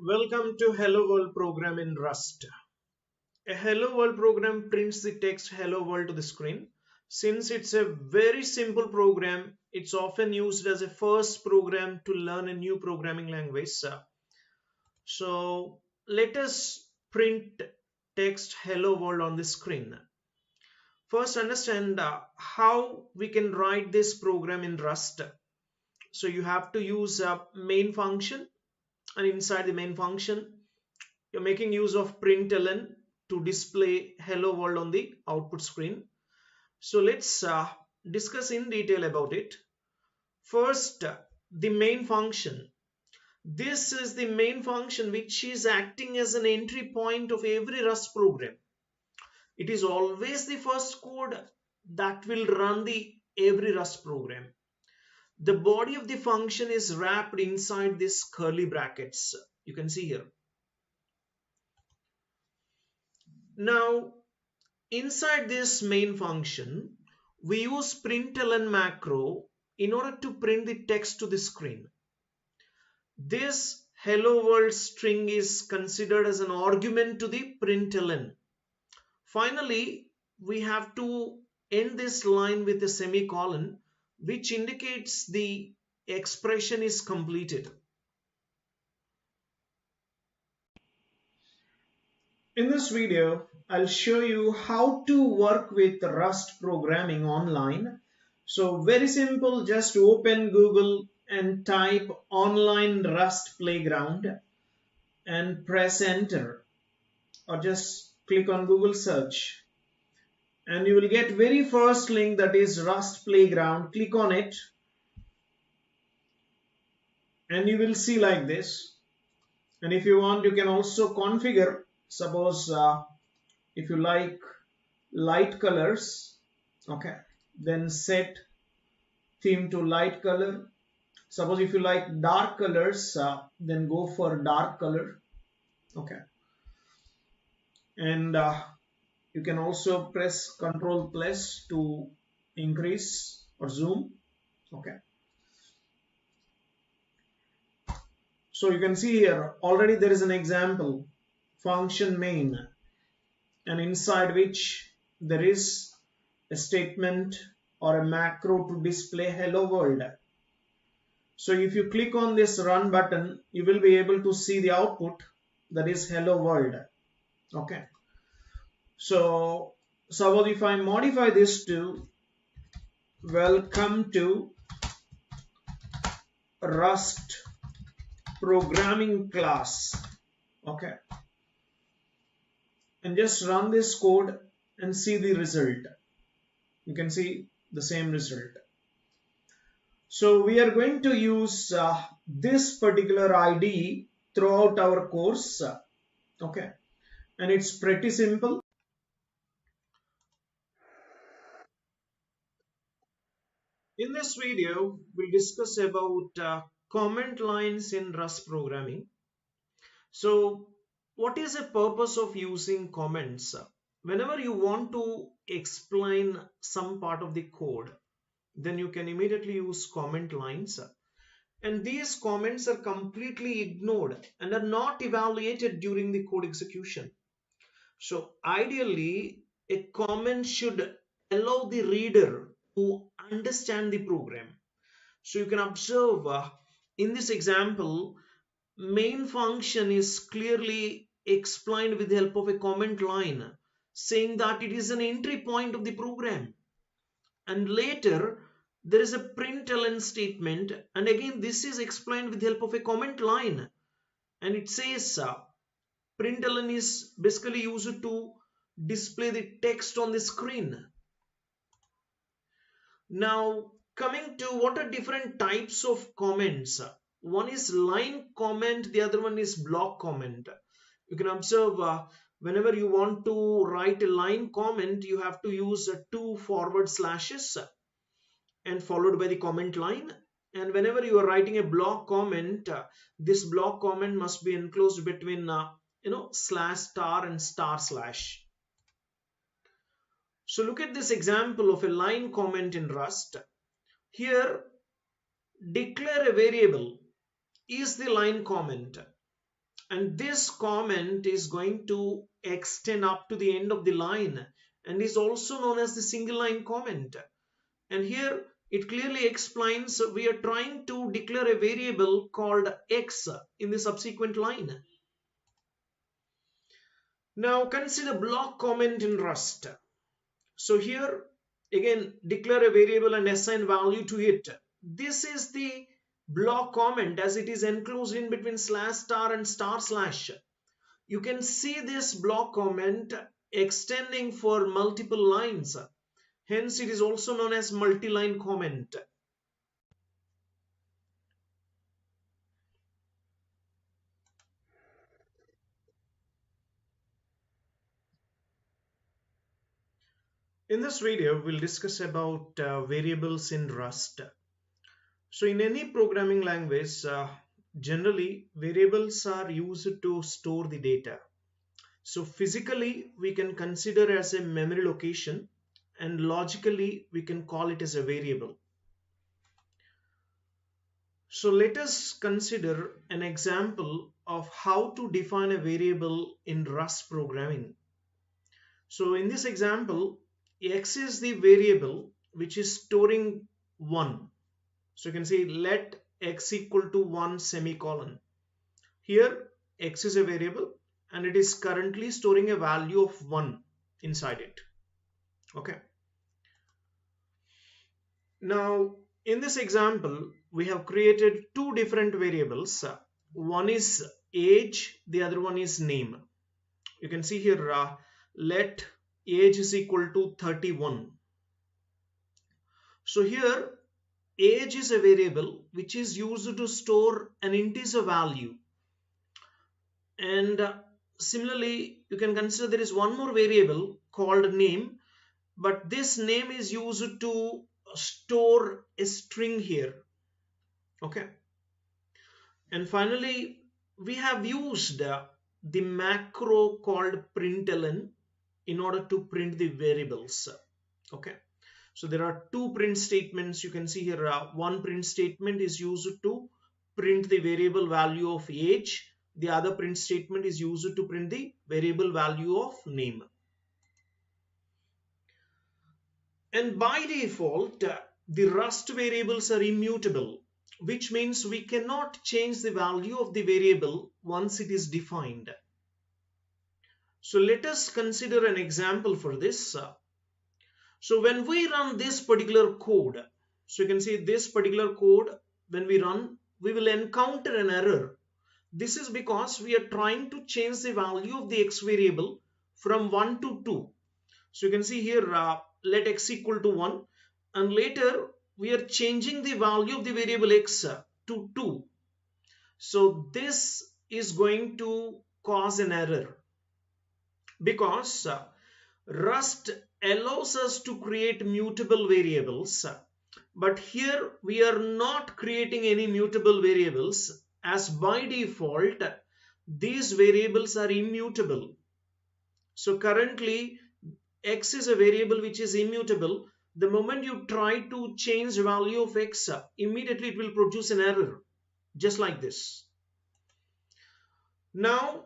Welcome to Hello World program in Rust. A Hello World program prints the text Hello World to the screen. Since it's a very simple program, it's often used as a first program to learn a new programming language. So let us print text Hello World on the screen. First, understand how we can write this program in Rust. So you have to use a main function, and inside the main function you're making use of println to display hello world on the output screen. So let's discuss in detail about it. First, the main function. This is the main function which is acting as an entry point of every Rust program. It is always the first code that will run the every Rust program. The body of the function is wrapped inside this curly brackets. You can see here. Now, inside this main function, we use println macro in order to print the text to the screen. This hello world string is considered as an argument to the println. Finally, we have to end this line with a semicolon, which indicates the expression is completed. In this video, I'll show you how to work with Rust programming online. So very simple, just open Google and type online Rust playground and press enter, or just click on Google search and you will get very first link, that is Rust playground. Click on it and you will see like this. And if you want, you can also configure. Suppose if you like light colors, okay, then set theme to light color. Suppose if you like dark colors, then go for dark color, okay. And you can also press Ctrl plus to increase or zoom, okay. So you can see here already there is an example function main, and inside which there is a statement or a macro to display hello world. So if you click on this run button, you will be able to see the output, that is hello world, okay. So suppose if I modify this to welcome to Rust programming class, okay, and just run this code and see the result. You can see the same result. So we are going to use this particular IDE throughout our course, okay, and it's pretty simple. In this video, we'll discuss about comment lines in Rust programming. So what is the purpose of using comments? Whenever you want to explain some part of the code, then you can immediately use comment lines. And these comments are completely ignored and are not evaluated during the code execution. So ideally, a comment should allow the reader to understand the program. So you can observe in this example, main function is clearly explained with the help of a comment line saying that it is an entry point of the program. And later there is a println statement, and again this is explained with the help of a comment line, and it says println is basically used to display the text on the screen. Now coming to what are different types of comments. One is line comment, the other one is block comment. You can observe whenever you want to write a line comment, you have to use two forward slashes and followed by the comment line. And whenever you are writing a block comment, this block comment must be enclosed between slash star and star slash. So look at this example of a line comment in Rust. Here, declare a variable is the line comment, and this comment is going to extend up to the end of the line and is also known as the single line comment. And here it clearly explains we are trying to declare a variable called x in the subsequent line. Now consider block comment in Rust. So here again declare a variable and assign value to it. This is the block comment as it is enclosed in between slash star and star slash. You can see this block comment extending for multiple lines. Hence it is also known as multi-line comment. In this video, we'll discuss about variables in Rust. So in any programming language, generally variables are used to store the data. So physically, we can consider as a memory location, and logically, we can call it as a variable. So let us consider an example of how to define a variable in Rust programming. So in this example, x is the variable which is storing 1. So you can say let x equal to 1 semicolon. Here x is a variable and it is currently storing a value of 1 inside it. Okay. Now in this example we have created two different variables. One is age, the other one is name. You can see here let age is equal to 31. So here age is a variable which is used to store an integer value, and similarly you can consider there is one more variable called name, but this name is used to store a string here. Okay, and finally we have used the macro called println in order to print the variables. Okay, so there are two print statements. You can see here one print statement is used to print the variable value of age. The other print statement is used to print the variable value of name. And by default, the Rust variables are immutable, which means we cannot change the value of the variable once it is defined. So let us consider an example for this. So when we run this particular code, so you can see this particular code, when we run, we will encounter an error. This is because we are trying to change the value of the x variable from 1 to 2. So you can see here let x equal to 1, and later we are changing the value of the variable x to 2. So this is going to cause an error because Rust allows us to create mutable variables, but here we are not creating any mutable variables, as by default these variables are immutable. So currently x is a variable which is immutable. The moment you try to change the value of x, immediately it will produce an error, just like this. Now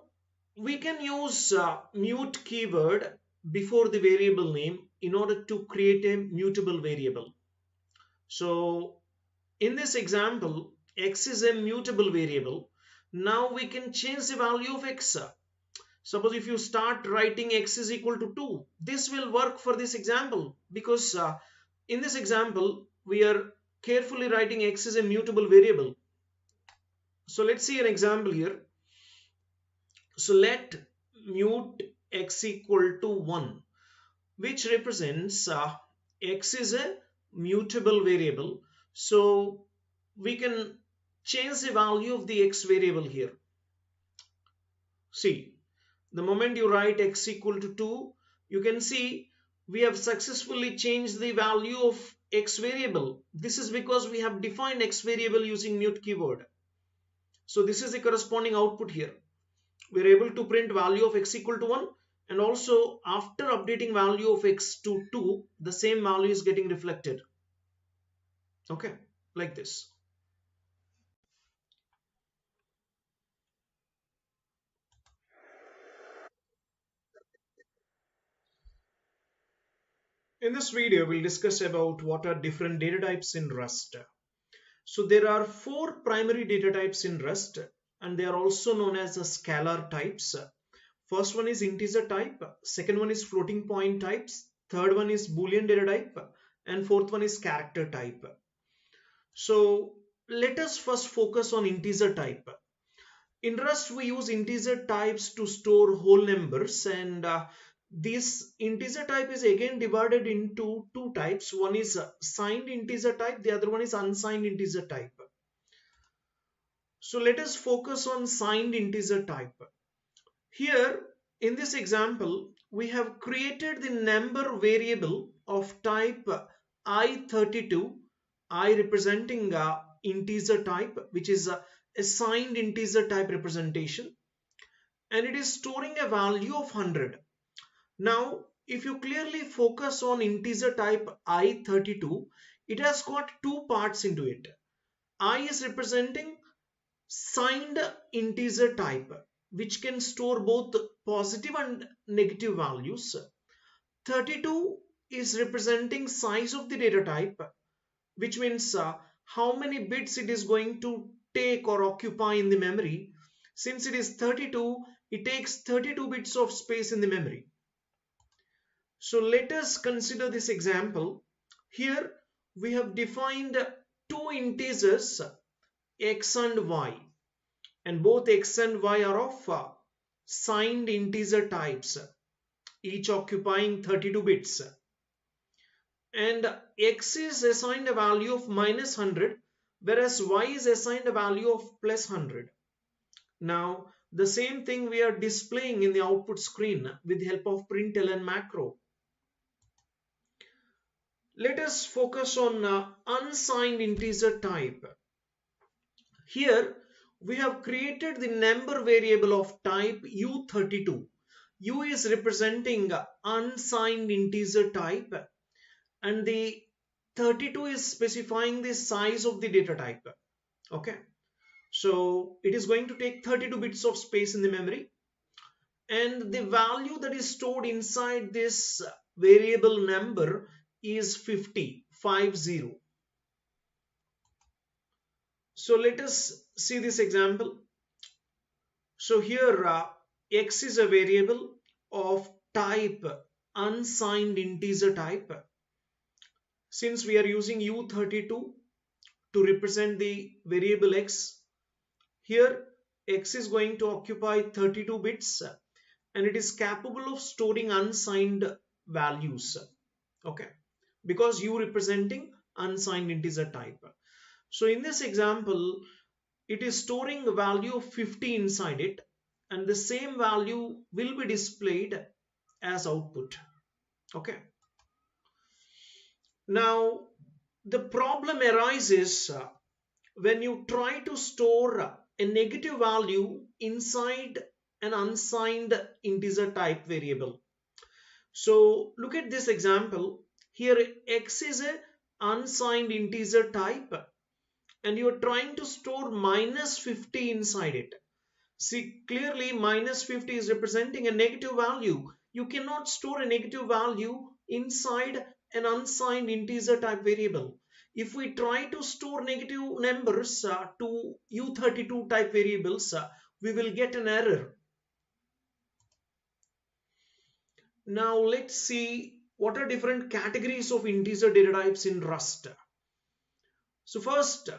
we can use mute keyword before the variable name in order to create a mutable variable. So in this example, x is a mutable variable. Now we can change the value of x. Suppose if you start writing x is equal to 2, this will work for this example because in this example we are carefully writing x is a mutable variable. So let's see an example here. So let mute x equal to 1, which represents x is a mutable variable. So we can change the value of the x variable here. See, the moment you write x equal to 2, you can see we have successfully changed the value of x variable. This is because we have defined x variable using mute keyword. So this is the corresponding output here. We are able to print value of x equal to 1, and also after updating value of x to 2, the same value is getting reflected. Okay, like this. In this video, we'll discuss about what are different data types in Rust. So there are four primary data types in Rust, and they are also known as the scalar types. First one is integer type, second one is floating point types, third one is Boolean data type, and fourth one is character type. So let us first focus on integer type. In Rust, we use integer types to store whole numbers, and this integer type is again divided into two types. One is signed integer type, the other one is unsigned integer type. So let us focus on signed integer type. Here in this example, we have created the number variable of type I32, I representing integer type, which is a signed integer type representation, and it is storing a value of 100. Now, if you clearly focus on integer type I32, it has got two parts into it. I is representing signed integer type, which can store both positive and negative values. 32 is representing size of the data type, which means how many bits it is going to take or occupy in the memory. Since it is 32, it takes 32 bits of space in the memory. So let us consider this example. Here we have defined two integers x and y, and both x and y are of signed integer types, each occupying 32 bits. And x is assigned a value of -100, whereas y is assigned a value of +100. Now the same thing we are displaying in the output screen with the help of println macro. Let us focus on unsigned integer type. Here we have created the number variable of type U32. U is representing unsigned integer type, and the 32 is specifying the size of the data type. Okay, so it is going to take 32 bits of space in the memory, and the value that is stored inside this variable number is 50. So let us see this example. So here x is a variable of type unsigned integer type. Since we are using U32 to represent the variable x, here x is going to occupy 32 bits, and it is capable of storing unsigned values. Okay, because U representing unsigned integer type. So in this example, it is storing a value of 50 inside it, and the same value will be displayed as output. Okay. Now the problem arises when you try to store a negative value inside an unsigned integer type variable. So look at this example. Here x is a unsigned integer type, and you are trying to store -50 inside it. See, clearly -50 is representing a negative value. You cannot store a negative value inside an unsigned integer type variable. If we try to store negative numbers to U32 type variables, we will get an error. Now let's see what are different categories of integer data types in Rust. So first,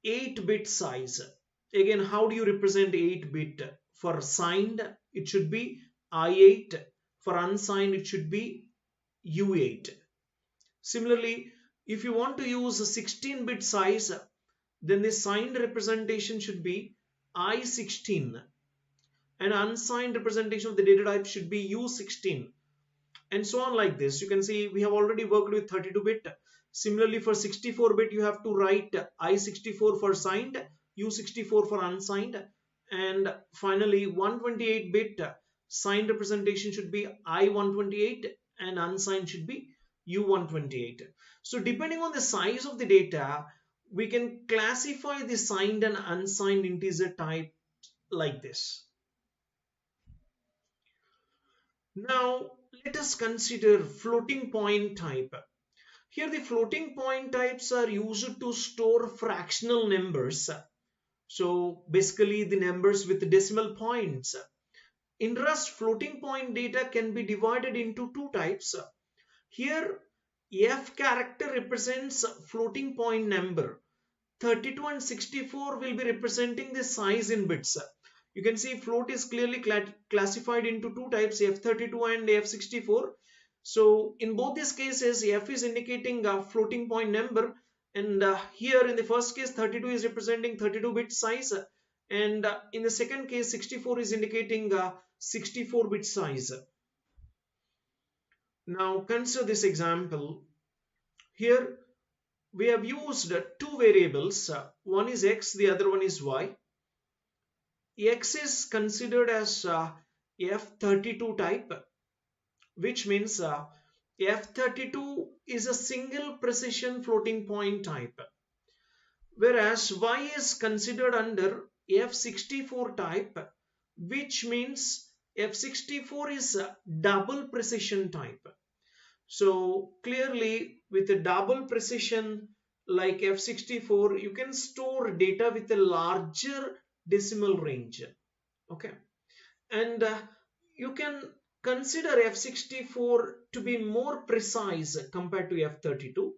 8-bit size. Again, how do you represent 8-bit? For signed, it should be I8. For unsigned, it should be U8. Similarly, if you want to use a 16-bit size, then the signed representation should be I16. And unsigned representation of the data type should be U16. And so on like this. You can see we have already worked with 32-bit. Similarly, for 64-bit, you have to write I64 for signed, U64 for unsigned, and finally 128-bit signed representation should be I128 and unsigned should be U128. So depending on the size of the data, we can classify the signed and unsigned integer type like this. Now let us consider floating point type. Here the floating point types are used to store fractional numbers. So basically the numbers with decimal points. In Rust, floating point data can be divided into two types. Here, F character represents floating point number. 32 and 64 will be representing the size in bits. You can see float is clearly classified into two types, F32 and F64. So in both these cases, F is indicating a floating point number, and here in the first case 32 is representing 32-bit size, and in the second case 64 is indicating 64-bit size. Now consider this example. Here we have used two variables, one is x, the other one is y. X is considered as F32 type, which means F32 is a single precision floating point type, whereas y is considered under F64 type, which means F64 is a double precision type. So clearly with a double precision like F64, you can store data with a larger decimal range. Okay, and you can consider F64 to be more precise compared to F32.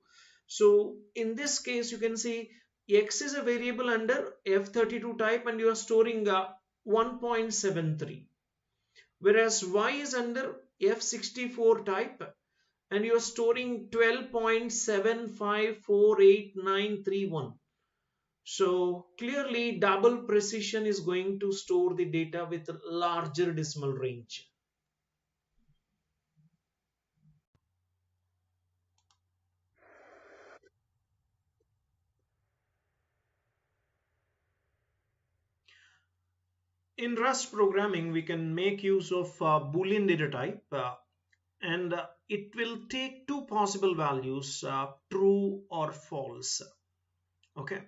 So in this case, you can see X is a variable under F32 type and you are storing 1.73, whereas Y is under F64 type and you are storing 12.754891. So clearly double precision is going to store the data with a larger decimal range. In Rust programming, we can make use of Boolean data type, and it will take two possible values, true or false. Okay,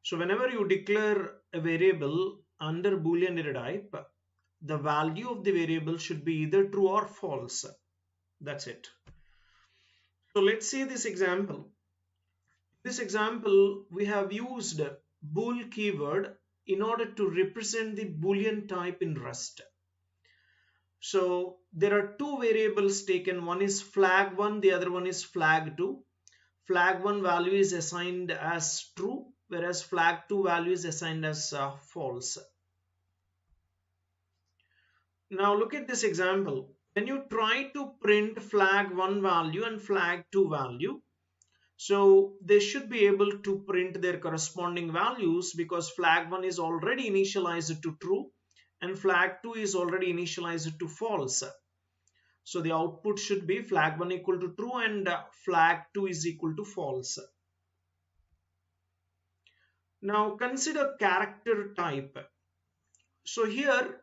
so whenever you declare a variable under Boolean data type, the value of the variable should be either true or false. That's it. So let's see this example. This example, we have used bool keyword in order to represent the Boolean type in Rust. So there are two variables taken. One is flag1, the other one is flag2. Flag1 value is assigned as true, whereas flag2 value is assigned as false. Now look at this example. When you try to print flag1 value and flag2 value, so they should be able to print their corresponding values because flag1 is already initialized to true and flag2 is already initialized to false. So the output should be flag1 equal to true and flag2 is equal to false. Now consider character type. So here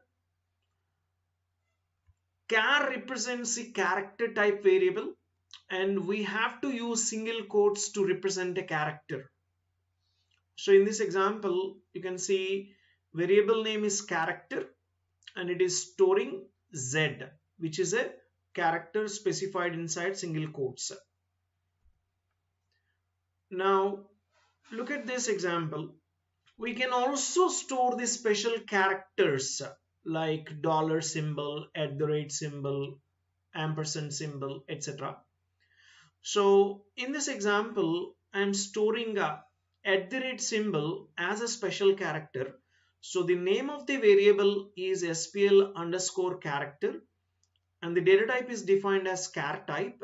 char represents the character type variable, and we have to use single quotes to represent a character. So in this example, you can see variable name is character and it is storing Z, which is a character specified inside single quotes. Now look at this example. We can also store the special characters like dollar symbol, @ symbol, ampersand symbol, etc. So in this example, I'm storing a @ symbol as a special character. So the name of the variable is SPL_character and the data type is defined as char type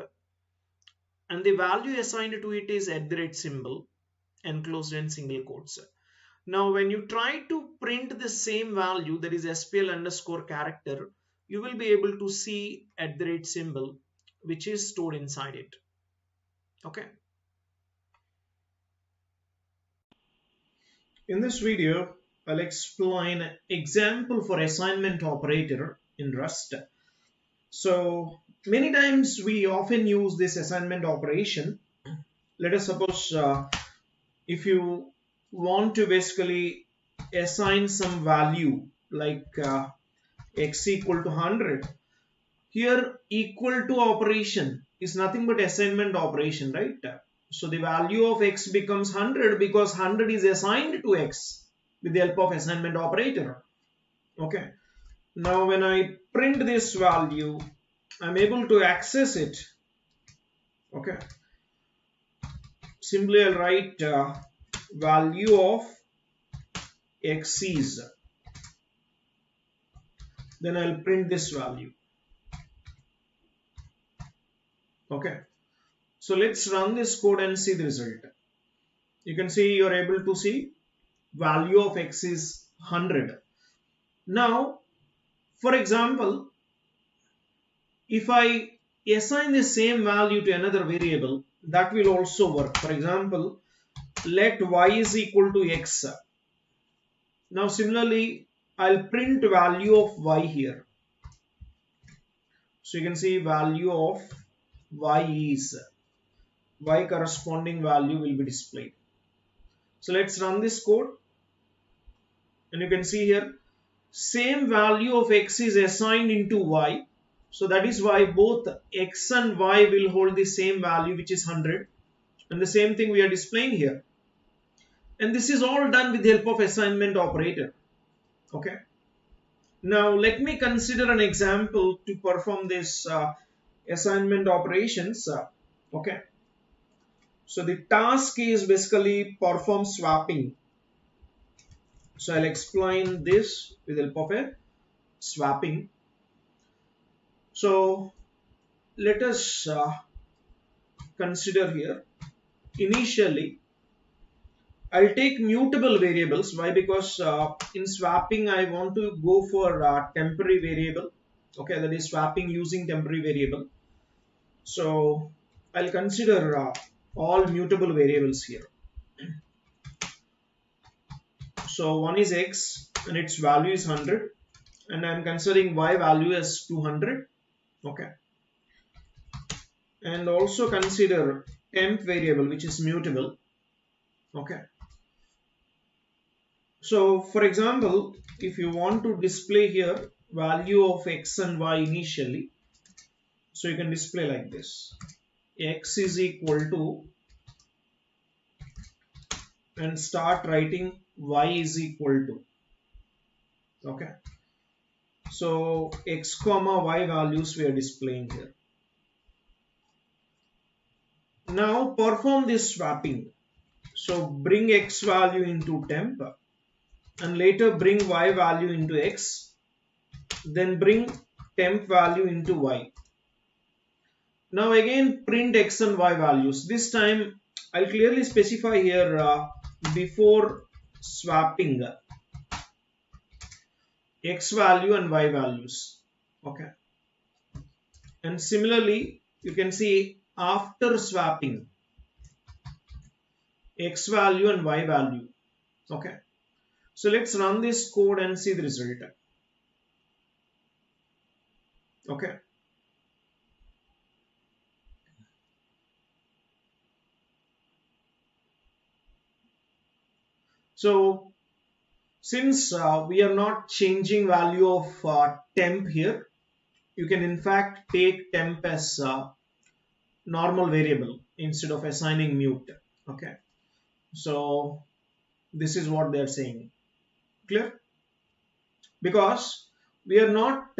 and the value assigned to it is @ symbol enclosed in single quotes. Now when you try to print the same value, that is SPL_character, you will be able to see @ symbol which is stored inside it. Okay. In this video, I'll explain an example for assignment operator in Rust. So many times we often use this assignment operation. Let us suppose if you want to basically assign some value like x equal to 100. Here equal to operation is nothing but assignment operation, right? So the value of x becomes 100 because 100 is assigned to x with the help of assignment operator. Okay. Now when I print this value, I'm able to access it. Okay. Simply I'll write value of x is. Then I'll print this value. Okay. So let's run this code and see the result. You can see you're able to see value of x is 100. Now, for example, if I assign the same value to another variable, that will also work. For example, let y is equal to x. Now similarly, I'll print value of y here. So you can see value of y is, y corresponding value will be displayed. So let's run this code, and you can see here same value of x is assigned into y. So that is why both x and y will hold the same value, which is 100. And the same thing we are displaying here. And this is all done with the help of assignment operator. Okay. Now let me consider an example to perform this assignment operations. Okay. So the task is basically perform swapping. So I'll explain this with the help of a swapping. So let us consider here. Initially, I'll take mutable variables. Why? Because in swapping, I want to go for temporary variable. Okay, that is swapping using temporary variable. So I'll consider all mutable variables here. So one is x and its value is 100, and I'm considering y value as 200. Okay, and also consider temp variable which is mutable. Okay. So for example, if you want to display here value of x and y initially, so you can display like this: x is equal to, and start writing y is equal to. Okay. So x comma y values we are displaying here. Now perform this swapping. So bring x value into temp, and later bring y value into x, then bring temp value into y. Now again print x and y values. This time I'll clearly specify here before swapping x value and y values. Okay. And similarly, you can see after swapping x value and y value. Okay. So let's run this code and see the result. Okay. So since we are not changing value of temp here, you can in fact take temp as normal variable instead of assigning mute. Okay. So this is what they are saying. Clear? Because we are not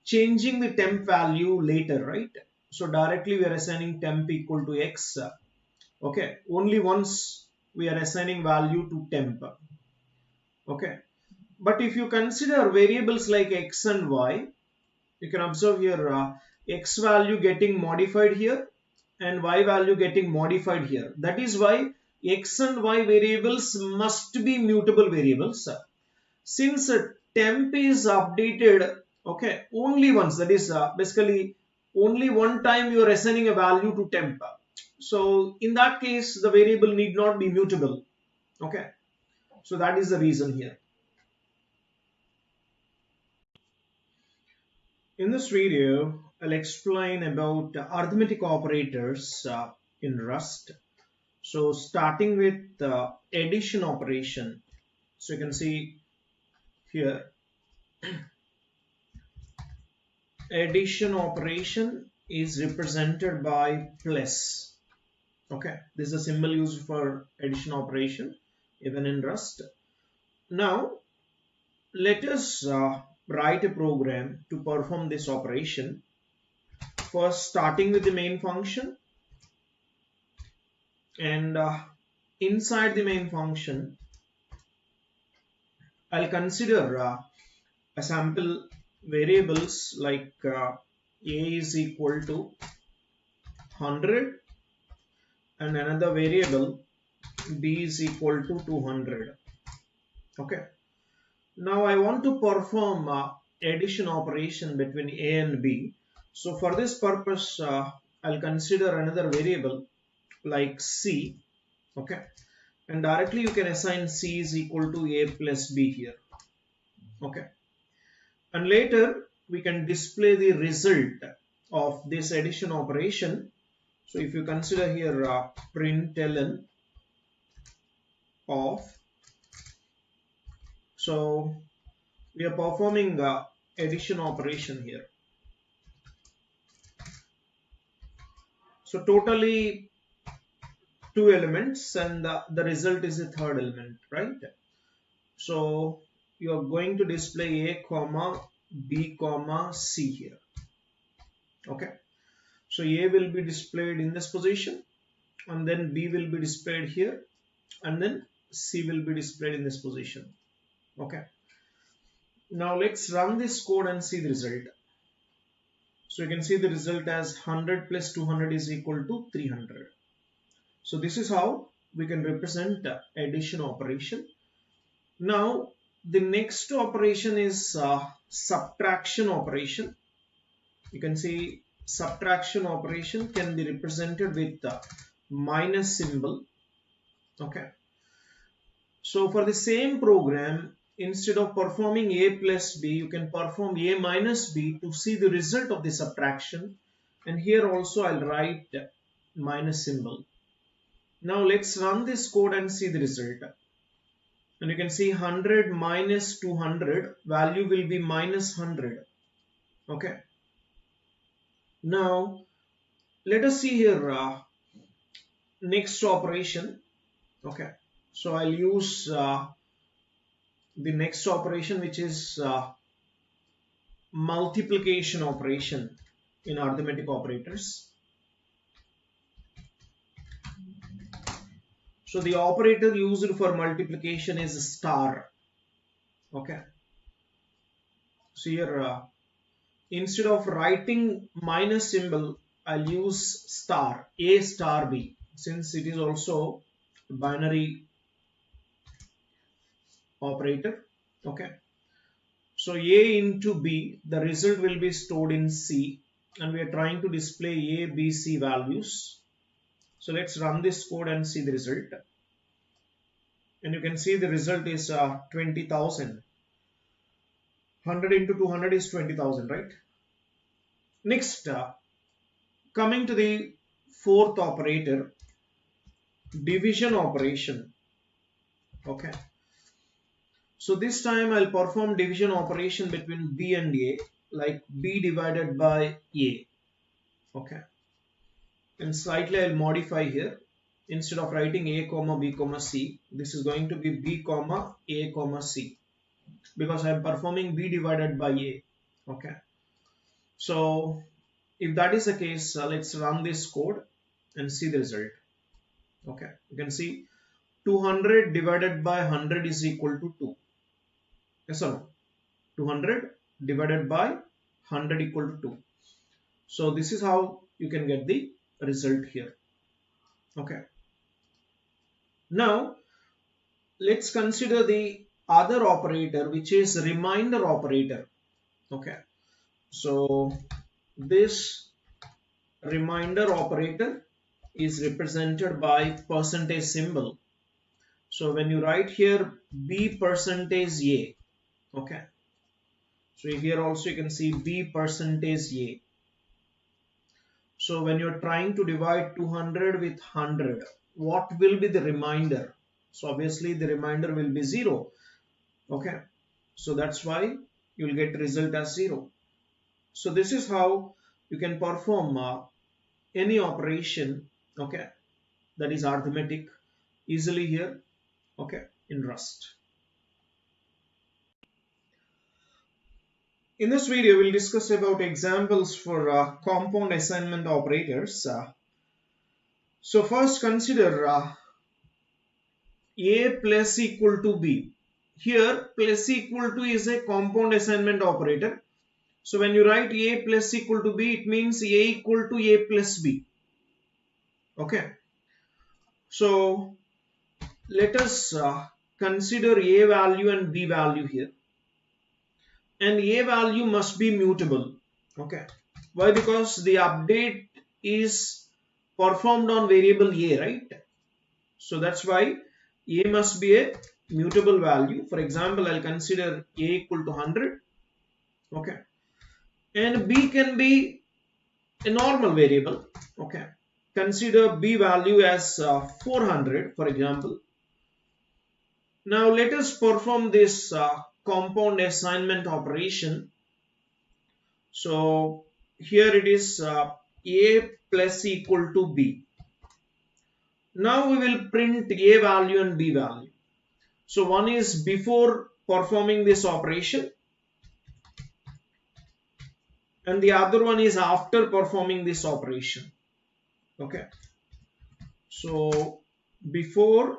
changing the temp value later, right? So directly we are assigning temp equal to x. Okay. Only once we are assigning value to temp. Okay. But if you consider variables like x and y, you can observe here x value getting modified here and y value getting modified here. That is why x and y variables must be mutable variables. Since temp is updated, okay, only once, that is basically only one time you are assigning a value to temp. So in that case, the variable need not be mutable. Okay, so that is the reason here. In this video, I'll explain about arithmetic operators in Rust. So starting with addition operation. So you can see here addition operation is represented by plus. Okay, this is a symbol used for addition operation even in Rust. Now let us write a program to perform this operation. First, starting with the main function, and inside the main function I'll consider a sample variables like a is equal to 100 and another variable b is equal to 200. Okay, now I want to perform addition operation between a and b. So for this purpose I'll consider another variable like c. Okay, and directly you can assign c is equal to a plus b here. Okay, and later we can display the result of this addition operation. So if you consider here println of, so we are performing addition operation here. So totally 2 elements, and the result is the third element, right? So you are going to display a comma b comma c here. Okay, so a will be displayed in this position, and then b will be displayed here, and then c will be displayed in this position. Okay, now let's run this code and see the result. So you can see the result as 100 plus 200 is equal to 300. So this is how we can represent addition operation. Now the next operation is subtraction operation. You can see subtraction operation can be represented with the minus symbol. Okay, so for the same program, instead of performing a plus b, you can perform a minus b to see the result of the subtraction, and here also I'll write minus symbol. Now let's run this code and see the result. And you can see 100 minus 200, value will be minus 100. Okay, now let us see here next operation. Okay, so I'll use the next operation, which is multiplication operation in arithmetic operators. So the operator used for multiplication is star. Okay, so here instead of writing minus symbol, I'll use star, a star b, since it is also binary operator. Okay, so a into b, the result will be stored in c, and we are trying to display a, b, c values. So let's run this code and see the result. And you can see the result is 20,000. 100 into 200 is 20,000, right? Next, coming to the fourth operator, division operation. Okay, so this time I'll perform division operation between b and a, like b divided by a. Okay, and slightly I'll modify here. Instead of writing a comma b comma c, this is going to be b comma a comma c, because I am performing b divided by a. Okay, so if that is the case, let's run this code and see the result. Okay, you can see 200 divided by 100 is equal to 2. Yes or no? 200 divided by 100 equal to 2. So this is how you can get the result here. Okay, now let's consider the other operator, which is remainder operator. Okay, so this remainder operator is represented by percentage symbol. So when you write here b percentage a, okay, so here also you can see b percentage a. So when you're trying to divide 200 with 100, what will be the remainder? So obviously the remainder will be 0. Okay, so that's why you'll get result as 0. So this is how you can perform any operation, okay, that is arithmetic easily here, okay, in Rust. In this video, we'll discuss about examples for compound assignment operators. So first consider a plus equal to b. Here plus equal to is a compound assignment operator. So when you write a plus equal to b, it means a equal to a plus b. Okay. So let us consider a value and b value here. And a value must be mutable. Okay. Why? Because the update is performed on variable a, right? So that's why a must be a mutable value. For example, I'll consider a equal to 100. Okay. And b can be a normal variable. Okay. Consider b value as 400, for example. Now let us perform this compound assignment operation. So here it is a plus equal to b. Now we will print a value and b value. So one is before performing this operation and the other one is after performing this operation. Okay. So before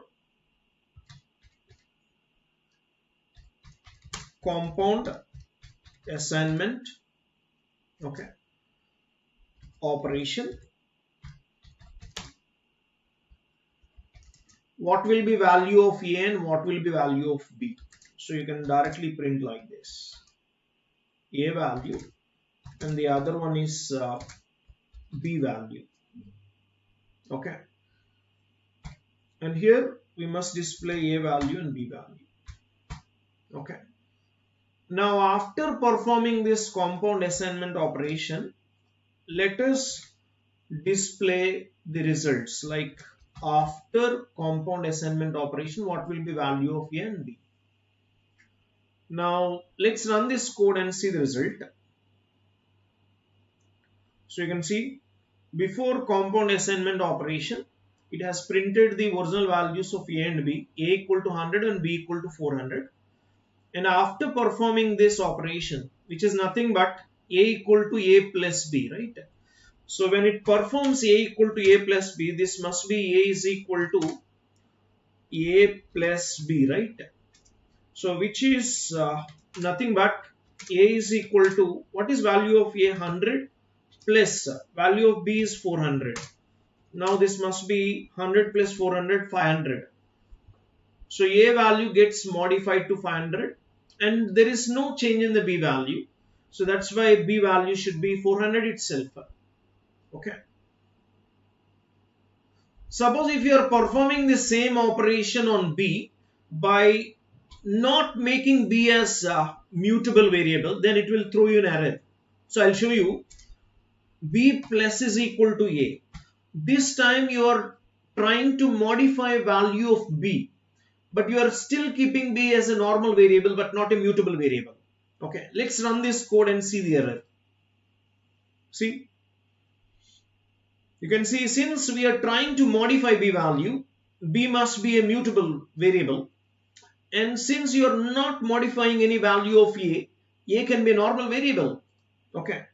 compound assignment, okay, operation, what will be value of a and what will be value of b? So you can directly print like this: a value and the other one is b value. Okay. And here we must display a value and b value. Okay. Now after performing this compound assignment operation, let us display the results. Like after compound assignment operation, what will be value of a and b? Now let's run this code and see the result. So you can see before compound assignment operation, it has printed the original values of a and b, a equal to 100 and b equal to 400. And after performing this operation, which is nothing but a equal to a plus b, right? So when it performs a equal to a plus b, this must be a is equal to a plus b, right? So which is nothing but a is equal to, what is value of a? 100 plus value of b is 400. Now this must be 100 plus 400, 500. So a value gets modified to 500 and there is no change in the b value. So that's why b value should be 400 itself. Okay. Suppose if you are performing the same operation on b by not making b as a mutable variable, then it will throw you an error. So I'll show you. B plus is equal to a. This time you are trying to modify value of b, but you are still keeping b as a normal variable but not a mutable variable. Okay, let's run this code and see the error. See, you can see since we are trying to modify b value, b must be a mutable variable, and since you are not modifying any value of a can be a normal variable. Okay.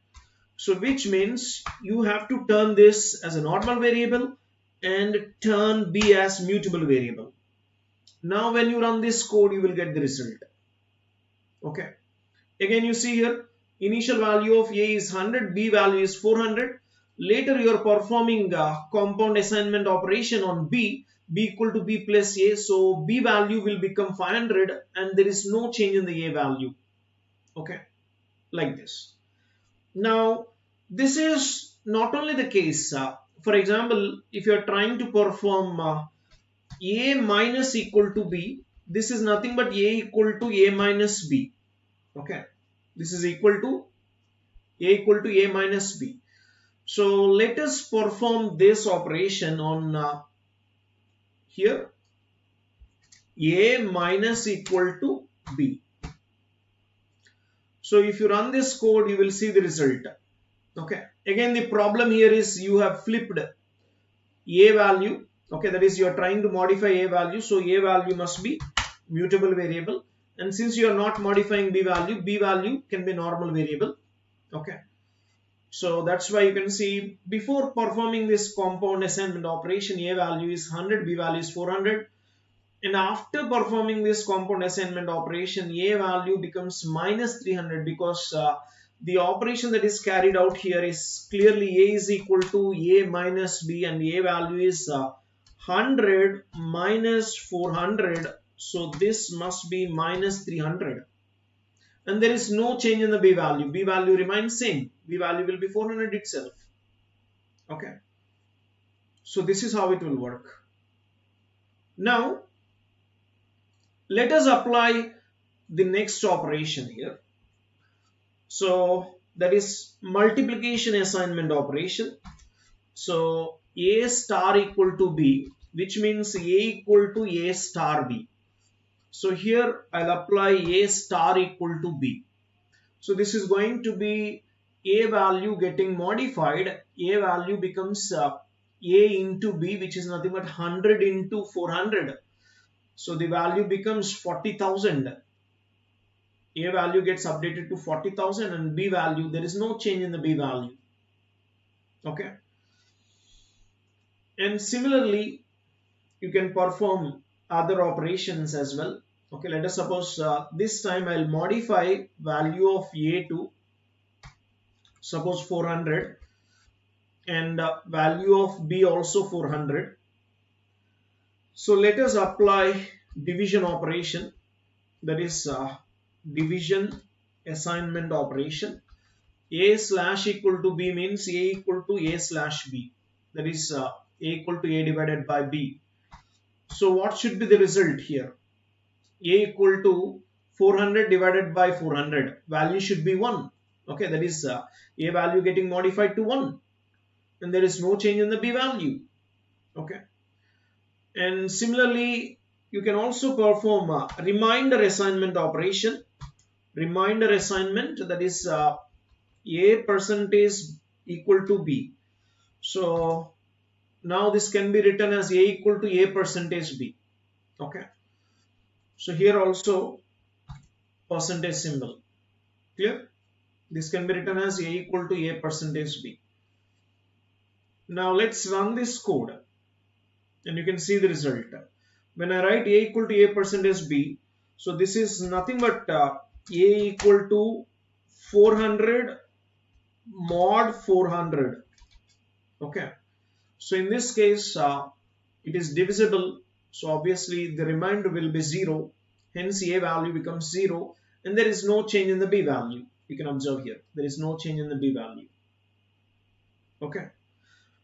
So which means you have to turn this as a normal variable and turn b as mutable variable. Now when you run this code, you will get the result. Okay. Again you see here, initial value of a is 100, b value is 400. Later you are performing compound assignment operation on b equal to b plus a. So b value will become 500 and there is no change in the a value. Okay. Like this. Now, this is not only the case. For example, if you are trying to perform a minus equal to b, this is nothing but a equal to a minus b. Okay, this is equal to a minus b. So let us perform this operation on here, a minus equal to b. So if you run this code, you will see the result. Okay, again the problem here is you have flipped a value. Okay, that is you are trying to modify a value, so a value must be mutable variable, and since you are not modifying b value can be normal variable. Okay, so that's why you can see before performing this compound assignment operation, a value is 100, b value is 400, and after performing this compound assignment operation, a value becomes minus 300 because the operation that is carried out here is clearly a is equal to a minus b, and a value is 100 minus 400, so this must be minus 300, and there is no change in the b value. B value remains same. B value will be 400 itself. Okay, so this is how it will work. Now let us apply the next operation here. So that is multiplication assignment operation. So a star equal to b, which means a equal to a star b. So here I'll apply a star equal to b. So this is going to be a value getting modified. A value becomes a into b, which is nothing but 100 into 400. So the value becomes 40,000. A value gets updated to 40,000, and b value, there is no change in the b value. Okay. And similarly, you can perform other operations as well. Okay, let us suppose this time I'll modify value of a to suppose 400, and value of b also 400. So let us apply division operation, that is division assignment operation. A slash equal to b means a equal to a slash b, that is a equal to a divided by b. So what should be the result here? A equal to 400 divided by 400, value should be 1. Okay, that is a value getting modified to 1, and there is no change in the b value. Okay, and similarly you can also perform a remainder assignment operation. Remainder assignment, that is a percentage equal to b. So now this can be written as a equal to a percentage b. Okay, so here also percentage symbol. Clear? This can be written as a equal to a percentage b. Now let's run this code, and you can see the result. When I write a equal to a percentage b, so this is nothing but a equal to 400 mod 400. Okay, so in this case it is divisible, so obviously the remainder will be 0, hence a value becomes 0, and there is no change in the b value. You can observe here there is no change in the b value. Okay,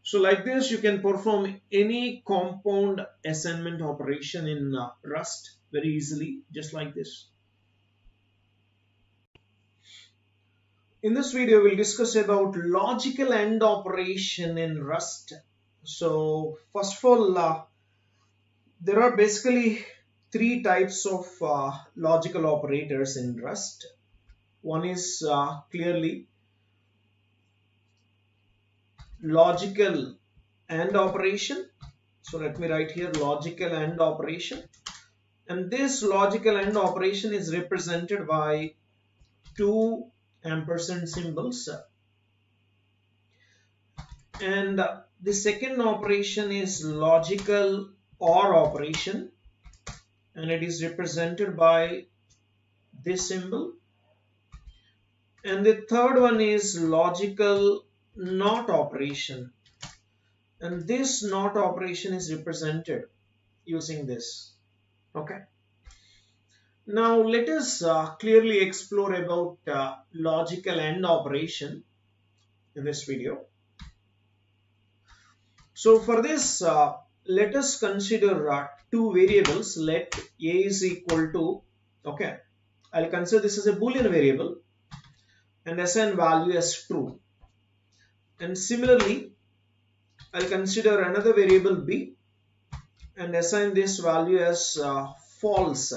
so like this you can perform any compound assignment operation in Rust very easily, just like this. In this video, we'll discuss about logical AND operation in Rust. So first of all, there are basically three types of logical operators in Rust. One is clearly logical AND operation. So let me write here logical AND operation. And this logical AND operation is represented by two ampersand symbols, and the second operation is logical OR operation, and it is represented by this symbol, and the third one is logical NOT operation, and this NOT operation is represented using this. Okay, now let us clearly explore about logical AND operation in this video. So for this, let us consider two variables. Let a is equal to, okay, I'll consider this as a Boolean variable and assign value as true. And similarly, I'll consider another variable b and assign this value as false.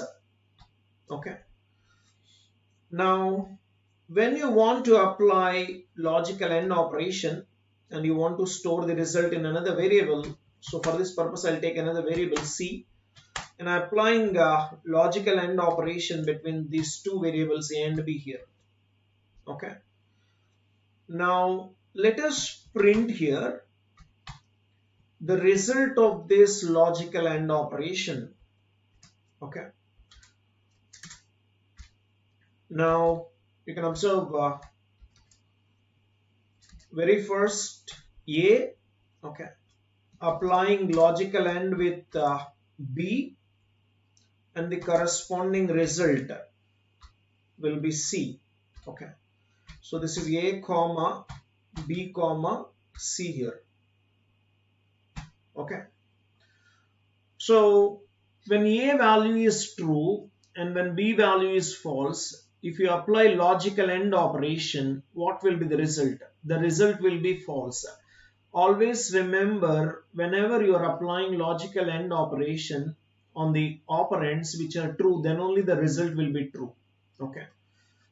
Okay. Now when you want to apply logical AND operation and you want to store the result in another variable, so for this purpose I'll take another variable C and I'm applying logical AND operation between these two variables A and B here. Okay. Now let us print here the result of this logical AND operation. Okay. Now you can observe very first A, okay, applying logical AND with B, and the corresponding result will be C. Okay, so this is A comma B comma C here. Okay, so when A value is true and when B value is false, if you apply logical AND operation, what will be the result? The result will be false. Always remember, whenever you are applying logical AND operation on the operands which are true, then only the result will be true. Okay.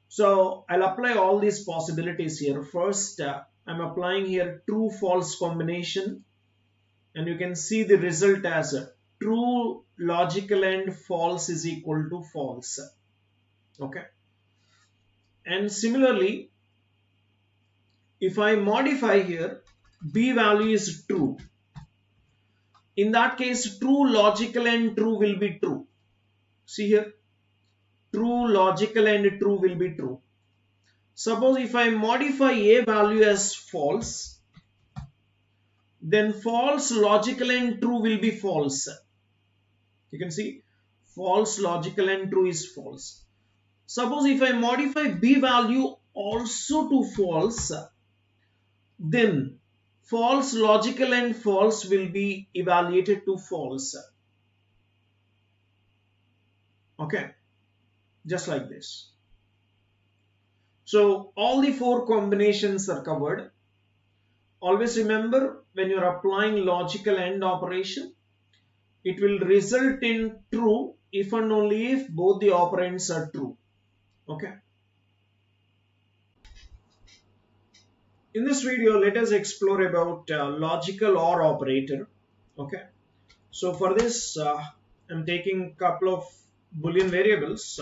So I'll apply all these possibilities here. First, I'm applying here true false combination, and you can see the result as a true logical AND false is equal to false. Okay. And similarly, if I modify here, B value is true. In that case, true logical AND true will be true. See here, true logical AND true will be true. Suppose if I modify A value as false, then false logical AND true will be false. You can see false logical AND true is false. Suppose if I modify B value also to false, then false logical AND false will be evaluated to false. Okay, just like this. So all the four combinations are covered. Always remember, when you are applying logical AND operation, it will result in true if and only if both the operands are true. Okay. In this video, let us explore about logical OR operator. Okay. So for this, I'm taking a couple of Boolean variables.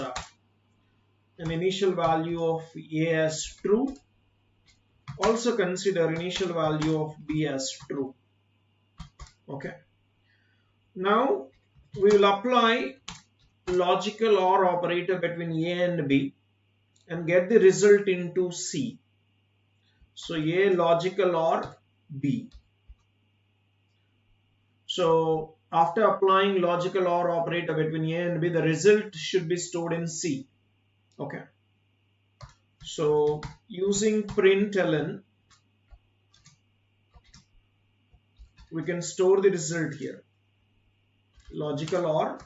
An initial value of A as true. Also consider initial value of B as true. Okay. Now we will apply logical OR operator between A and B and get the result into C. So A logical OR B. So after applying logical OR operator between A and B, the result should be stored in C. Okay. So using println, we can store the result here. Logical OR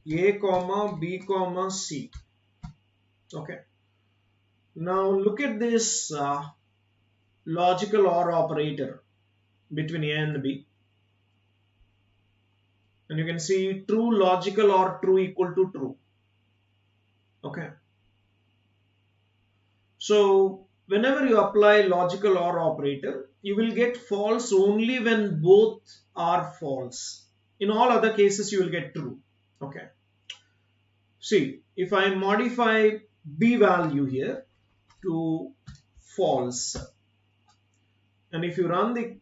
A comma B comma C. Okay. Now look at this logical OR operator between A and B. And you can see true logical OR true equal to true. Okay. So whenever you apply logical OR operator, you will get false only when both are false. In all other cases, you will get true. Okay. See, if I modify B value here to false, and if you run the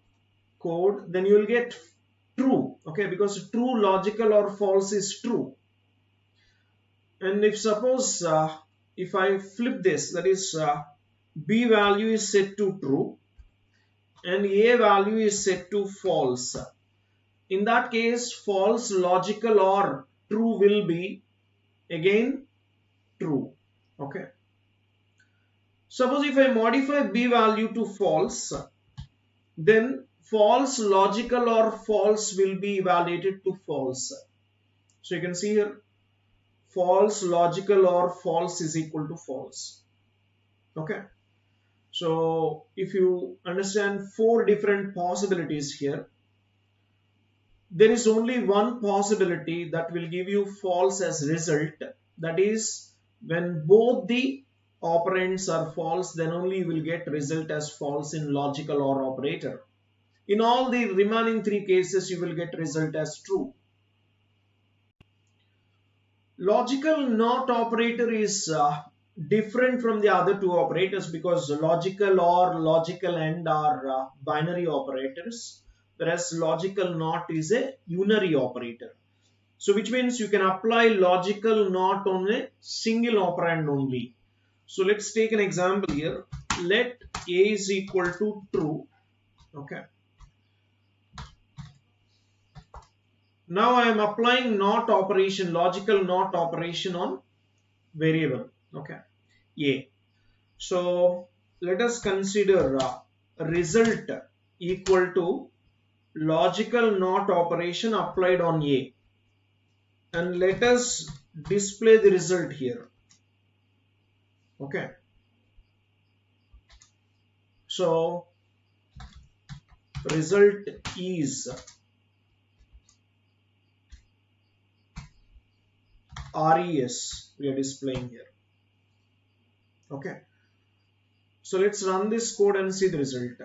code, then you will get true. Okay, because true logical or false is true. And if suppose if I flip this, that is B value is set to true and A value is set to false. In that case, false logical or true will be again true. Okay. Suppose if I modify B value to false, then false logical or false will be evaluated to false. So you can see here, false logical or false is equal to false. Okay. So if you understand four different possibilities here, there is only one possibility that will give you false as result. That is, when both the operands are false, then only you will get result as false in logical OR operator. In all the remaining three cases, you will get result as true. Logical NOT operator is different from the other two operators because logical OR, logical AND are binary operators, whereas logical NOT is a unary operator. So which means you can apply logical NOT on a single operand only. So let's take an example here. Let A is equal to true. Okay. Now I am applying NOT operation, logical NOT operation on variable. Okay. A. So let us consider result equal to logical NOT operation applied on A. And let us display the result here. Okay. So result is RES we are displaying here. Okay. So let's run this code and see the result.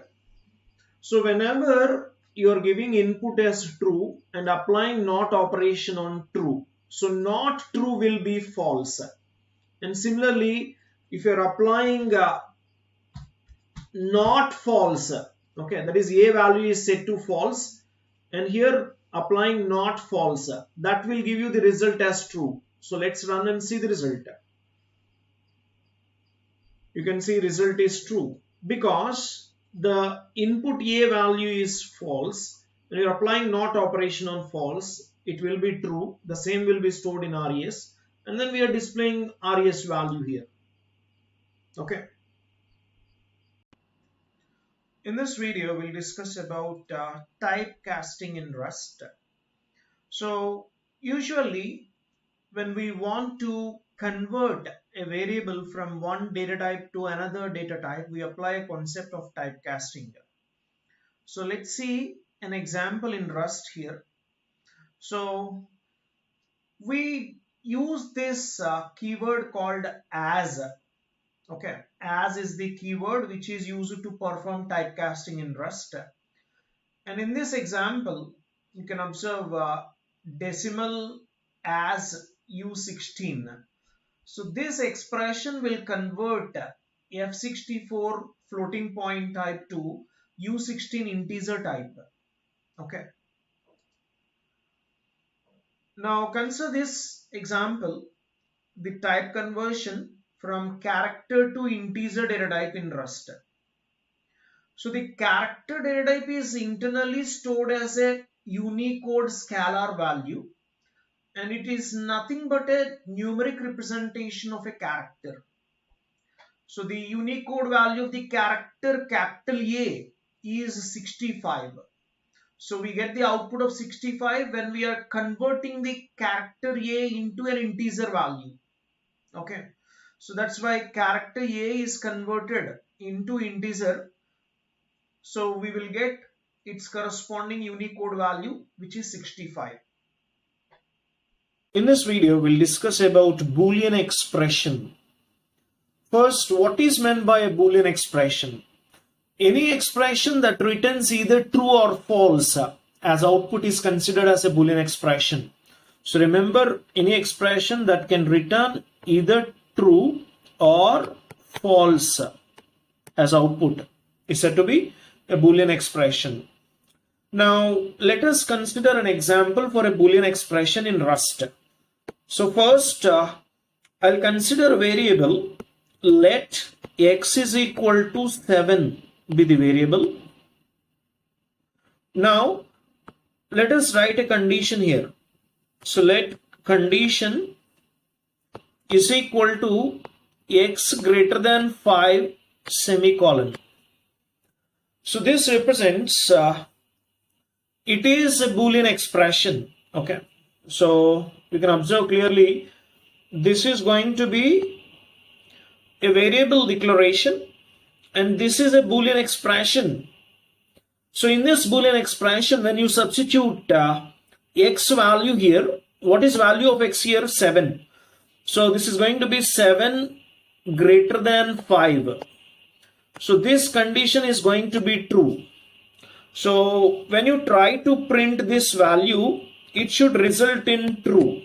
So whenever you are giving input as true and applying NOT operation on true, so not true will be false. And similarly, if you are applying not false, okay, that is A value is set to false, and here applying not false, that will give you the result as true. So let's run and see the result. You can see result is true because the input A value is false. When you are applying not operation on false, it will be true. The same will be stored in RES, and then we are displaying RES value here. Okay. In this video, we'll discuss about typecasting in Rust. So usually when we want to convert a variable from one data type to another data type, we apply a concept of typecasting. So let's see an example in Rust here. So we use this keyword called as. Okay, as is the keyword which is used to perform typecasting in Rust. And in this example, you can observe decimal as U16. So this expression will convert F64 floating point type to U16 integer type. Okay. Now consider this example, the type conversion from character to integer data type in Rust. So the character data type is internally stored as a Unicode scalar value, and it is nothing but a numeric representation of a character. So the Unicode value of the character capital A is 65. So we get the output of 65 when we are converting the character A into an integer value. Okay. So that's why character A is converted into integer. So we will get its corresponding Unicode value, which is 65. In this video, we'll discuss about Boolean expression. First, what is meant by a Boolean expression? Any expression that returns either true or false as output is considered as a Boolean expression. So remember, any expression that can return either true or false as output is said to be a Boolean expression. Now let us consider an example for a Boolean expression in Rust. So first I'll consider a variable. Let x is equal to 7 be the variable. Now let us write a condition here. So let condition is equal to x greater than 5 semicolon. So this represents it is a Boolean expression. Okay, so you can observe clearly this is going to be a variable declaration and this is a Boolean expression. So in this Boolean expression, when you substitute x value here. What is value of x here? 7. So this is going to be 7 greater than 5. So this condition is going to be true. So when you try to print this value, it should result in true.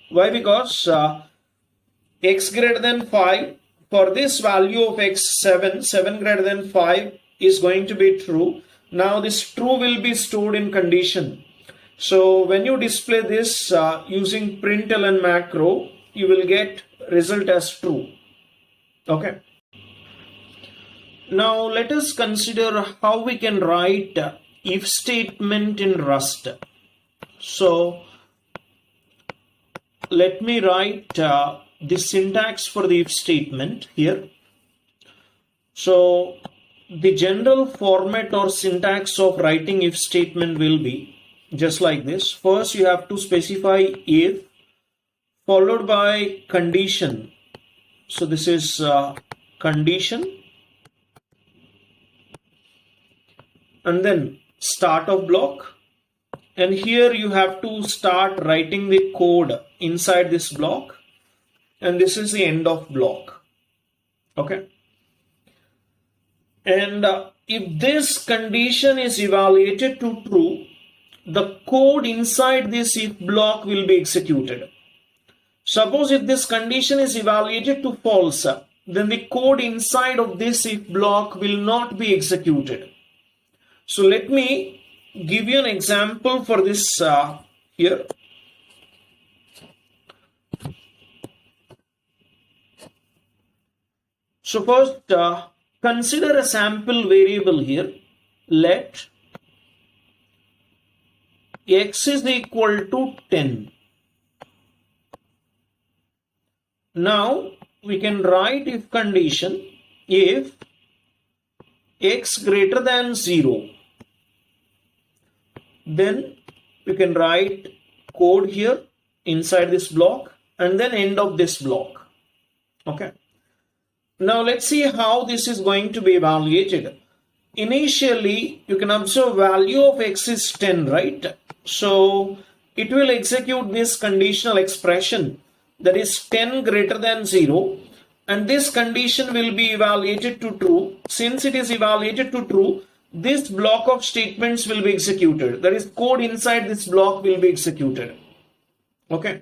Why? Because x greater than 5, for this value of x 7 greater than 5 is going to be true. Now this true will be stored in condition. So when you display this using println macro, you will get result as true. Okay. Now let us consider how we can write if statement in Rust. So let me write the syntax for the if statement here. So the general format or syntax of writing if statement will be just like this. First you have to specify if, followed by condition. So this is condition, and then start of block, and here you have to start writing the code inside this block, and this is the end of block. Okay. And if this condition is evaluated to true, the code inside this if block will be executed. Suppose if this condition is evaluated to false, then the code inside of this if block will not be executed. So let me give you an example for this here. So first consider a sample variable here. Let x is equal to 10. Now we can write if condition if x greater than 0. Then we can write code here inside this block and then end of this block. Okay. Now let's see how this is going to be evaluated. Initially you can observe value of x is 10, right? So it will execute this conditional expression, that is 10 greater than 0, and this condition will be evaluated to true. Since it is evaluated to true, this block of statements will be executed. That is, code inside this block will be executed. Okay.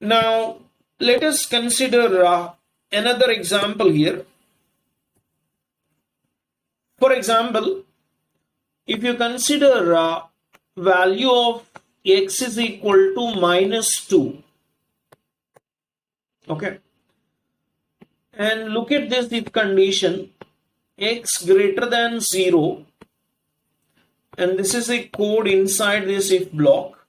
Now let us consider another example here. For example, if you consider value of x is equal to -2. Okay. And look at this if condition x greater than 0, and this is a code inside this if block.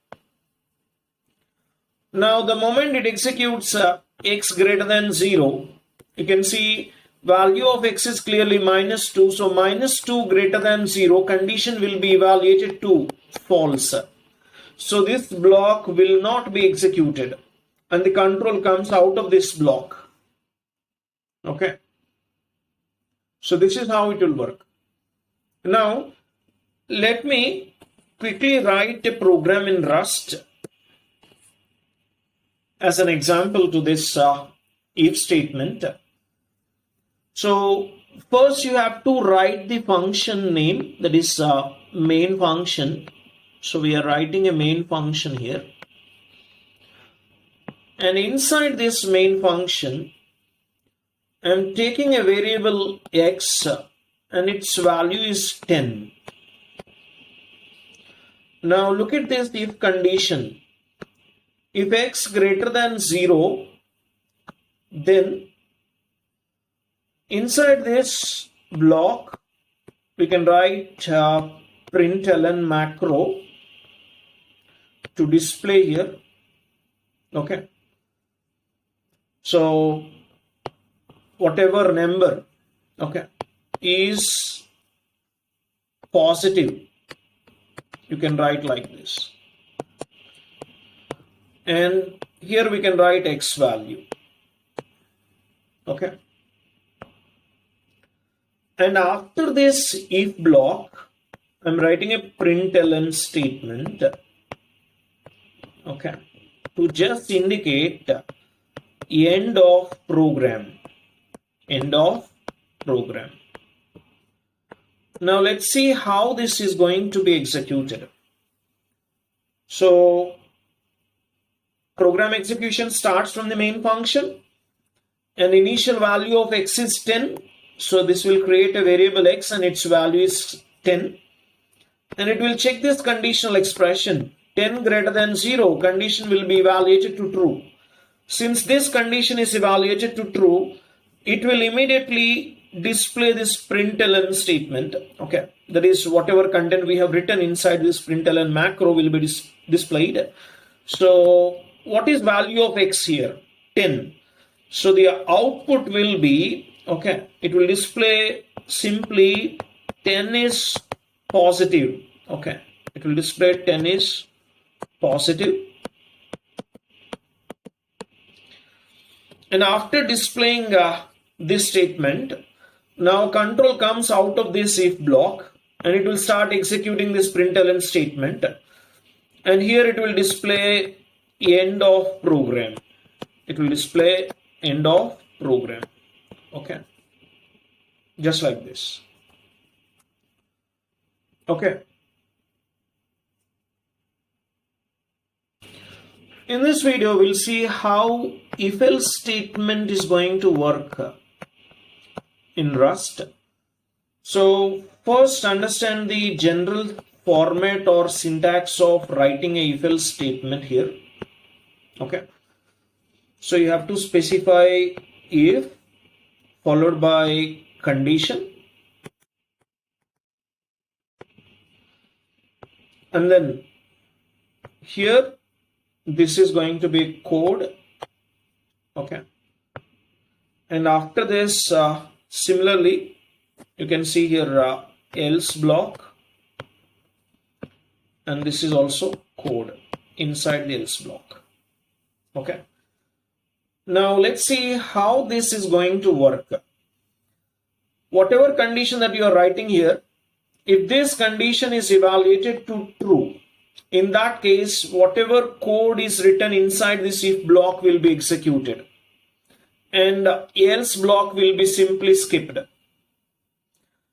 Now the moment it executes x greater than 0, you can see value of x is clearly -2. So -2 greater than 0 condition will be evaluated to false. So this block will not be executed and the control comes out of this block. Okay. So this is how it will work. Now let me quickly write a program in Rust as an example to this if statement. So first you have to write the function name, that is main function. So we are writing a main function here, and inside this main function I am taking a variable x and its value is 10. Now look at this if condition. If x greater than 0, then inside this block we can write println macro to display here. Okay. So whatever number, okay, is positive, you can write like this. And here we can write x value. Okay. And after this if block, I'm writing a println statement. okay, to just indicate end of program. End of program. Now let's see how this is going to be executed. So program execution starts from the main function, and initial value of x is 10. So this will create a variable x and its value is 10. And it will check this conditional expression 10 greater than 0. Condition will be evaluated to true. Since this condition is evaluated to true, it will immediately display this println statement. Okay, that is whatever content we have written inside this println macro will be displayed. So what is value of x here? 10. So the output will be, okay, it will display simply 10 is positive. Okay, it will display 10 is positive. And after displaying this statement, now control comes out of this if block and it will start executing this println statement. And here it will display end of program. It will display end of program. Okay, just like this. Okay. In this video, we'll see how if-else statement is going to work in Rust. So first understand the general format or syntax of writing a if-else statement here. Okay. So you have to specify if followed by condition, and then here this is going to be code. Okay, and after this similarly you can see here else block, and this is also code inside the else block. Okay, now let's see how this is going to work. Whatever condition that you are writing here, if this condition is evaluated to true, in that case, whatever code is written inside this if block will be executed and else block will be simply skipped.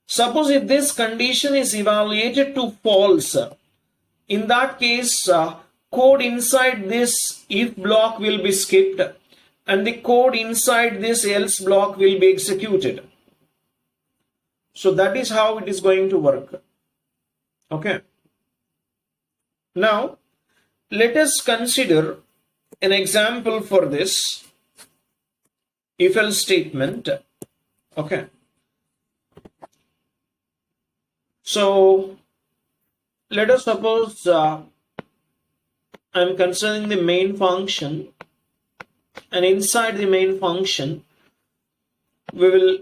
Suppose if this condition is evaluated to false, in that case, code inside this if block will be skipped and the code inside this else block will be executed. So that is how it is going to work. Okay. Now, let us consider an example for this if-else statement. Okay. So, let us suppose I am considering the main function, and inside the main function, we will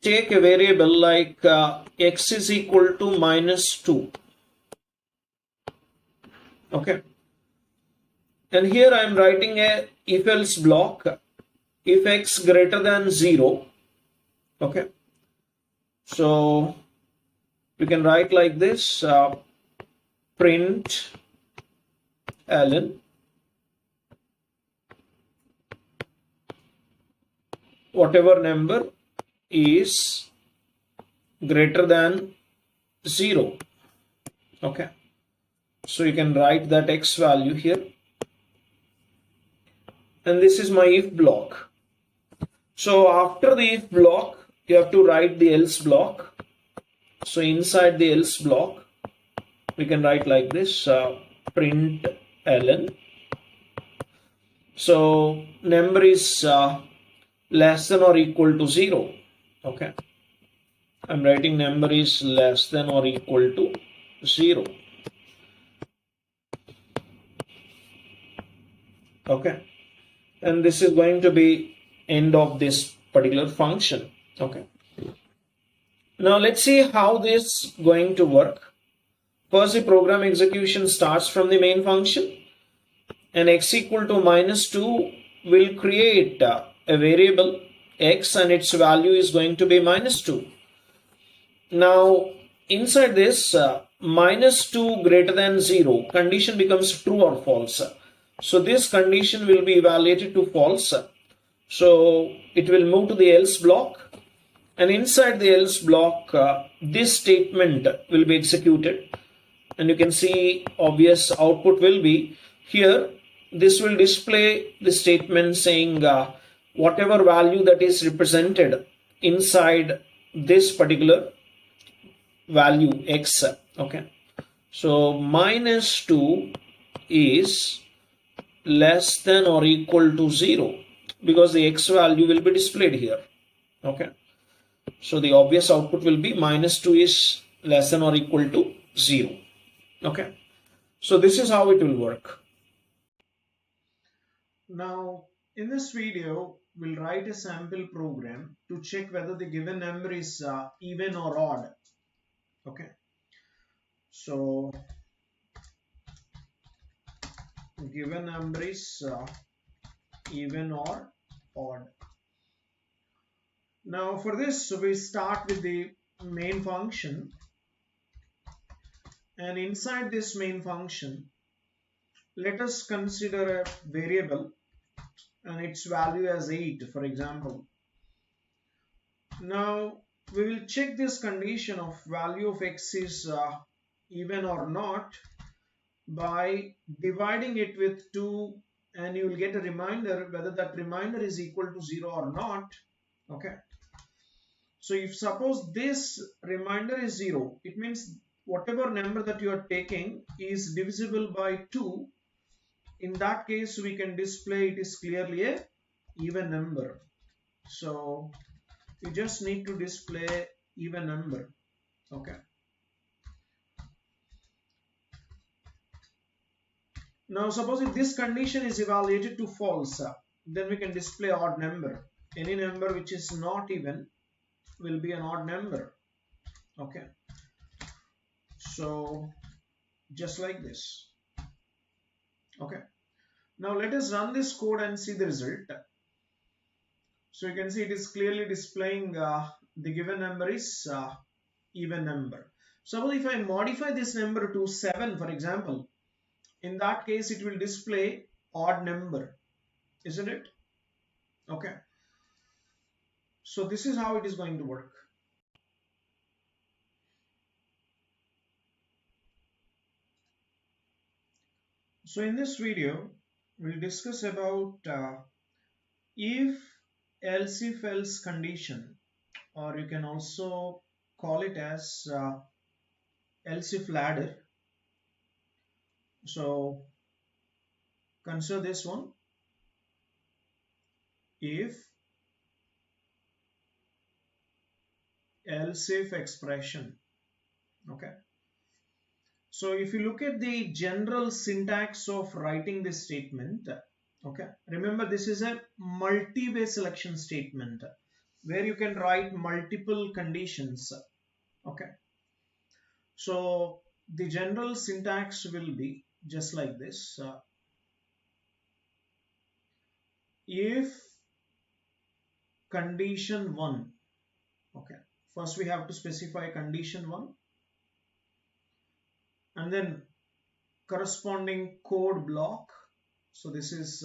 take a variable like x is equal to -2. Okay, and here I am writing a if-else block if x greater than 0. Okay, so we can write like this print ln whatever number is greater than 0. Okay, so you can write that x value here, and this is my if block. So after the if block you have to write the else block. So inside the else block we can write like this print ln. So number is less than or equal to 0. Okay, I'm writing number is less than or equal to 0. Okay, and this is going to be end of this particular function. Okay, now let's see how this is going to work. First, the program execution starts from the main function, and x equal to -2 will create a variable x and its value is going to be -2. Now inside this -2 greater than 0 condition becomes true or false. So this condition will be evaluated to false. So it will move to the else block, and inside the else block, this statement will be executed. And you can see obvious output will be here. This will display the statement saying whatever value that is represented inside this particular value x. Okay, so minus 2 is less than or equal to 0 because the x value will be displayed here. Okay, so the obvious output will be minus 2 is less than or equal to 0. Okay, so this is how it will work. Now, in this video, we'll write a sample program to check whether the given number is even or odd. Okay, so given number is even or odd. Now, for this, we start with the main function, and inside this main function, let us consider a variable and its value as 8, for example. Now we will check this condition of value of x is even or not by dividing it with 2, and you will get a reminder whether that reminder is equal to 0 or not. Okay, so if suppose this reminder is 0, it means whatever number that you are taking is divisible by 2. In that case, we can display it is clearly a even number. So you just need to display even number. Okay, now suppose if this condition is evaluated to false, then we can display odd number. Any number which is not even will be an odd number. Okay, so just like this. Okay, now let us run this code and see the result. So you can see it is clearly displaying the given number is even number. Suppose if I modify this number to 7, for example, in that case it will display odd number, isn't it? Okay, so this is how it is going to work. So in this video, we'll discuss about if else if else condition, or you can also call it as else if ladder. So consider this one. If else if expression. Okay, so if you look at the general syntax of writing this statement, okay, remember this is a multi-way selection statement where you can write multiple conditions. Okay, so the general syntax will be just like this. If condition 1, okay, first we have to specify condition 1 and then corresponding code block. So this is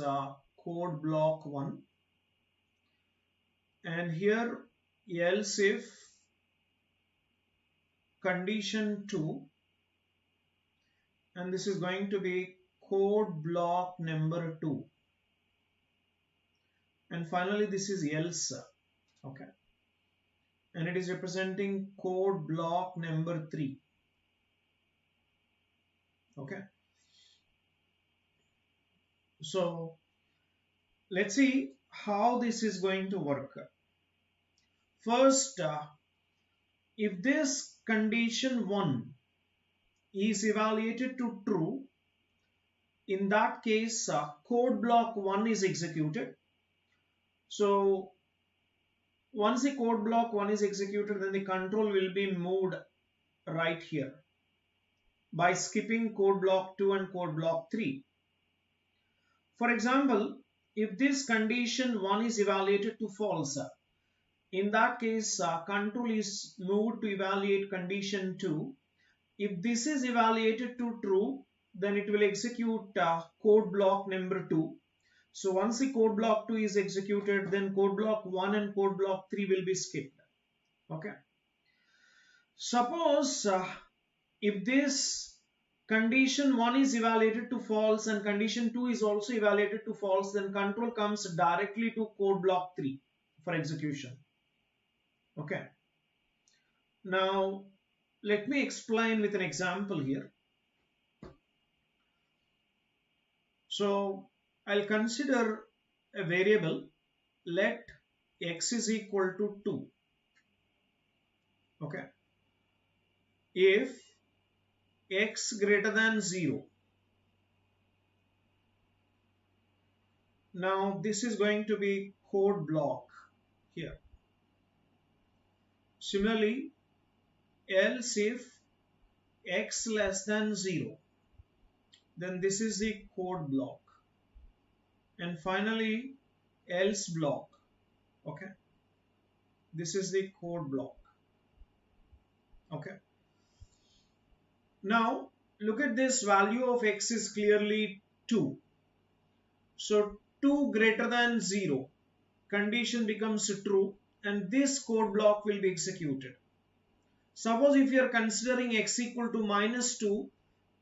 code block 1, and here else if condition 2, and this is going to be code block number 2, and finally this is else. Okay, and it is representing code block number 3. Okay, so let's see how this is going to work. First, if this condition 1 is evaluated to true, in that case code block 1 is executed. So once the code block 1 is executed, then the control will be moved right here by skipping code block 2 and code block 3. For example, if this condition 1 is evaluated to false, in that case control is moved to evaluate condition 2. If this is evaluated to true, then it will execute code block number 2. So once the code block 2 is executed, then code block 1 and code block 3 will be skipped. Okay. Suppose if this condition 1 is evaluated to false and condition 2 is also evaluated to false, then control comes directly to code block 3 for execution. Okay. Now let me explain with an example here. So I'll consider a variable, let x is equal to 2. Okay. If x greater than 0, now this is going to be code block here. Similarly, else if x less than 0, then this is the code block. And finally, else block. Okay. This is the code block. Okay. Now look at this, value of x is clearly 2. So 2 greater than 0, condition becomes true and this code block will be executed. Suppose if you are considering x equal to minus 2,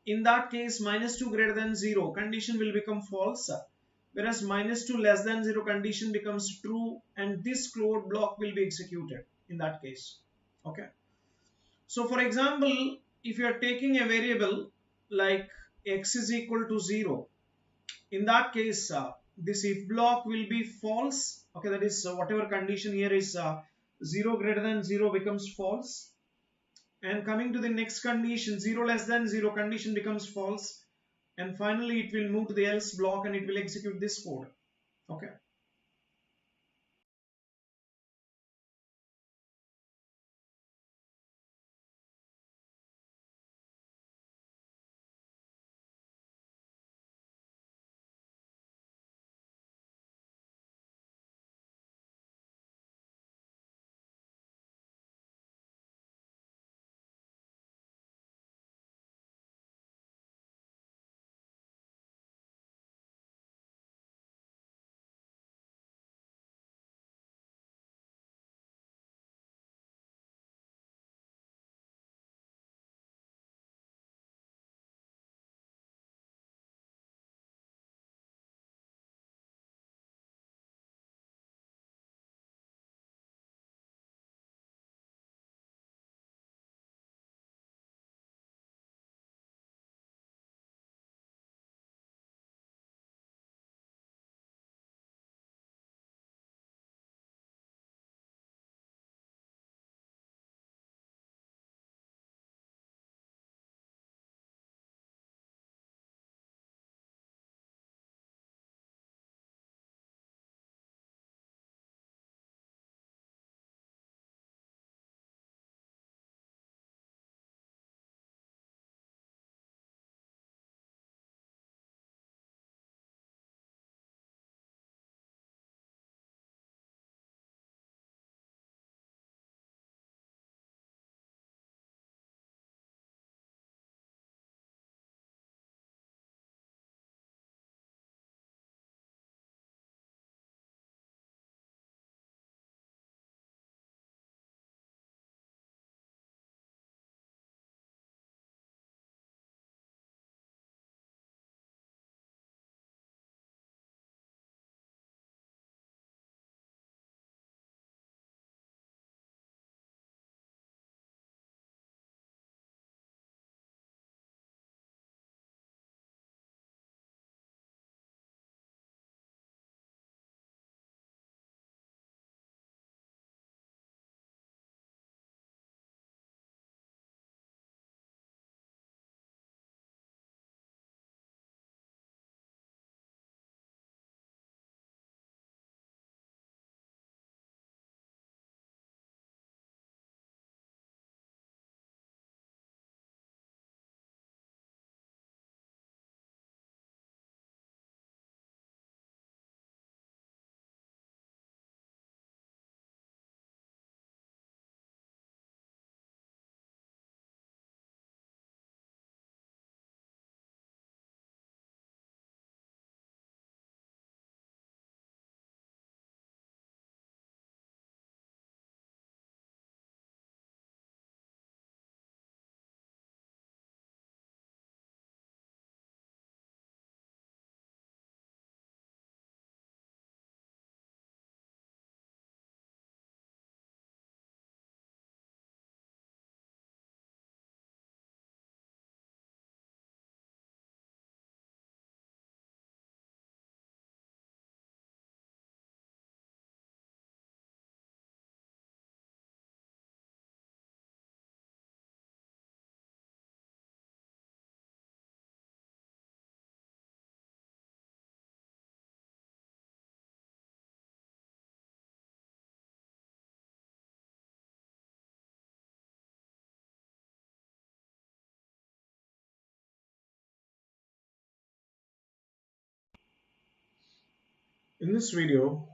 in that case minus 2 greater than 0, condition will become false, whereas minus 2 less than 0, condition becomes true and this code block will be executed in that case. Okay. So for example, if you are taking a variable like x is equal to 0, in that case this if block will be false. Okay, that is whatever condition here is 0 greater than 0 becomes false, and coming to the next condition 0 less than 0, condition becomes false, and finally it will move to the else block and it will execute this code. Okay. In this video,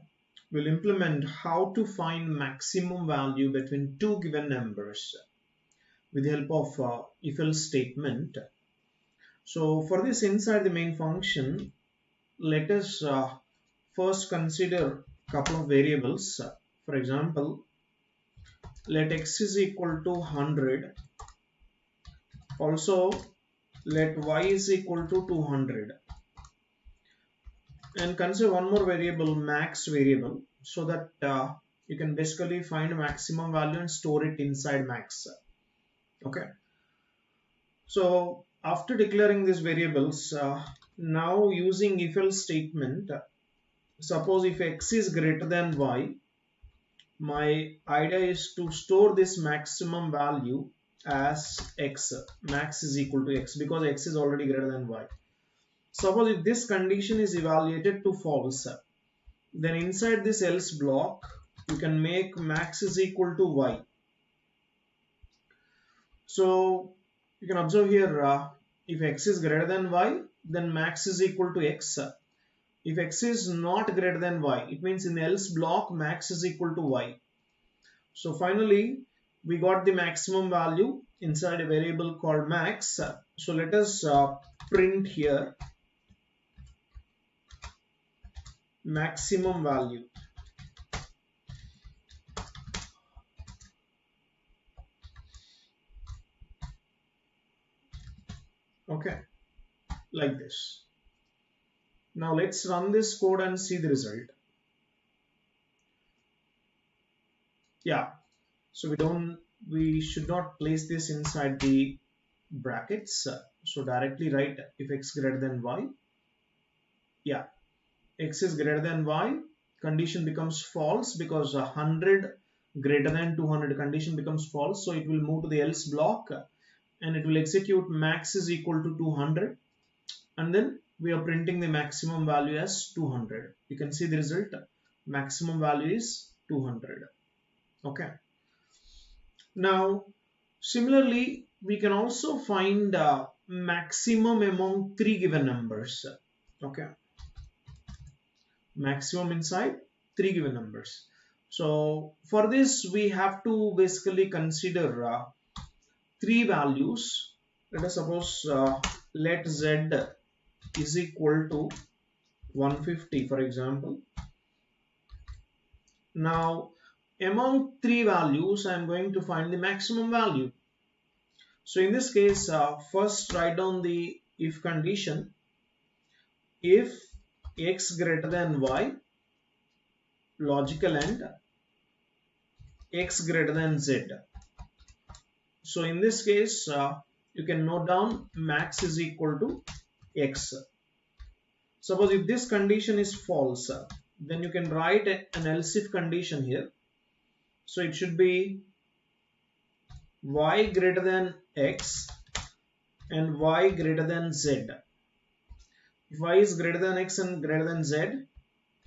we'll implement how to find maximum value between two given numbers with the help of if-else statement. So for this, inside the main function, let us first consider a couple of variables. For example, let x is equal to 100. Also, let y is equal to 200. And consider one more variable, max variable, so that you can basically find maximum value and store it inside max. Okay, so after declaring these variables, now using if else statement, suppose if x is greater than y, my idea is to store this maximum value as x. Max is equal to x because x is already greater than y. Suppose if this condition is evaluated to false, then inside this else block you can make max is equal to y. So you can observe here, if x is greater than y, then max is equal to x. If x is not greater than y, it means in the else block max is equal to y. So finally we got the maximum value inside a variable called max. So let us print here maximum value. Okay, like this. Now let's run this code and see the result. Yeah, so we should not place this inside the brackets. So directly write if x greater than y. Yeah, x is greater than y, condition becomes false because 100 greater than 200 condition becomes false. So it will move to the else block and it will execute max is equal to 200, and then we are printing the maximum value as 200. You can see the result, maximum value is 200. Okay, now similarly we can also find maximum among three given numbers. Okay, maximum inside three given numbers. So for this we have to basically consider three values. Let us suppose let z is equal to 150, for example. Now among three values I am going to find the maximum value. So in this case, first write down the if condition. If x greater than y, logical end, x greater than z. So in this case, you can note down max is equal to x. Suppose if this condition is false, then you can write an else if condition here. So it should be y greater than x and y greater than z. If y is greater than x and greater than z,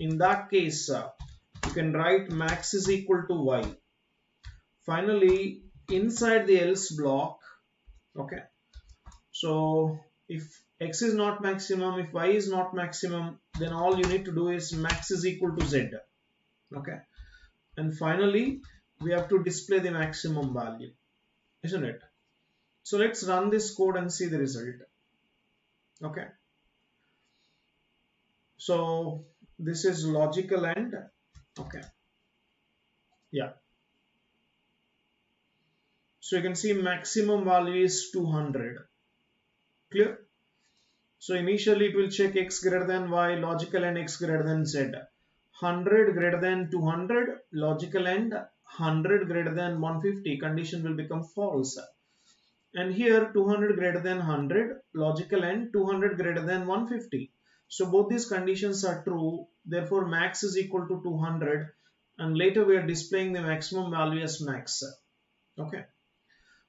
in that case, you can write max is equal to y. Finally, inside the else block, okay, so if x is not maximum, if y is not maximum, then all you need to do is max is equal to z. Okay, and finally we have to display the maximum value, isn't it? So let's run this code and see the result. Okay, so this is logical and okay, yeah, so you can see maximum value is 200. Clear? So initially it will check x greater than y, logical and x greater than z. 100 greater than 200, logical and 100 greater than 150, condition will become false. And here 200 greater than 100, logical and 200 greater than 150. So both these conditions are true, therefore max is equal to 200, and later we are displaying the maximum value as max. Okay.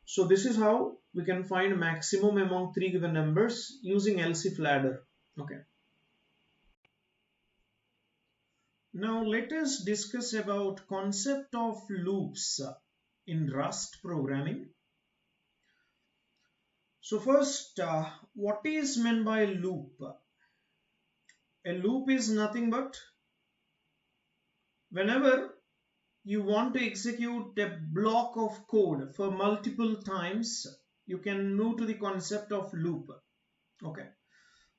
So this is how we can find maximum among three given numbers using else if ladder. Okay. Now let us discuss about concept of loops in Rust programming. So first, what is meant by loop? A loop is nothing but Whenever you want to execute a block of code for multiple times, you can move to the concept of loop. Okay.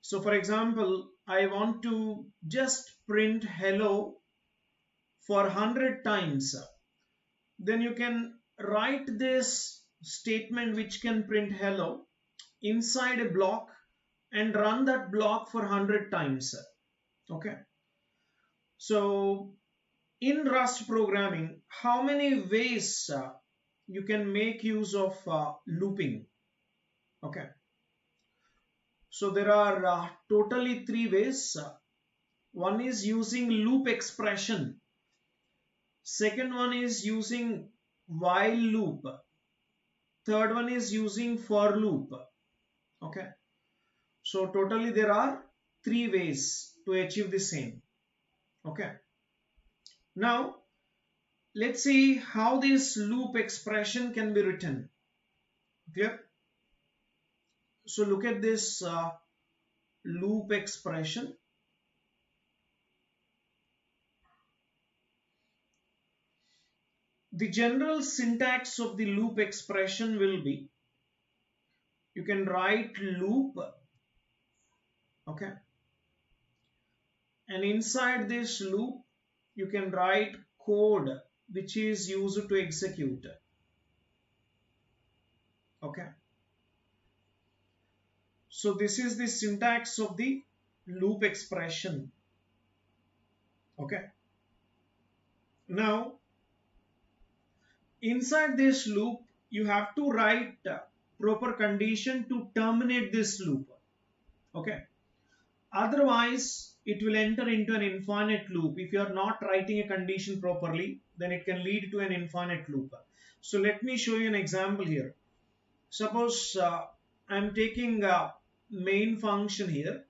So for example, I want to just print hello for 100 times. Then you can write this statement which can print hello inside a block and run that block for 100 times. Okay. So in Rust programming, how many ways you can make use of looping? Okay. So there are totally three ways. One is using loop expression. Second one is using while loop. Third one is using for loop. Okay. So totally there are three ways to achieve the same. Okay. Now let's see how this loop expression can be written. Clear? So look at this loop expression. The general syntax of the loop expression will be, you can write loop, okay, and inside this loop you can write code which is used to execute. Okay, so this is the syntax of the loop expression. Okay, now inside this loop you have to write proper condition to terminate this loop. Okay, otherwise it will enter into an infinite loop. If you are not writing a condition properly, then it can lead to an infinite loop. So let me show you an example here. Suppose I'm taking a main function here,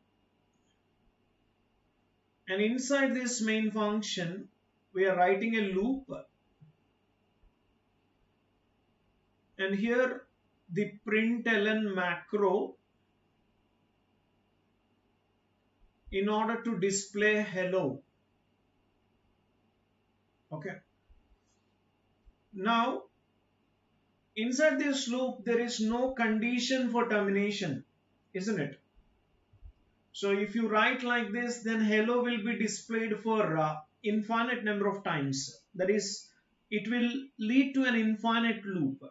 and inside this main function we are writing a loop, and here the println macro in order to display hello. Okay, now inside this loop there is no condition for termination, isn't it? So if you write like this, then hello will be displayed for infinite number of times. That is, it will lead to an infinite loop.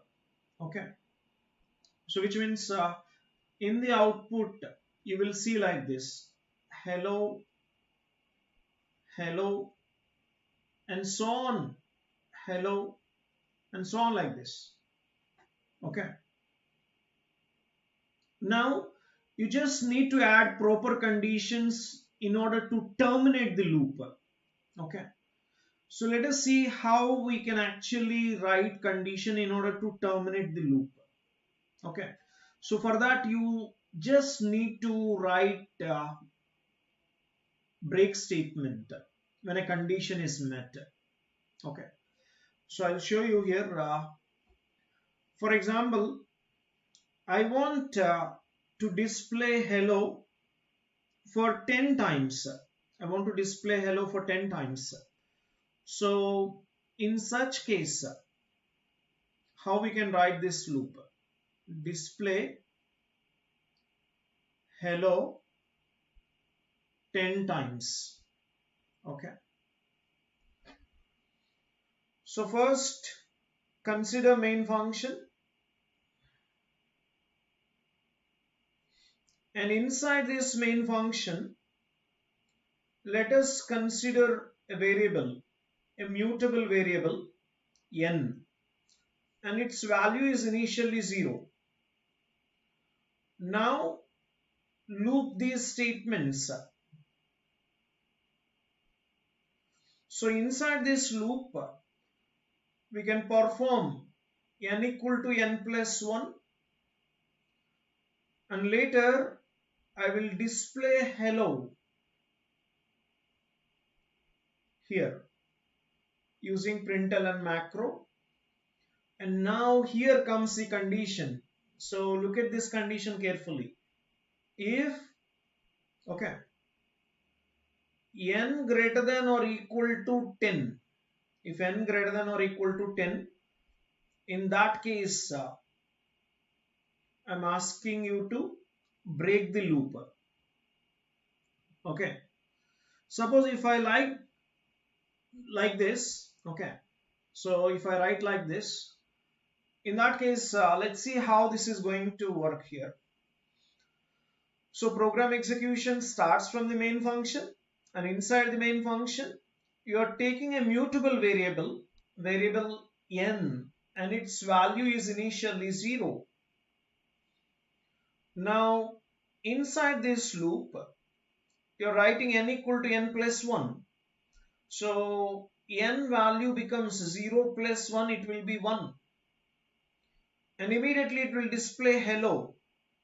Okay, so which means in the output you will see like this: hello, hello, and so on, hello, and so on, like this. Okay, now you just need to add proper conditions in order to terminate the loop. Okay, so let us see how we can actually write condition in order to terminate the loop. Okay, so for that you just need to write break statement when a condition is met. Okay, so I'll show you here. For example, I want to display hello for 10 times. I want to display hello for 10 times. So in such case, how we can write this loop? Display hello 10 times. Okay, so first consider main function, and inside this main function let us consider a variable, a mutable variable n, and its value is initially 0. Now loop these statements. So inside this loop we can perform n equal to n plus 1, and later I will display hello here using println macro, and now here comes the condition. So look at this condition carefully. If, okay, n greater than or equal to 10, if n greater than or equal to 10, in that case I'm asking you to break the loop. Okay, suppose if I like this. Okay, so if I write like this, in that case let's see how this is going to work here. So program execution starts from the main function, and inside the main function you are taking a mutable variable n, and its value is initially 0. Now inside this loop you are writing n equal to n plus 1. So n value becomes 0 plus 1, it will be 1, and immediately it will display hello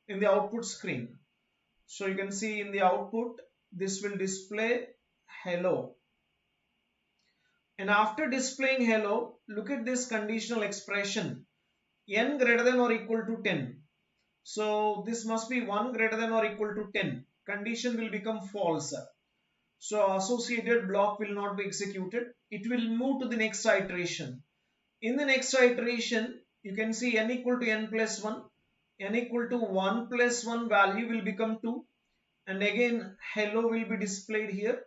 in the output screen. So you can see in the output this will display hello. And after displaying hello, look at this conditional expression, n greater than or equal to 10. So this must be 1 greater than or equal to 10. Condition will become false. So associated block will not be executed. It will move to the next iteration. In the next iteration, you can see n equal to n plus 1. N equal to 1 plus 1 value will become 2. And again hello will be displayed here.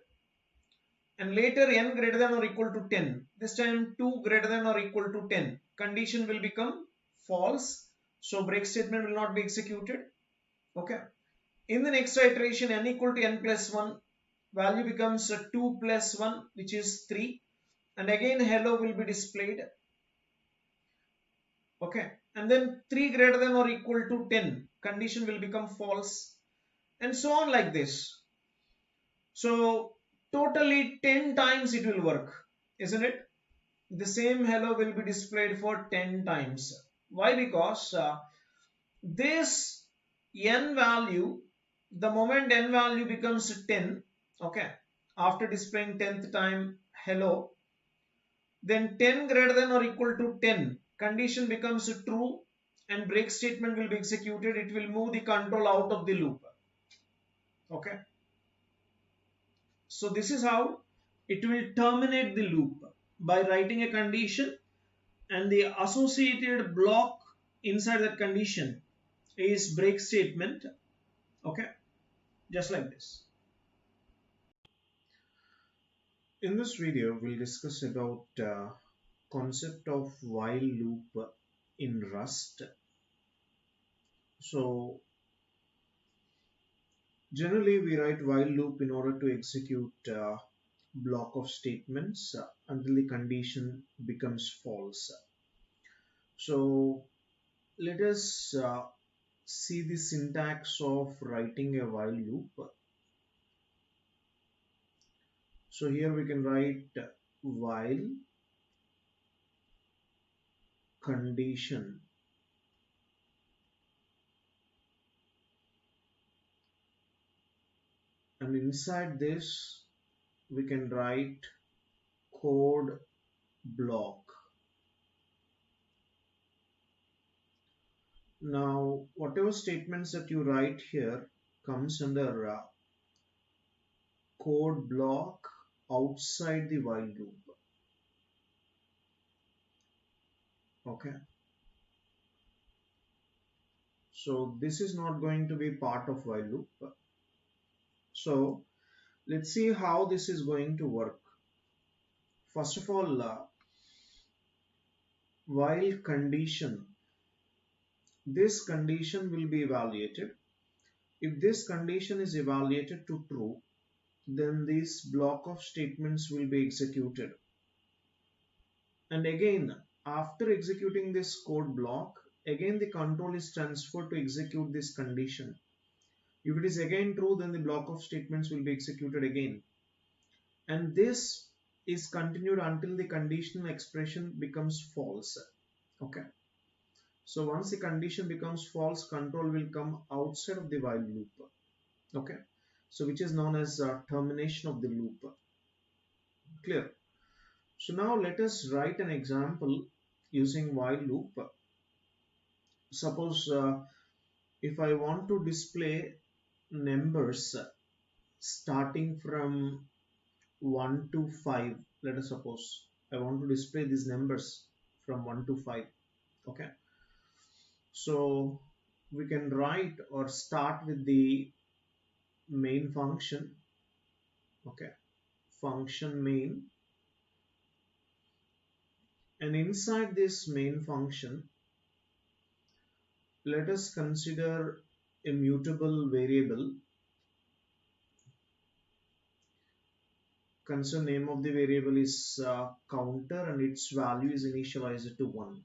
And later n greater than or equal to 10. This time 2 greater than or equal to 10. Condition will become false. So break statement will not be executed. Okay. In the next iteration n equal to n plus 1, value becomes 2 plus 1, which is 3. And again hello will be displayed. Okay. And then 3 greater than or equal to 10. Condition will become false. And so on like this. So totally 10 times it will work, isn't it? The same hello will be displayed for 10 times. Why? Because this n value, the moment n value becomes 10, okay, after displaying 10th time hello, then 10 greater than or equal to 10, condition becomes true and break statement will be executed. It will move the control out of the loop. Okay. So this is how it will terminate the loop, by writing a condition and the associated block inside that condition is break statement. Okay, just like this. In this video we'll discuss about concept of while loop in Rust. So generally we write while loop in order to execute block of statements until the condition becomes false. So let us see the syntax of writing a while loop. So here we can write while condition, and inside this we can write code block. Now whatever statements that you write here comes under code block outside the while loop. Okay, so this is not going to be part of while loop. So let's see how this is going to work. First of all, while condition, this condition will be evaluated. If this condition is evaluated to true, then this block of statements will be executed. And again, after executing this code block, again the control is transferred to execute this condition. If it is again true, then the block of statements will be executed again. And this is continued until the conditional expression becomes false. Okay. So once the condition becomes false, control will come outside of the while loop. Okay. So which is known as termination of the loop. Clear? So now let us write an example using while loop. Suppose if I want to display numbers starting from 1 to 5, let us suppose I want to display these numbers from 1 to 5. Okay, so we can write or start with the main function. Okay, function main, and inside this main function, let us consider a mutable variable. Consider name of the variable is counter, and its value is initialized to 1.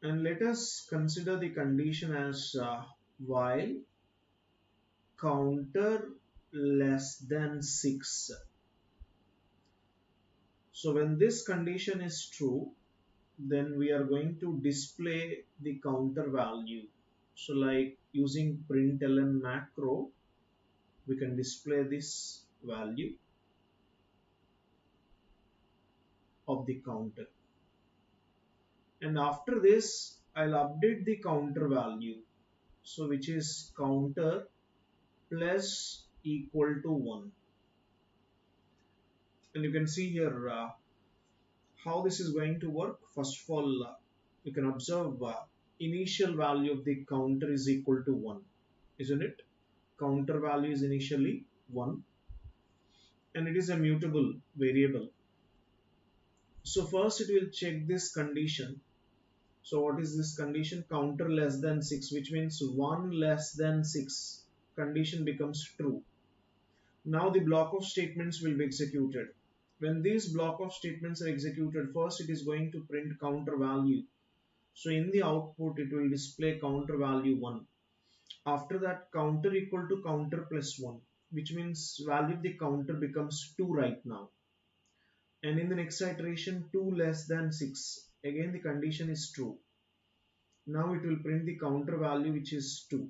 And let us consider the condition as while counter less than 6. So when this condition is true, then we are going to display the counter value. So like using println macro, we can display this value of the counter. And after this, I'll update the counter value. So which is counter plus equal to 1. And you can see here how this is going to work. First of all, you can observe initial value of the counter is equal to 1, isn't it? Counter value is initially 1, and it is a mutable variable. So first it will check this condition. So what is this condition? Counter less than 6, which means 1 less than 6 condition becomes true. Now the block of statements will be executed. When these block of statements are executed, first it is going to print counter value. So in the output it will display counter value 1. After that, counter equal to counter plus 1, which means value of the counter becomes 2 right now. And in the next iteration, 2 less than 6. Again the condition is true. Now it will print the counter value which is 2.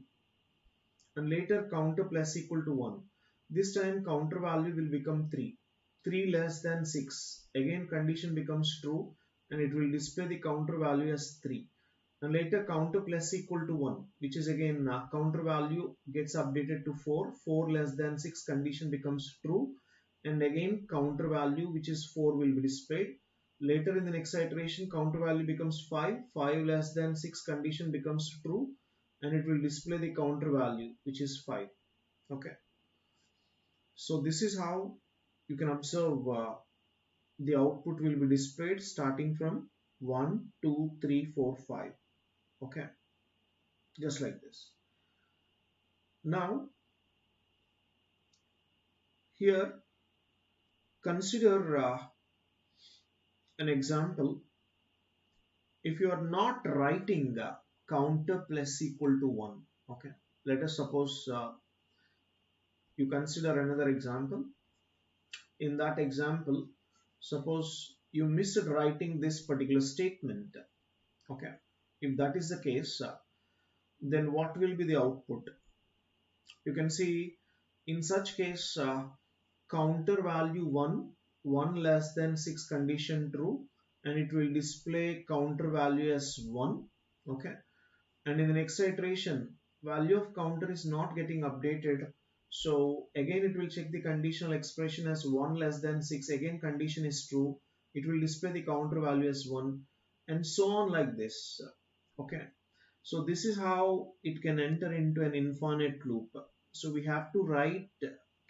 And later counter plus equal to 1. This time counter value will become 3. 3 less than 6. Again condition becomes true, and it will display the counter value as 3. And later counter plus equal to 1, which is again counter value gets updated to 4. 4 less than 6 condition becomes true, and again counter value which is 4 will be displayed. Later in the next iteration, counter value becomes 5. 5 less than 6 condition becomes true, and it will display the counter value which is 5. Okay, so this is how you can observe the output will be displayed starting from 1 2 3 4 5. Okay, just like this. Now here consider an example. If you are not writing counter plus equal to 1, okay, let us suppose you consider another example. In that example, suppose you missed writing this particular statement. Okay, if that is the case, then what will be the output? You can see in such case counter value 1, 1 less than 6 condition true, and it will display counter value as 1. Okay, and in the next iteration, value of counter is not getting updated, so again it will check the conditional expression as 1 less than 6. Again condition is true, it will display the counter value as 1, and so on like this. Okay, so this is how it can enter into an infinite loop. So we have to write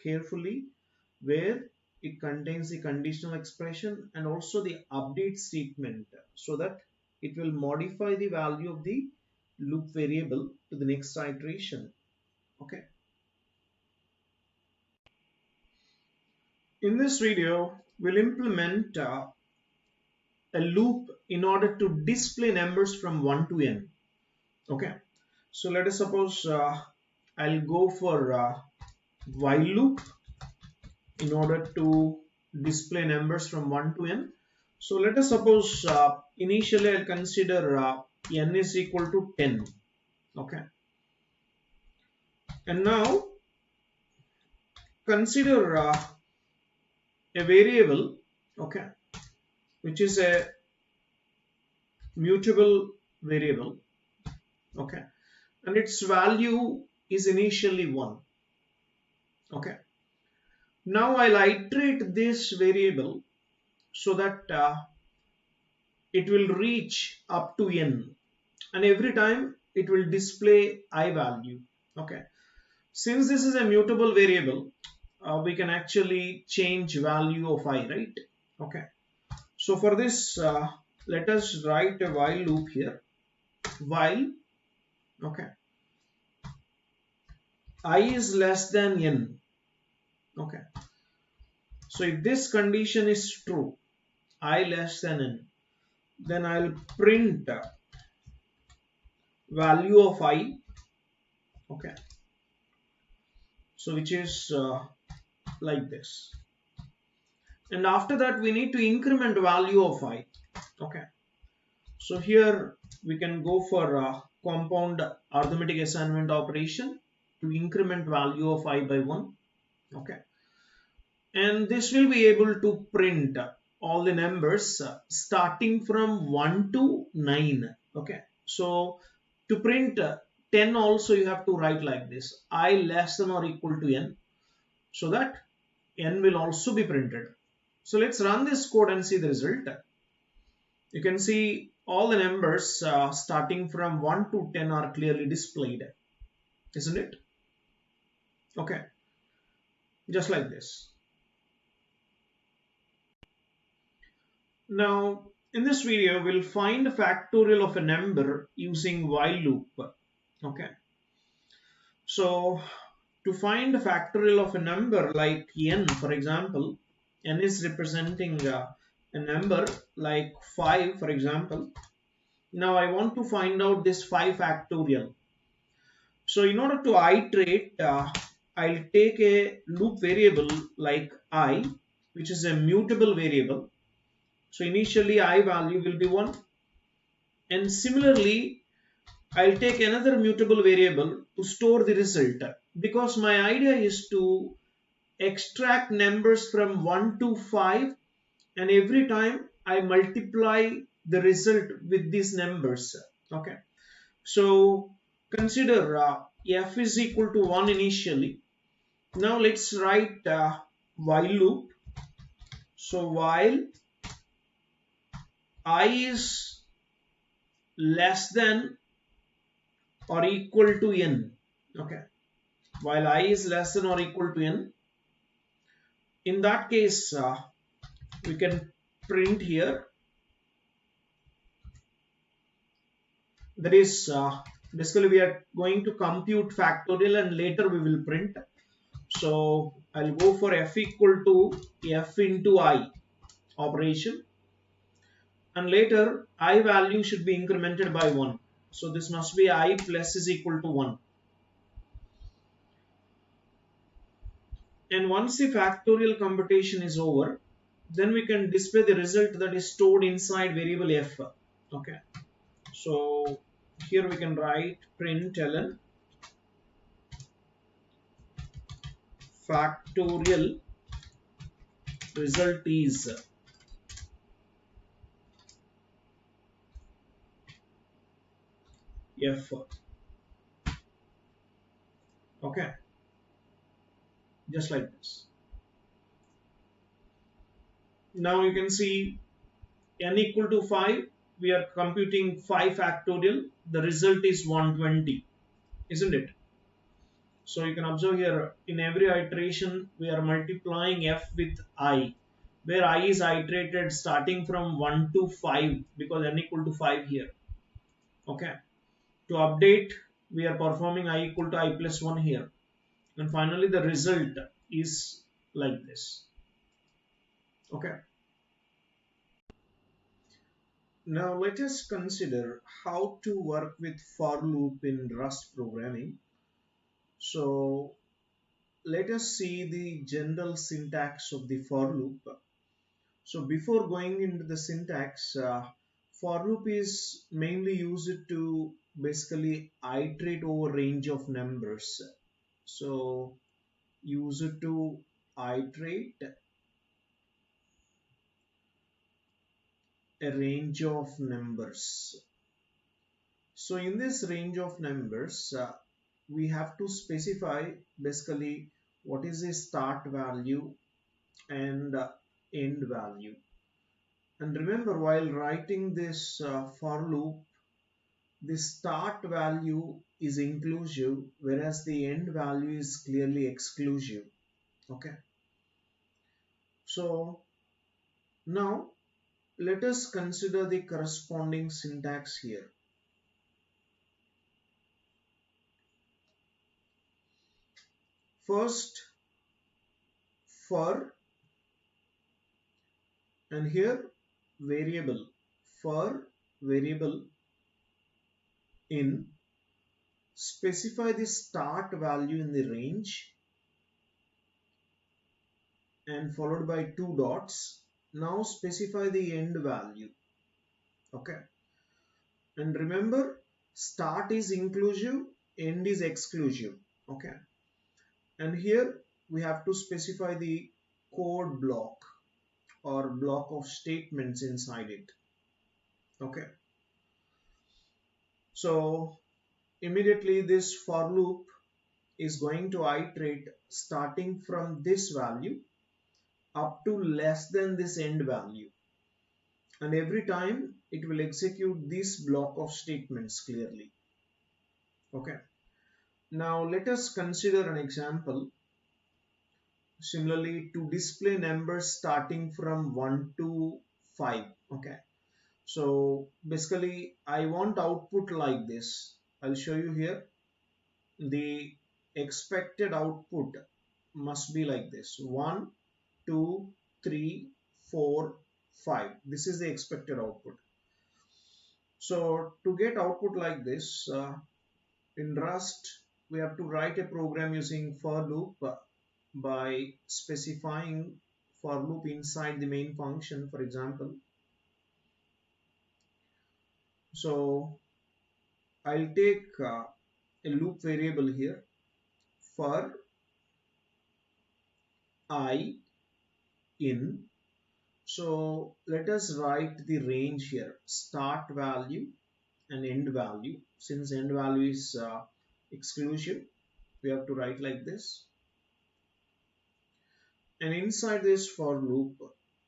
carefully where it contains the conditional expression and also the update statement, so that it will modify the value of the loop variable to the next iteration. Okay, in this video we'll implement a loop in order to display numbers from 1 to n. Okay, so let us suppose I'll go for while loop in order to display numbers from 1 to n. So let us suppose initially I'll consider n is equal to 10. Okay, and now consider a variable, okay, which is a mutable variable, okay, and its value is initially 1. Okay, Now I'll iterate this variable so that it will reach up to n, and every time it will display I value. Okay. Since this is a mutable variable, we can actually change value of I, right? Okay. So for this, let us write a while loop here. While, okay, I is less than n. Okay. So if this condition is true, I less than n, then I'll print value of I. Okay. So which is like this. And after that, we need to increment value of I. Okay. So here we can go for a compound arithmetic assignment operation to increment value of I by 1. Okay. And this will be able to print all the numbers starting from 1 to 9. Okay. So to print 10 also you have to write like this: I less than or equal to n, so that n will also be printed. So let's run this code and see the result. You can see all the numbers starting from 1 to 10 are clearly displayed, isn't it? Okay, just like this. Now, in this video, we'll find the factorial of a number using while loop. Okay, so to find the factorial of a number like n, for example, n is representing a number like 5, for example. Now I want to find out this 5 factorial. So in order to iterate, I'll take a loop variable like I, which is a mutable variable. So initially I value will be 1. And similarly, I'll take another mutable variable to store the result, because my idea is to extract numbers from 1 to 5, and every time I multiply the result with these numbers. Okay. So consider f is equal to 1 initially. Now let's write while loop. So while I is less than or equal to n. Okay. While I is less than or equal to n, in that case we can print here, that is basically we are going to compute factorial and later we will print. So I'll go for f equal to f into I operation, and later I value should be incremented by 1. So this must be I plus is equal to 1. And once the factorial computation is over, then we can display the result that is stored inside variable f. Okay. So here we can write println factorial result is f. Okay, just like this. Now you can see n equal to 5, we are computing 5 factorial, the result is 120, isn't it? So you can observe here, in every iteration we are multiplying f with I, where I is iterated starting from 1 to 5 because n equal to 5 here. Okay, to update we are performing I equal to I plus 1 here, and finally the result is like this. Okay, now let us consider how to work with for loop in Rust programming. So let us see the general syntax of the for loop. So before going into the syntax, for loop is mainly used to basically iterate over range of numbers. So use it to iterate a range of numbers. So in this range of numbers, we have to specify basically what is the start value and end value. And remember, while writing this for loop, the start value is inclusive, whereas the end value is clearly exclusive. Okay, so now let us consider the corresponding syntax here. First, for, and here variable, for variable in, specify the start value in the range and followed by two dots. Now specify the end value. Okay, and remember, start is inclusive, end is exclusive. Okay, and here we have to specify the code block or block of statements inside it. Okay, so immediately this for loop is going to iterate starting from this value up to less than this end value, and every time it will execute this block of statements clearly. Okay, now let us consider an example. Similarly, to display numbers starting from 1 to 5. Okay, so basically I want output like this. I'll show you here. The expected output must be like this: 1, 2, 3, 4, 5. This is the expected output. So to get output like this, in Rust we have to write a program using for loop by specifying for loop inside the main function, for example. So I'll take a loop variable here for I in. So let us write the range here, start value and end value. Since end value is exclusive, we have to write like this. And inside this for loop,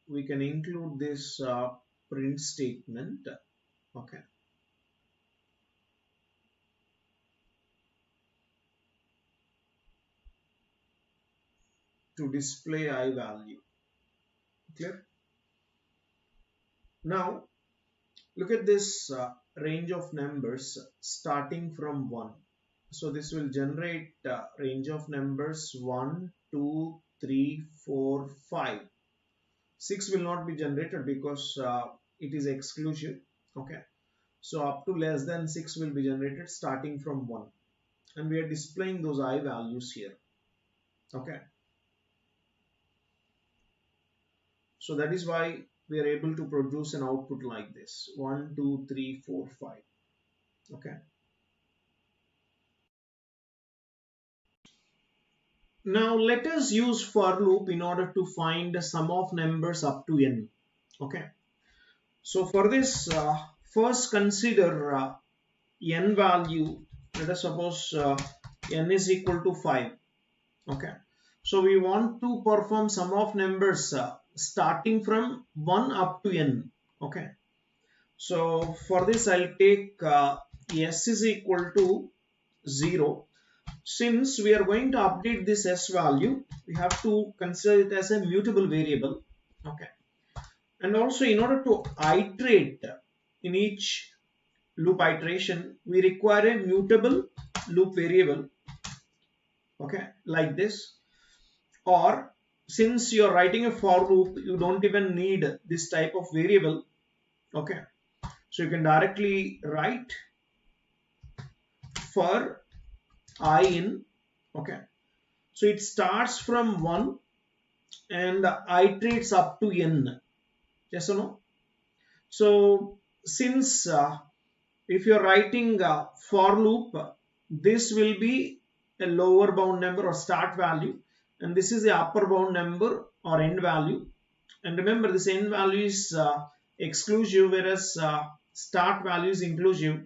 we can include this print statement. Okay. To display I value. Clear? Now look at this range of numbers starting from 1. So this will generate range of numbers 1, 2, 3, 4, 5. 6 will not be generated because it is exclusive. Okay, so up to less than 6 will be generated starting from 1, and we are displaying those I values here. Okay, so that is why we are able to produce an output like this: 1, 2, 3, 4, 5. Okay, now let us use for loop in order to find the sum of numbers up to n. Okay, so for this, first consider n value. Let us suppose n is equal to 5. Okay, so we want to perform sum of numbers starting from 1 up to n. Okay, so for this I'll take s is equal to 0. Since we are going to update this s value, we have to consider it as a mutable variable. Okay, and also in order to iterate in each loop iteration, we require a mutable loop variable. Okay, like this. Or since you're writing a for loop, you don't even need this type of variable. Okay, so you can directly write for I in. Okay, so it starts from 1 and iterates up to n. Yes or no? So since if you're writing for loop, this will be a lower bound number or start value, and this is the upper bound number or end value. And remember, this end value is exclusive, whereas start value is inclusive.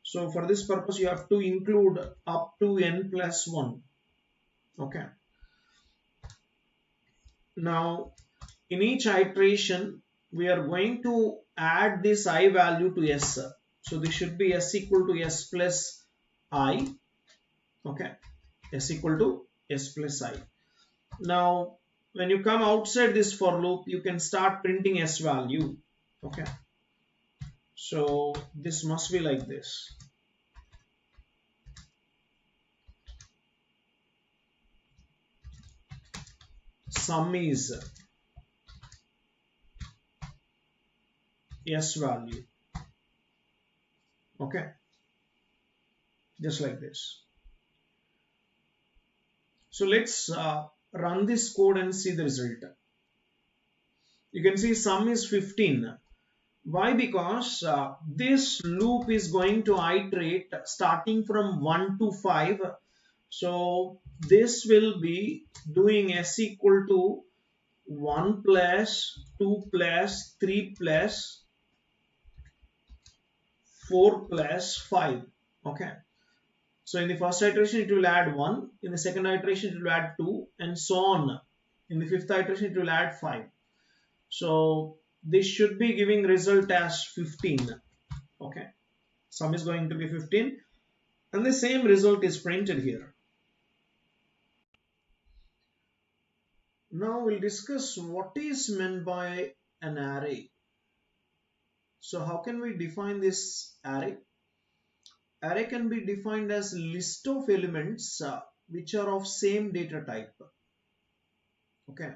So for this purpose, you have to include up to n plus 1. Okay. Now in each iteration we are going to add this I value to s. So this should be s equal to s plus I. Okay, s equal to s plus I. Now when you come outside this for loop, you can start printing s value. Okay, so this must be like this. Sum is s value. Okay, just like this. So let's run this code and see the result. You can see sum is 15. Why? Because this loop is going to iterate starting from 1 to 5. So this will be doing s equal to 1 plus 2 plus 3 plus 4 plus 5. Okay. So in the first iteration it will add 1, in the second iteration it will add 2, and so on. In the fifth iteration it will add 5. So this should be giving result as 15. Okay, sum is going to be 15 and the same result is printed here. Now we'll discuss what is meant by an array. So how can we define this array? Array can be defined as list of elements which are of same data type. Okay,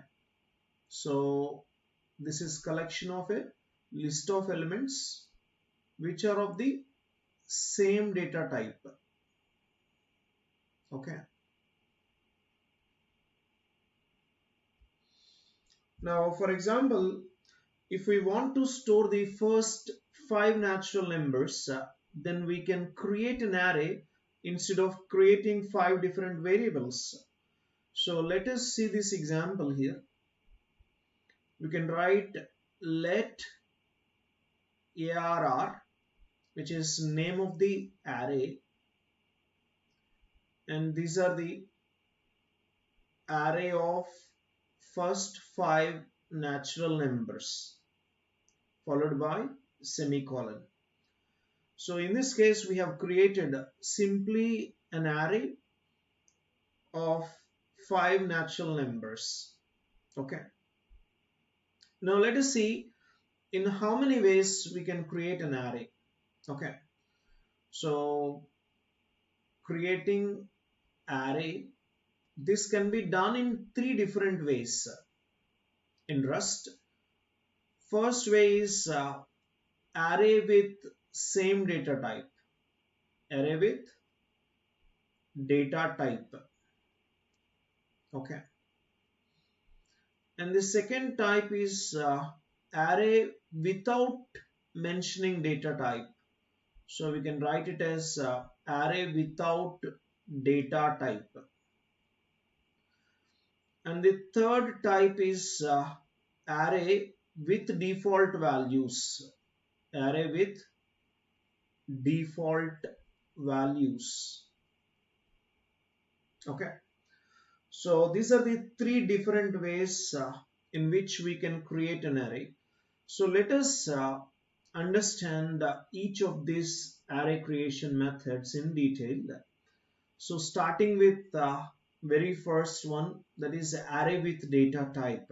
so this is collection of a list of elements which are of the same data type. Okay, now for example, if we want to store the first 5 natural numbers, then we can create an array instead of creating 5 different variables. So let us see this example here. We can write let arr, which is name of the array, and these are the array of first 5 natural numbers followed by semicolon. So in this case we have created simply an array of 5 natural numbers. Okay, now let us see in how many ways we can create an array. Okay, so creating array, this can be done in 3 different ways in Rust. First way is array with same data type. Array with data type. Okay, and the second type is array without mentioning data type. So we can write it as array without data type. And the third type is array with default values. Array with default values. Okay, so these are the 3 different ways in which we can create an array. So let us understand each of these array creation methods in detail. So starting with the very first one, that is array with data type.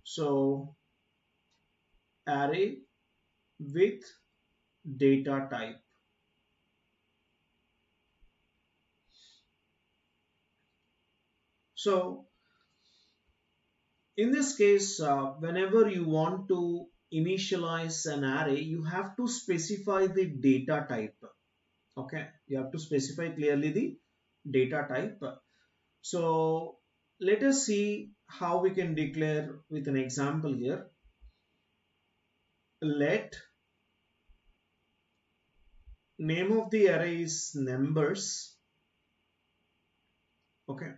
So array with data type. So in this case, whenever you want to initialize an array, you have to specify the data type. Okay, you have to specify clearly the data type. So let us see how we can declare with an example here. Let name of the array is numbers. Okay,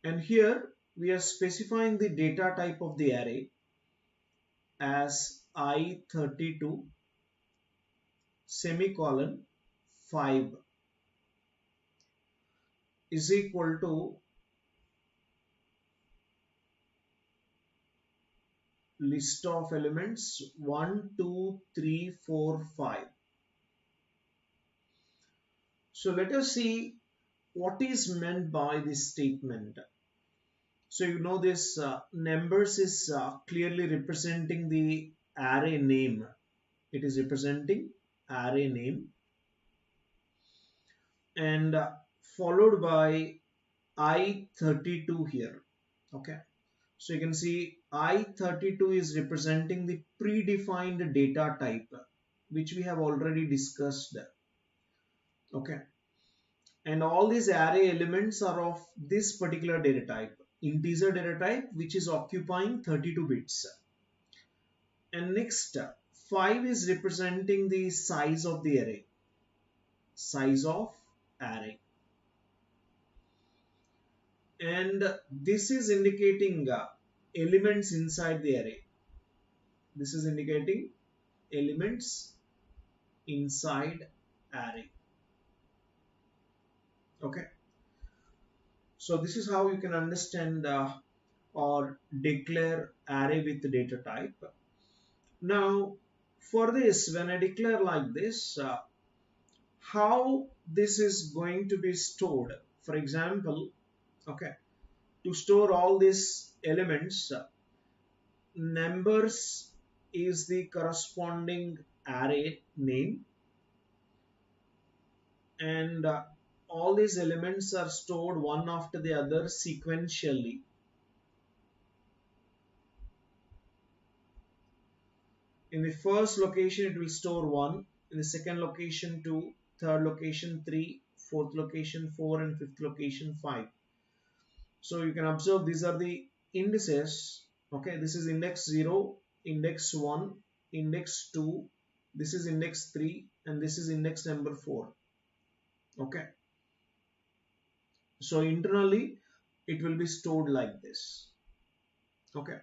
and here we are specifying the data type of the array as I32 semicolon 5 is equal to list of elements 1, 2, 3, 4, 5. So let us see what is meant by this statement. So you know this numbers is clearly representing the array name. It is representing array name, and followed by I32 here. Okay. So you can see I32 is representing the predefined data type, which we have already discussed. Okay. And all these array elements are of this particular data type, integer data type, which is occupying 32 bits. And next, 5 is representing the size of the array. Size of array. And this is indicating elements inside the array. This is indicating elements inside array. Okay. So this is how you can understand or declare array with data type. Now, for this, when I declare like this, how this is going to be stored? For example, okay, to store all these elements, numbers is the corresponding array name, and all these elements are stored one after the other sequentially. In the first location, it will store 1, in the second location 2, third location 3, fourth location 4, and fifth location 5. So you can observe these are the indices. Okay, this is index 0, index 1, index 2, this is index 3, and this is index number 4. Okay, so internally it will be stored like this. Okay,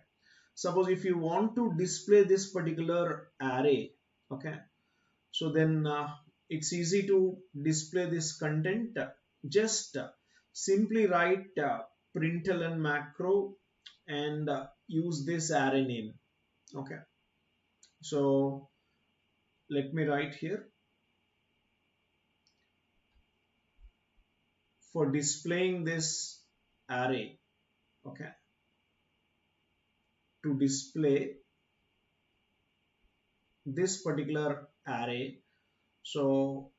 suppose if you want to display this particular array, okay, so then it's easy to display this content. Just simply write println macro and use this array name. Okay, so let me write here for displaying this array. Okay, to display this particular array, so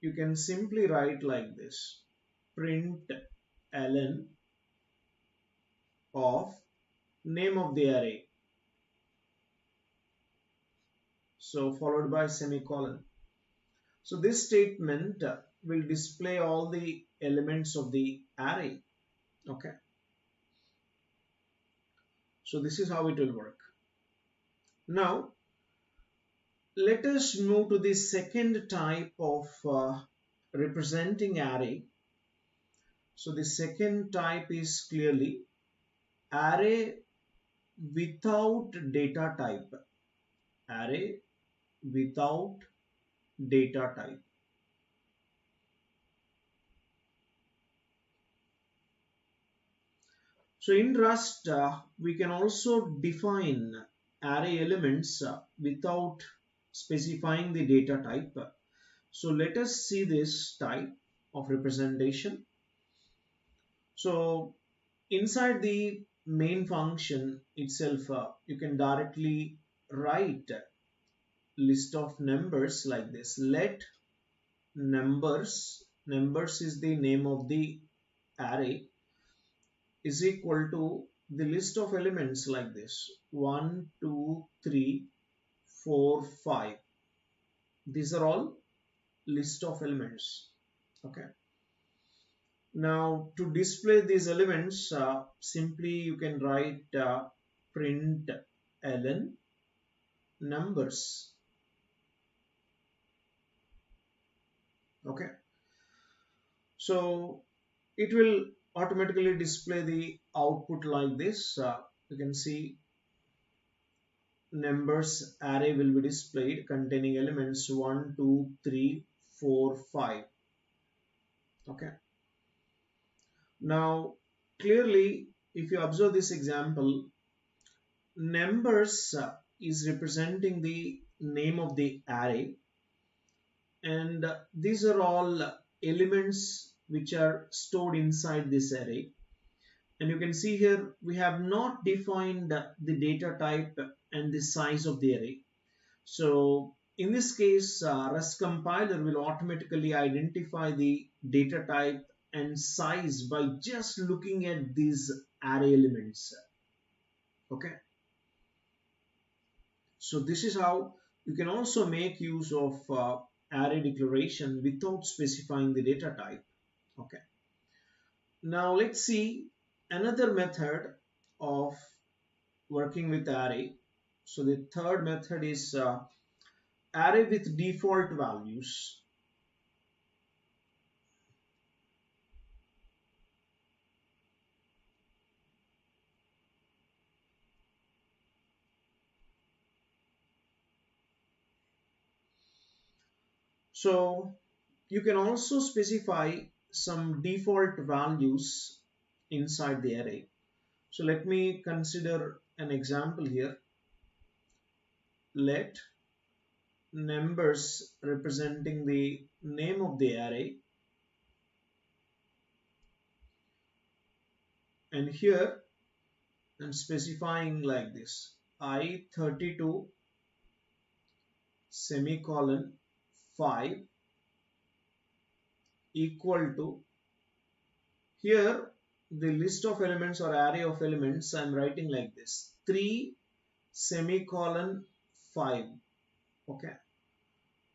you can simply write like this: print ln of name of the array, so followed by semicolon. So this statement will display all the elements of the array. Okay, so this is how it will work. Now let us move to the second type of representing array. So the second type is clearly array without data type. Array without data type. So in Rust, we can also define array elements without specifying the data type. So let us see this type of representation. So inside the main function itself, you can directly write list of numbers like this. Let numbers is the name of the array, is equal to the list of elements like this: 1, 2, 3, 4, 5. These are all list of elements. Okay, now to display these elements, simply you can write print ln numbers. Okay, so it will automatically display the output like this. You can see numbers array will be displayed containing elements 1, 2, 3, 4, 5. Okay, now clearly if you observe this example, numbers is representing the name of the array, and these are all elements which are stored inside this array. And you can see here we have not defined the data type and the size of the array. So in this case, Rust compiler will automatically identify the data type and size by just looking at these array elements. Okay, so this is how you can also make use of array declaration without specifying the data type. Okay, now let's see another method of working with array. So the third method is array with default values. So you can also specify some default values inside the array. So let me consider an example here. Let numbers representing the name of the array, and here I'm specifying like this: I32 semicolon 5 equal to, here the list of elements or array of elements I'm writing like this: 3 semicolon 5. Okay,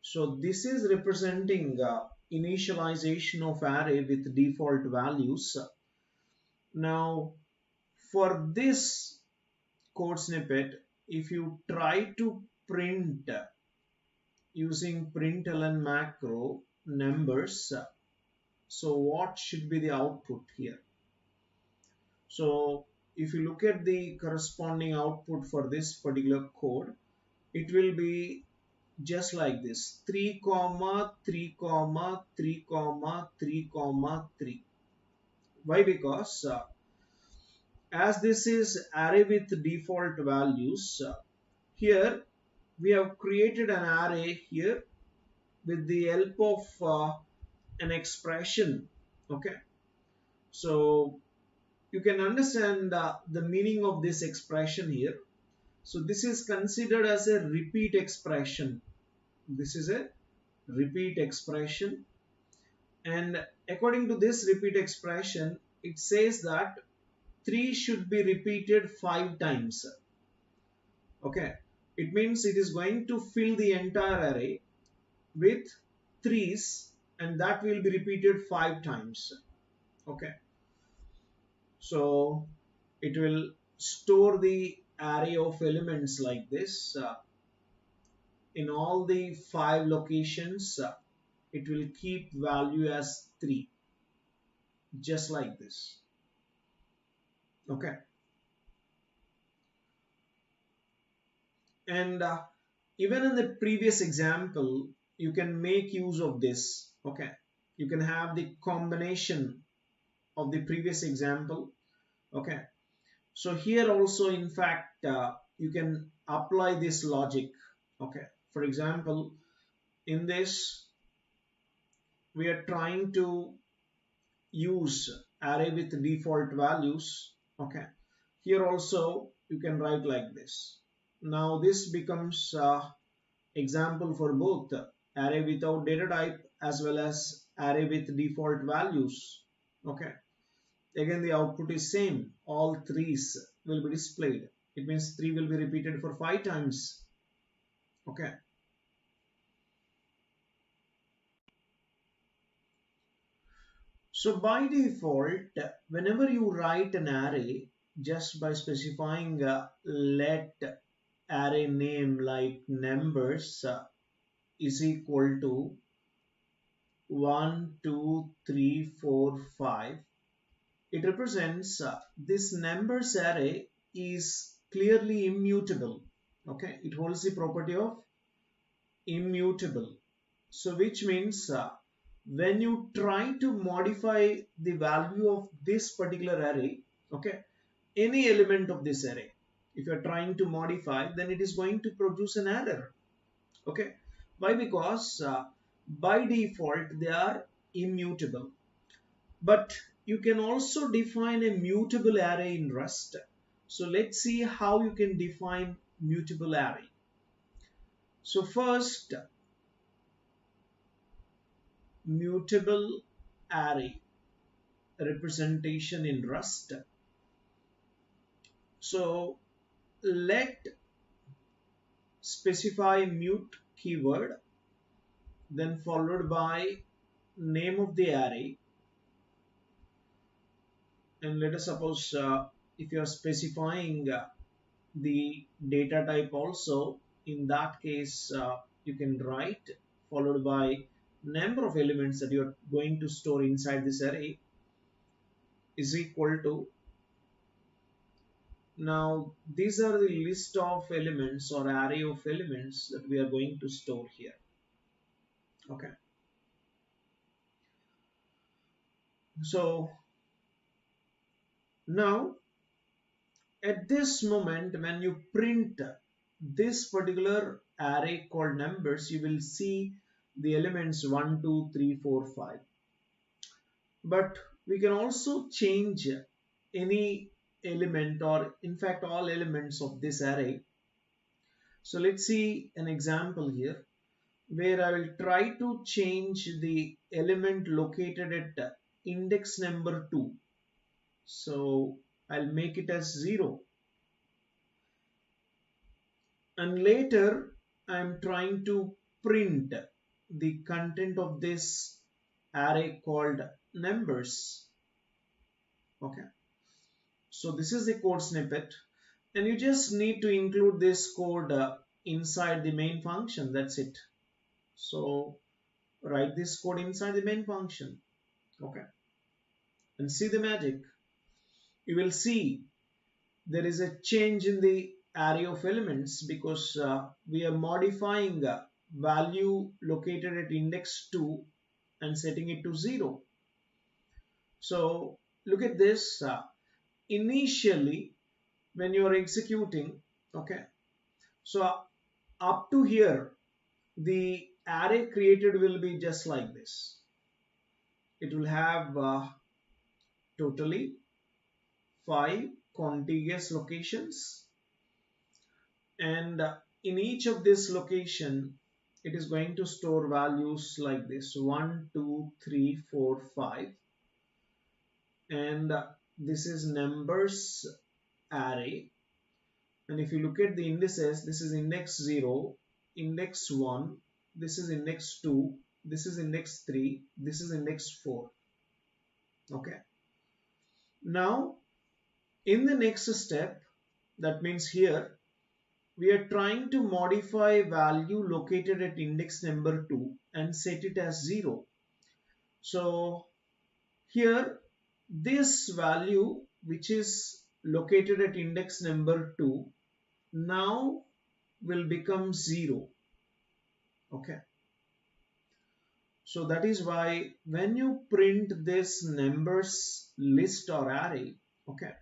so this is representing initialization of array with default values. Now for this code snippet, if you try to print using println macro numbers, so what should be the output here? So if you look at the corresponding output for this particular code, it will be just like this: 3 comma 3 comma 3 comma 3 comma 3. Why? Because as this is array with default values, here we have created an array here with the help of an expression. Okay, so you can understand the meaning of this expression here. So this is considered as a repeat expression. This is a repeat expression, and according to this repeat expression, it says that 3 should be repeated 5 times. Okay, it means it is going to fill the entire array with 3's, and that will be repeated 5 times. Okay, so it will store the array of elements like this in all the 5 locations. It will keep value as 3, just like this. Okay, and even in the previous example, you can make use of this. Okay, you can have the combination of the previous example. Okay, so here also, in fact, you can apply this logic. Okay, for example, in this we are trying to use array with default values. Okay, here also you can write like this. Now this becomes example for both array without data type as well as array with default values. Okay, again the output is same, all threes will be displayed. It means 3 will be repeated for 5 times. Okay, so by default, whenever you write an array, just by specifying let array name like numbers is equal to 1 2 3 4 5, it represents this numbers array is clearly immutable. Okay, it holds the property of immutable. So which means when you try to modify the value of this particular array, okay, any element of this array, if you're trying to modify, then it is going to produce an error. Okay, why? Because by default they are immutable, but you can also define a mutable array in Rust. So let's see how you can define mutable array. So first, mutable array representation in Rust. So let specify mute keyword, then followed by name of the array, and let us suppose if you are specifying the data type also, in that case you can write followed by number of elements that you are going to store inside this array is equal to. Now these are the list of elements or array of elements that we are going to store here. Okay, so now at this moment when you print this particular array called numbers, you will see the elements 1 2 3 4 5, but we can also change any element or in fact all elements of this array. So let's see an example here where I will try to change the element located at index number 2. So I'll make it as 0, and later I'm trying to print the content of this array called numbers. Okay, so this is the code snippet, and you just need to include this code inside the main function. That's it. So write this code inside the main function. Okay, and see the magic. You will see there is a change in the array of elements because we are modifying value located at index 2 and setting it to 0. So look at this. Initially when you are executing, okay, so up to here the array created will be just like this. It will have totally 5 contiguous locations, and in each of this location it is going to store values like this 1 2 3 4 5, and this is numbers array. And if you look at the indices, this is index 0, index 1, this is index 2, this is index 3, this is index 4. Okay, now in the next step, that means here we are trying to modify value located at index number 2 and set it as 0. So here this value which is located at index number 2 now will become 0. Okay, so that is why when you print this numbers list or array, okay,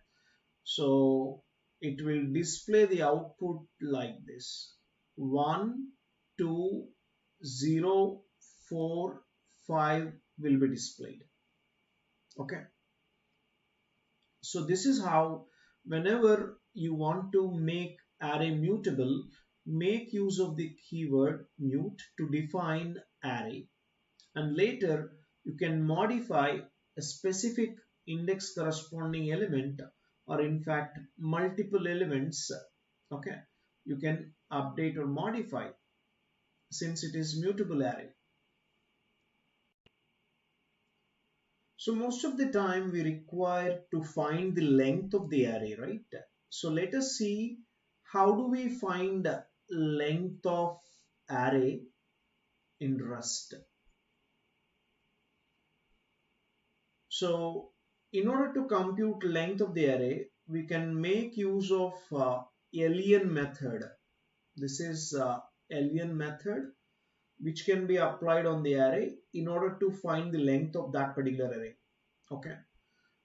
so it will display the output like this 1 2 0 4 5 will be displayed. Okay, so this is how whenever you want to make array mutable, make use of the keyword mute to define array, and later you can modify a specific index corresponding element, or in fact multiple elements. Okay, you can update or modify since it is mutable array. So most of the time we require to find the length of the array, right? So let us see how do we find length of array in Rust. So in order to compute length of the array, we can make use of alien method. This is alien method which can be applied on the array in order to find the length of that particular array. Okay,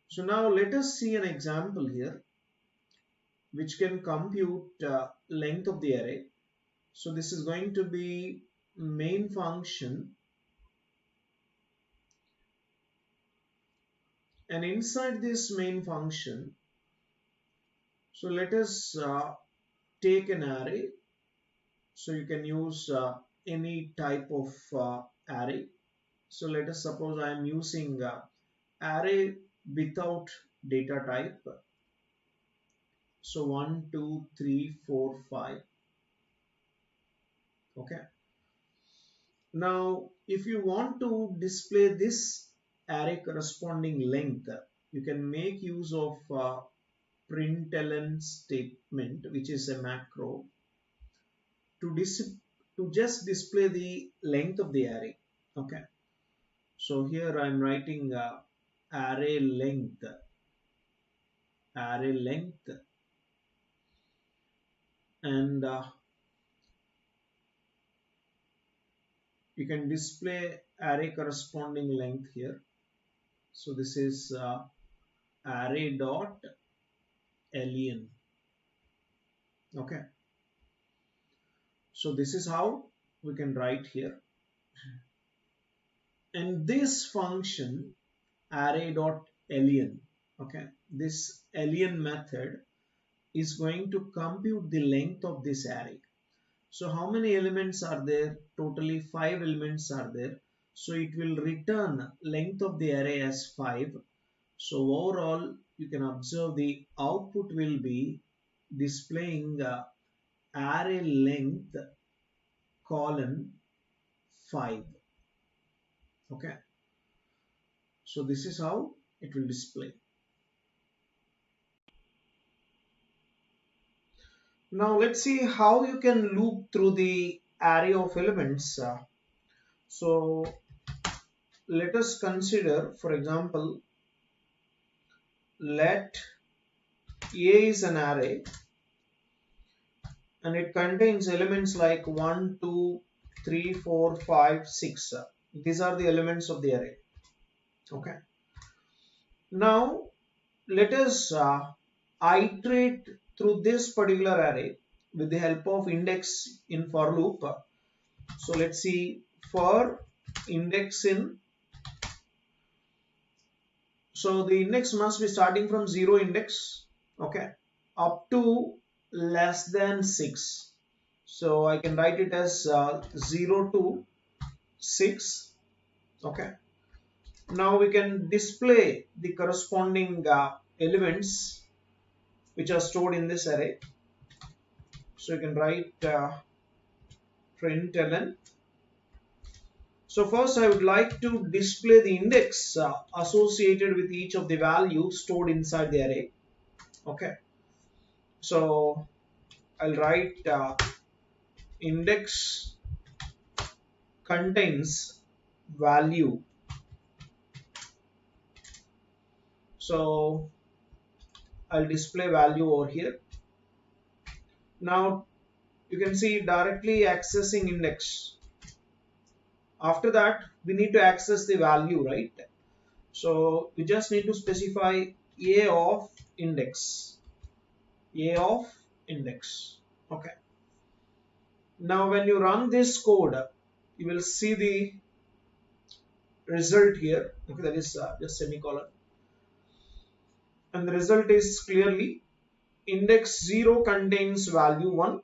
so now let us see an example here. which can compute length of the array. So this is going to be main function, and inside this main function, so let us take an array. So you can use any type of array. So let us suppose I am using array without data type. So 1, 2, 3, 4, 5. Okay. Now, if you want to display this array corresponding length, you can make use of println statement, which is a macro to just display the length of the array. Okay. So here I am writing array length, and you can display array corresponding length here. So this is array dot len. Okay. So this is how we can write here. And this function array dot len, okay, this len method is going to compute the length of this array. So how many elements are there? Totally 5 elements are there. So it will return length of the array as 5. So overall, you can observe the output will be displaying array length colon 5. Okay. So this is how it will display. Now let's see how you can loop through the array of elements. So let us consider, for example, let A is an array and it contains elements like 1, 2, 3, 4, 5, 6. These are the elements of the array. Okay. Now let us iterate through this particular array with the help of index in for loop. So let's see, for index in, so the index must be starting from 0 index, okay, up to less than 6. So I can write it as 0 to 6. Okay. Now we can display the corresponding elements which are stored in this array. So you can write println. So first I would like to display the index associated with each of the values stored inside the array. Okay. So I'll write index contains value. So I'll display value over here. Now you can see directly accessing index. After that we need to access the value, right? So we just need to specify a of index. Okay. Now when you run this code, you will see the result here. Okay, that is just semicolon. And the result is clearly index 0 contains value 1,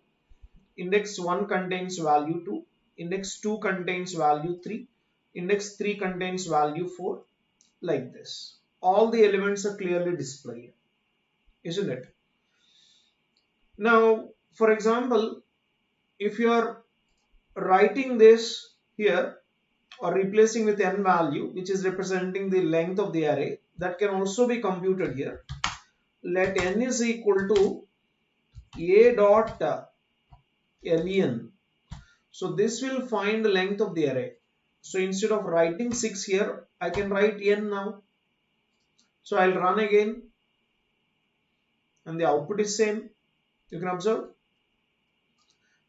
index 1 contains value 2, index 2 contains value 3, index 3 contains value 4, like this. All the elements are clearly displayed, isn't it? Now, for example, if you are writing this here or replacing with n value, which is representing the length of the array, that can also be computed here. Let n is equal to a dot len. So this will find the length of the array. So instead of writing 6 here, I can write n now. So I'll run again and the output is same. You can observe.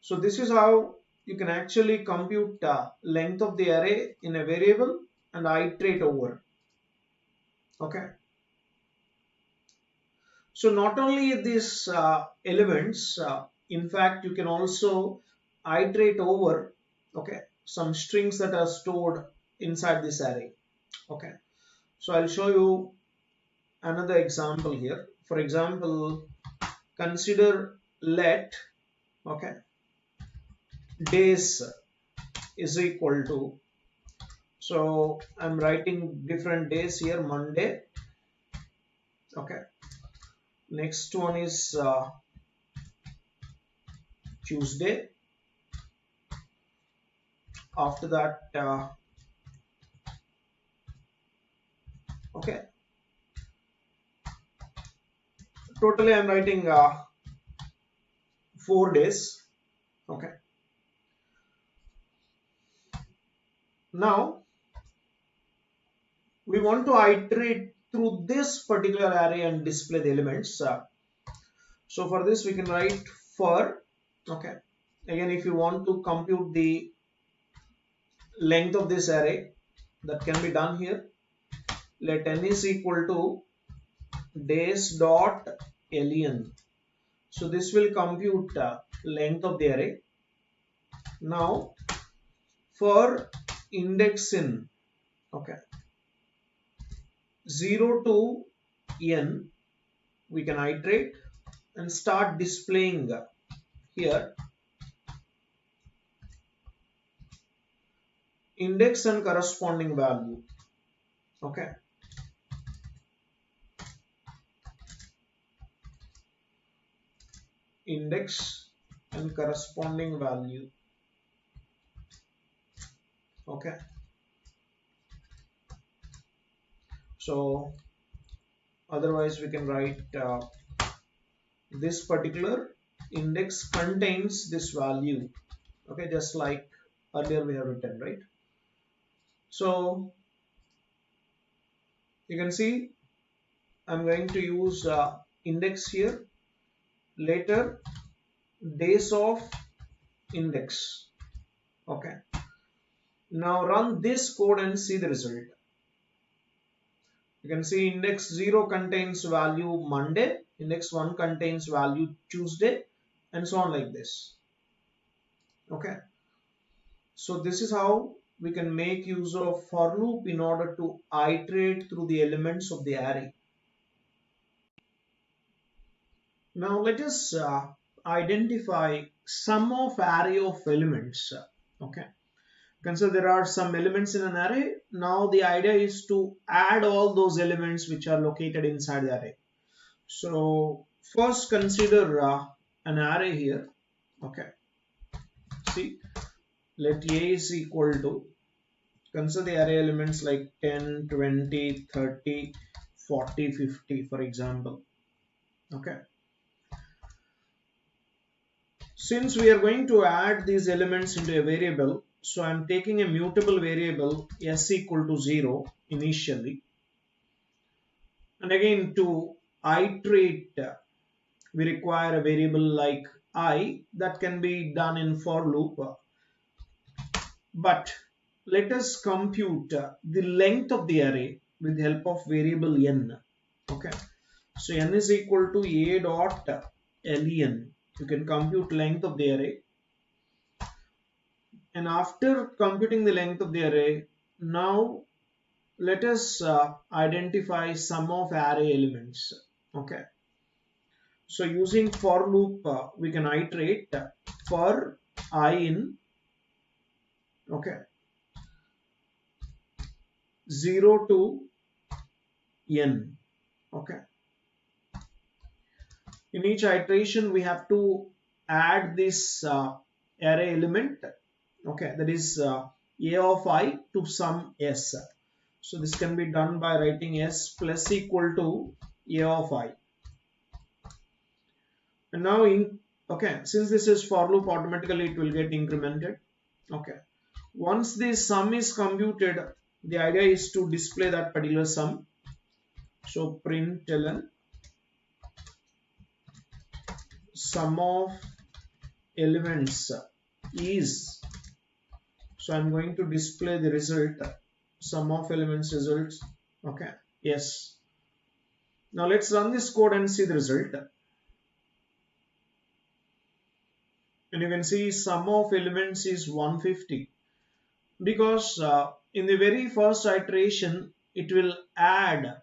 So this is how you can actually compute length of the array in a variable and iterate over. Okay. So not only these elements, in fact, you can also iterate over, okay, some strings that are stored inside this array. Okay, so I'll show you another example here. For example, consider let, okay, days is equal to, so I'm writing different days here, Monday, okay, next one is Tuesday, after that okay, totally I'm writing 4 days. Okay, now we want to iterate through this particular array and display the elements. So for this we can write for, okay, again if you want to compute the length of this array, that can be done here. Let n is equal to days dot len. So this will compute length of the array. Now for index in, okay, 0 to n, we can iterate and start displaying here index and corresponding value. Okay, index and corresponding value. Okay, so otherwise we can write this particular index contains this value. Okay, just like earlier we have written, right? So you can see I'm going to use index here, later days of index. Okay, now run this code and see the result. You can see index 0 contains value Monday, index 1 contains value Tuesday, and so on like this. Okay, so this is how we can make use of for loop in order to iterate through the elements of the array. Now let us identify sum of array of elements. Okay, consider there are some elements in an array. Now the idea is to add all those elements which are located inside the array. So first consider an array here. Okay, see, let A is equal to, consider the array elements like 10, 20, 30, 40, 50 for example. Okay, since we are going to add these elements into a variable, so I'm taking a mutable variable s equal to 0 initially, and again to iterate we require a variable like I that can be done in for loop, but let us compute the length of the array with the help of variable n. Okay, so n is equal to a dot len. You can compute length of the array, and after computing the length of the array, now let us identify sum of array elements. Okay, so using for loop we can iterate for I in, okay, 0 to n. Okay, in each iteration we have to add this array element, okay, that is a of I to some s. So this can be done by writing s plus equal to a of I. And now in, okay, since this is for loop, automatically it will get incremented. Okay, once the sum is computed, the idea is to display that particular sum. So println sum of elements is, so I'm going to display the result, sum of elements results. Okay, yes. Now let's run this code and see the result. And you can see sum of elements is 150 because in the very first iteration it will add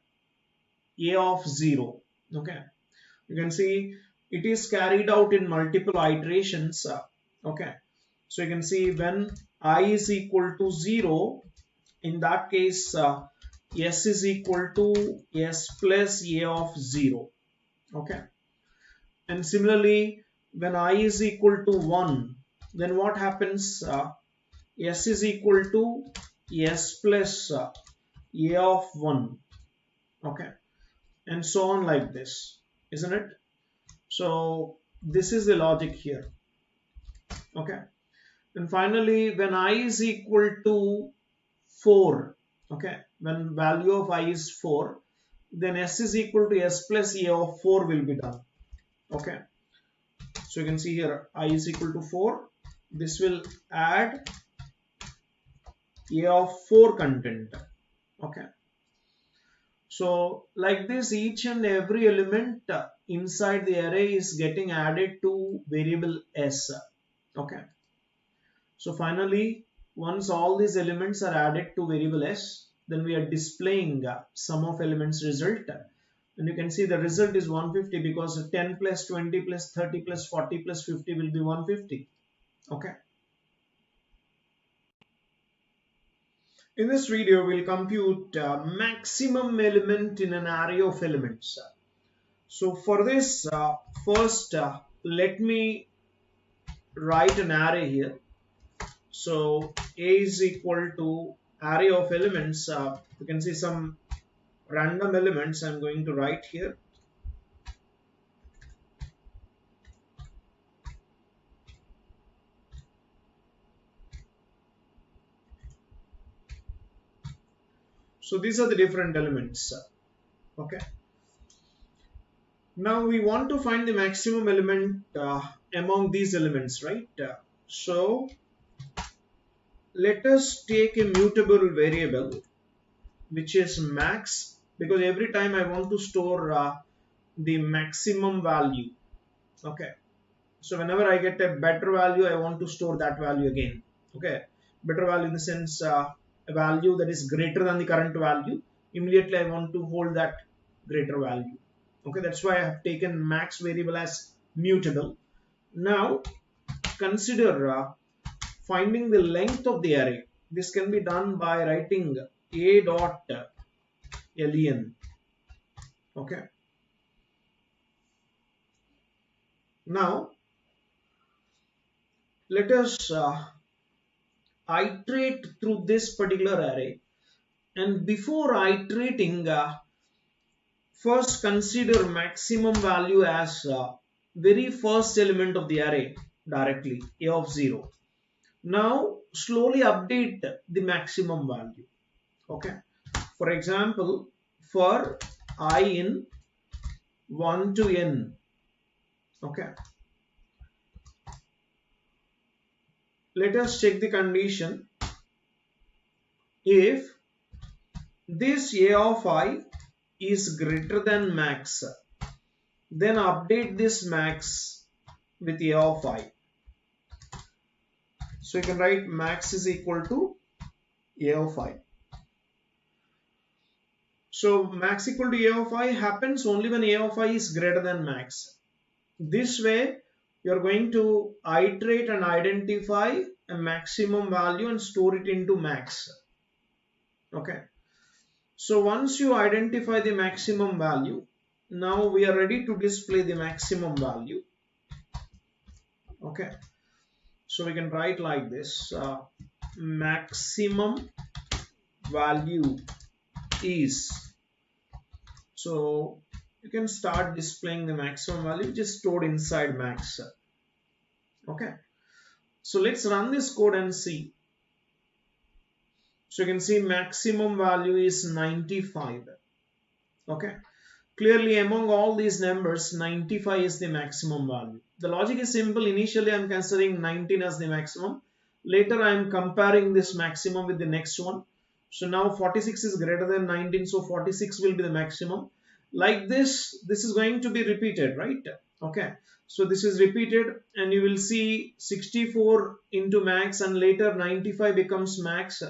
a of 0. Okay, you can see it is carried out in multiple iterations. Okay, so you can see when I is equal to 0, in that case s is equal to s plus a of 0. Okay, and similarly when I is equal to 1, then what happens? S is equal to s plus a of 1. Okay, and so on like this, isn't it? So this is the logic here. Okay, and finally when I is equal to 4, okay, when value of I is 4, then s is equal to s plus a of 4 will be done. Okay, so you can see here I is equal to 4, this will add a of 4 content. Okay, so like this each and every element inside the array is getting added to variable s. Okay, so finally once all these elements are added to variable s, then we are displaying sum of elements result, and you can see the result is 150 because 10 plus 20 plus 30 plus 40 plus 50 will be 150. Okay, in this video we'll compute maximum element in an array of elements. So for this, first let me write an array here. So A is equal to array of elements. You can see some random elements I'm going to write here. So these are the different elements. Okay. Now we want to find the maximum element among these elements, right? So let us take a mutable variable which is max, because every time I want to store the maximum value. Okay, so whenever I get a better value, I want to store that value again. Okay, better value in the sense a value that is greater than the current value. Immediately I want to hold that greater value. Okay, that's why I have taken max variable as mutable. Now consider finding the length of the array. This can be done by writing a dot len. Okay, now let us iterate through this particular array, and before iterating first consider maximum value as very first element of the array directly, a of 0. Now slowly update the maximum value. Okay, for example, for I in 1 to n. Okay, let us check the condition. If this a of I is greater than max, then update this max with a of I. So you can write max is equal to a of I. So max equal to a of I happens only when a of I is greater than max. This way you are going to iterate and identify a maximum value and store it into max. Okay, so once you identify the maximum value, now we are ready to display the maximum value. Okay, so we can write like this, maximum value is, so you can start displaying the maximum value which is stored inside max. Okay, so let's run this code and see. So you can see maximum value is 95. Okay, clearly among all these numbers 95 is the maximum value. The logic is simple. Initially I am considering 19 as the maximum. Later I am comparing this maximum with the next one. So now 46 is greater than 19, so 46 will be the maximum. like this is going to be repeated, right? Okay, so this is repeated and you will see 64 into max, and later 95 becomes max,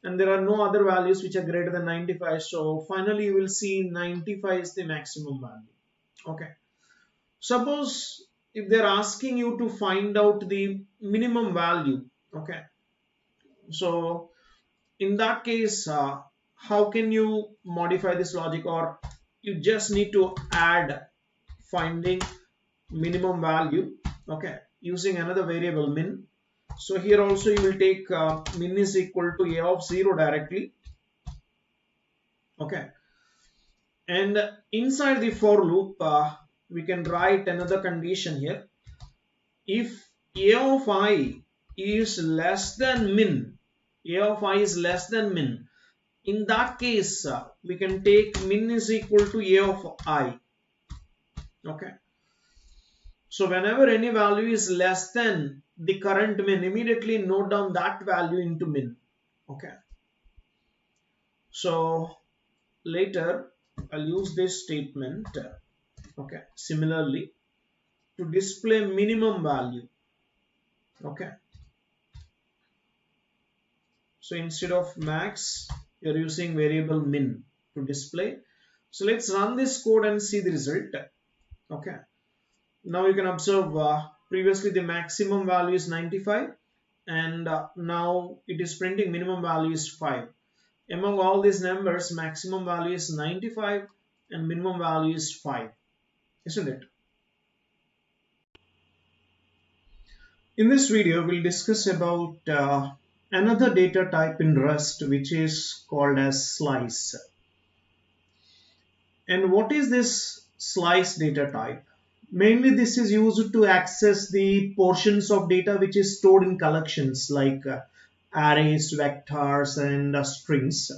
and there are no other values which are greater than 95. So finally you will see 95 is the maximum value. Okay, suppose if they're asking you to find out the minimum value. Okay, so in that case, how can you modify this logic? Or you just need to add finding minimum value, okay, using another variable min. So here also you will take min is equal to a of 0 directly, okay, and inside the for loop we can write another condition here. If a of I is less than min, a of I is less than min, in that case we can take min is equal to a of I. Okay, so whenever any value is less than the current min, immediately note down that value into min. Okay, so later I'll use this statement, okay, similarly to display minimum value. Okay, so instead of max you're using variable min to display. So let's run this code and see the result. Okay, now you can observe previously the maximum value is 95, and now it is printing minimum value is 5. Among all these numbers, maximum value is 95 and minimum value is 5, isn't it? In this video we'll discuss about another data type in Rust, which is called as slice. And what is this slice data type? Mainly this is used to access the portions of data which is stored in collections like arrays, vectors, and strings.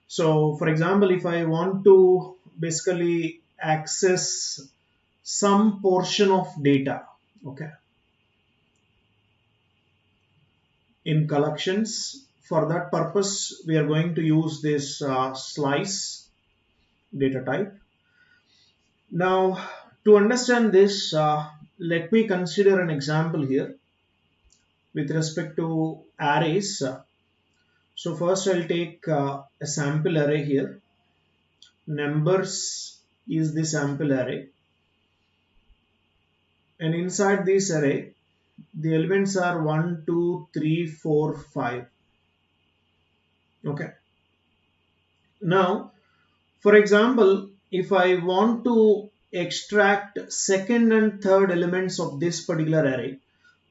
So for example, if I want to basically access some portion of data, okay, in collections, for that purpose we are going to use this slice data type. Now, to understand this, let me consider an example here with respect to arrays. So first I'll take a sample array here. Numbers is the sample array, and inside this array the elements are 1, 2, 3, 4, 5. Okay. Now, for example, if I want to extract second and third elements of this particular array,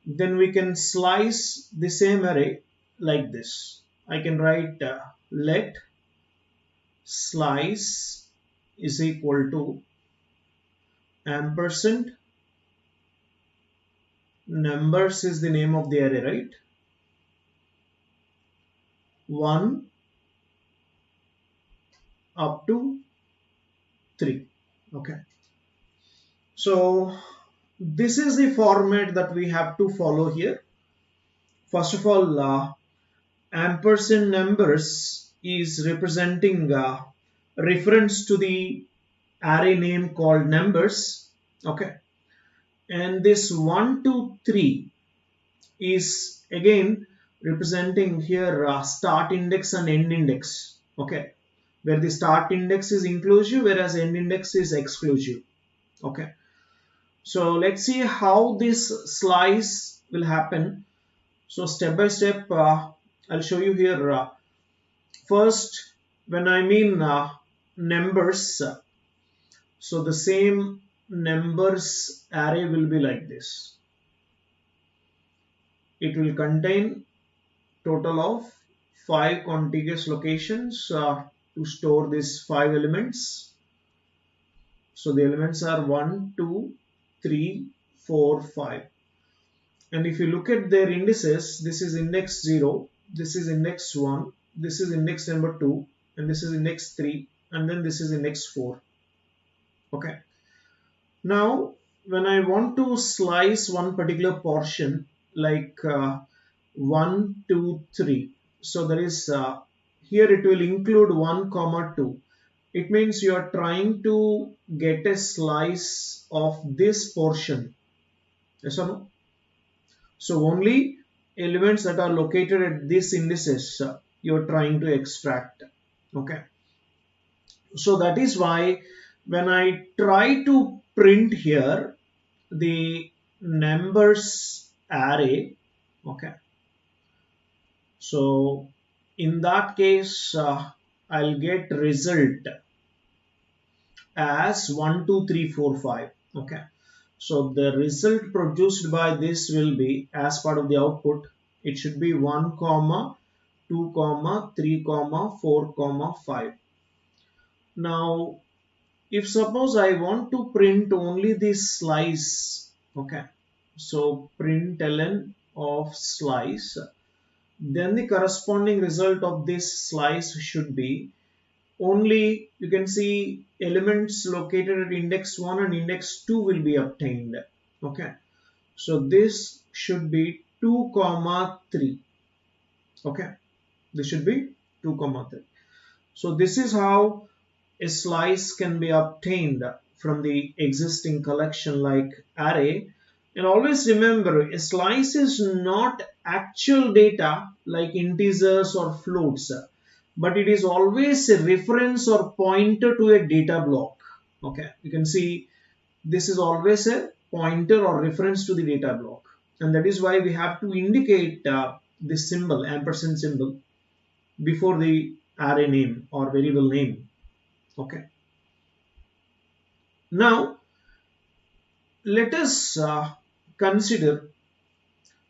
then we can slice the same array like this. I can write let slice is equal to ampersand, numbers is the name of the array, right? 1 up to 3. Okay, so this is the format that we have to follow here. First of all, ampersand numbers is representing reference to the array name called numbers. Okay, and this 1, 2, 3 is again representing here start index and end index. Okay, where the start index is inclusive whereas end index is exclusive. Okay, so let's see how this slice will happen. So step by step I'll show you here. First, when I mean numbers, so the same numbers array will be like this. It will contain total of 5 contiguous locations to store these 5 elements. So the elements are 1, 2, 3, 4, 5. And if you look at their indices, this is index 0, this is index 1, this is index number 2, and this is index 3, and then this is index 4. Okay. Now, when I want to slice one particular portion like 1, 2, 3, so there is here it will include 1, 2. It means you are trying to get a slice of this portion. Yes or no? So only elements that are located at this indices you're trying to extract. Okay. So that is why when I try to print here the numbers array, okay. So in that case, I'll get result as 1, 2, 3, 4, 5. Okay. So the result produced by this will be as part of the output. It should be 1 comma 2 comma 3 comma 4 comma 5. Now if suppose I want to print only this slice, okay, so println of slice, then the corresponding result of this slice should be only, you can see elements located at index 1 and index 2 will be obtained. Okay, so this should be 2 comma 3. Okay, this should be 2 comma 3. So this is how a slice can be obtained from the existing collection like array. And always remember, a slice is not actual data like integers or floats, but it is always a reference or pointer to a data block. Okay, you can see this is always a pointer or reference to the data block, and that is why we have to indicate this symbol, ampersand symbol, before the array name or variable name. Okay. Now let us consider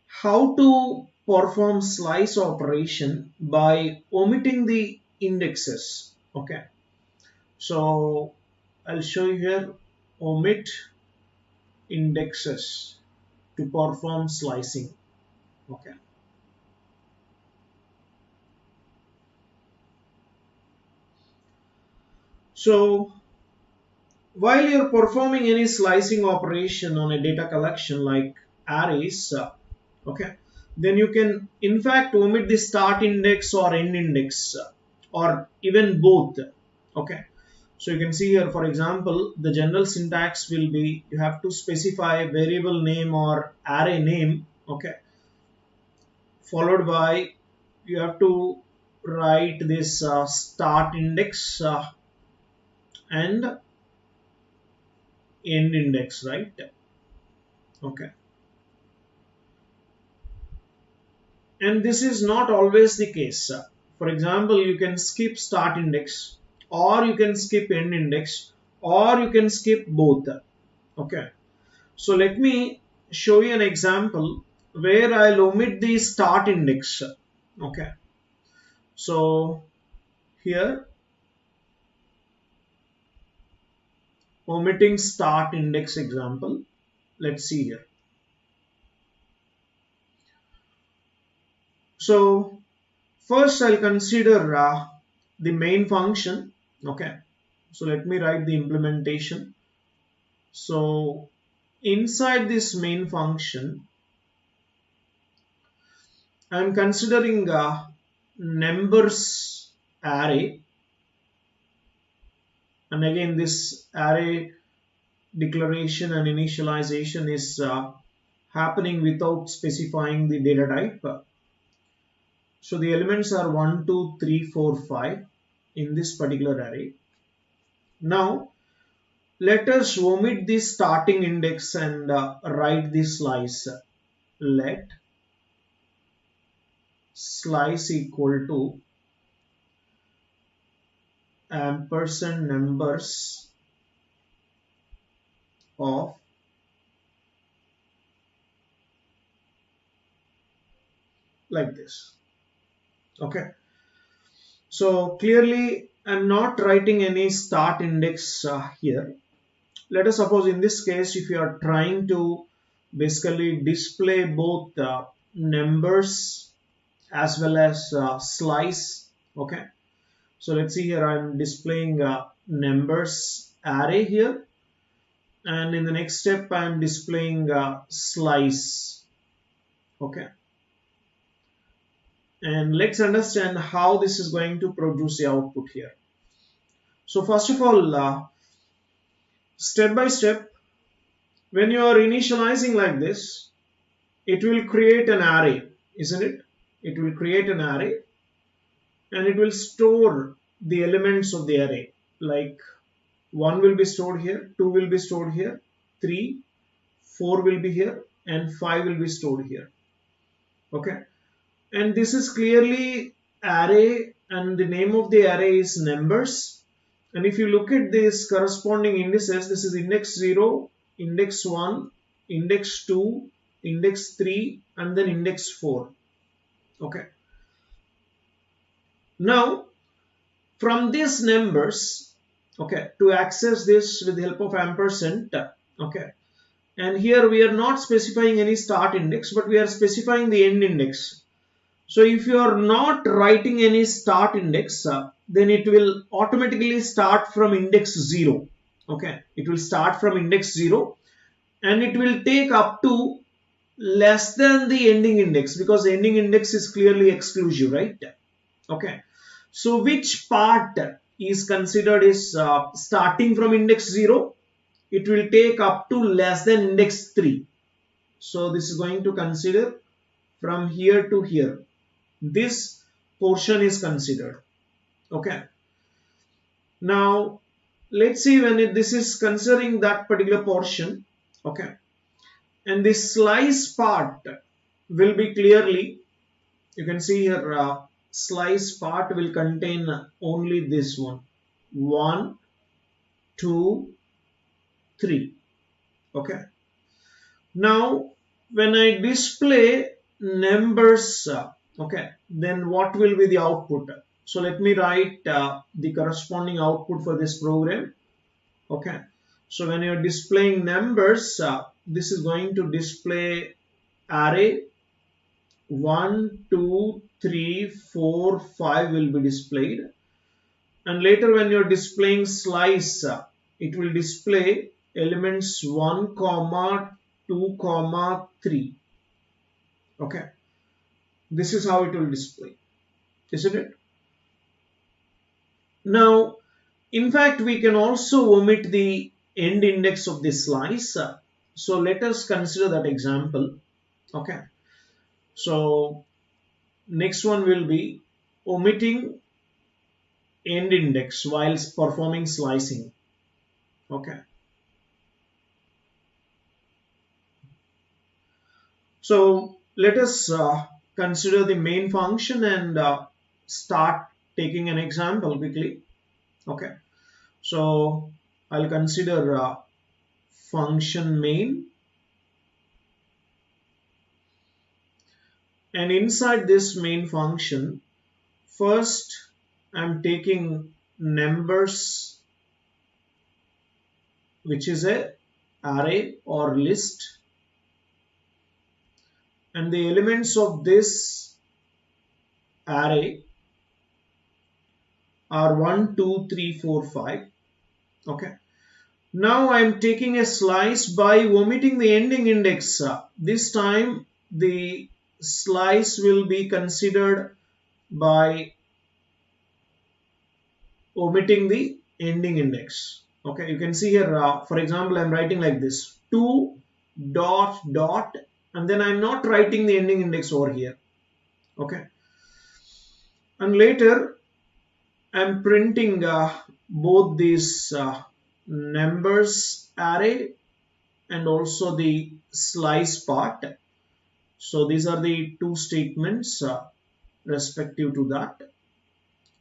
how to perform slice operation by omitting the indexes. Okay, so I'll show you here omit indexes to perform slicing. Okay, so while you're performing any slicing operation on a data collection like arrays, okay, then you can in fact omit the start index or end index, or even both. Okay, so you can see here, for example, the general syntax will be you have to specify variable name or array name, okay, followed by you have to write this start index and end index, right? Okay, and this is not always the case. For example, you can skip start index, or you can skip end index, or you can skip both. Okay, so let me show you an example where I'll omit the start index. Okay, so here omitting start index example, let's see here. So first I'll consider the main function. Okay, so let me write the implementation. So inside this main function, I'm considering numbers array, and again this array declaration and initialization is happening without specifying the data type. So the elements are 1, 2, 3, 4, 5 in this particular array. Now let us omit the starting index and write the slice. Let slice equal to ampersand numbers of like this. Okay, so clearly I'm not writing any start index here. Let us suppose in this case, if you are trying to basically display both numbers as well as slice. Okay, so let's see here, I'm displaying numbers array here, and in the next step I'm displaying slice. Okay, and let's understand how this is going to produce the output here. So first of all, step by step, when you are initializing like this, it will create an array, isn't it? It will create an array and it will store the elements of the array. Like 1 will be stored here, 2 will be stored here, 3, 4 will be here, and 5 will be stored here. Okay. And this is clearly array, and the name of the array is numbers. And if you look at this corresponding indices, this is index 0, index 1, index 2, index 3, and then index 4. Okay. Now, from these numbers, okay, to access this with the help of ampersand, okay, and here we are not specifying any start index, but we are specifying the end index. So if you are not writing any start index, then it will automatically start from index 0. Okay, it will start from index 0 and it will take up to less than the ending index, because the ending index is clearly exclusive, right? Okay, so which part is considered is starting from index 0? It will take up to less than index 3. So this is going to consider from here to here. This portion is considered. Okay. Now let's see when this is considering that particular portion. Okay. And this slice part will be clearly, you can see here, slice part will contain only this one. 1, 2, 3. Okay. Now when I display numbers, okay, then what will be the output? So let me write the corresponding output for this program. Okay, so when you're displaying numbers, this is going to display array 1, 2, 3, 4, 5 will be displayed, and later when you're displaying slice, it will display elements 1, 2, 3. Okay, this is how it will display, isn't it? Now, in fact, we can also omit the end index of this slice. So let us consider that example. Okay. So next one will be omitting end index while performing slicing. Okay. So let us consider the main function and start taking an example quickly. Okay. So I'll consider function main, and inside this main function, first I'm taking numbers, which is a array or list, and the elements of this array are 1, 2, 3, 4, 5. Okay. Now I'm taking a slice by omitting the ending index. This time the slice will be considered by omitting the ending index. Okay, you can see here, for example, I'm writing like this: 2 dot dot, and then I'm not writing the ending index over here. Okay, and later I'm printing both these numbers array and also the slice part. So these are the two statements respective to that.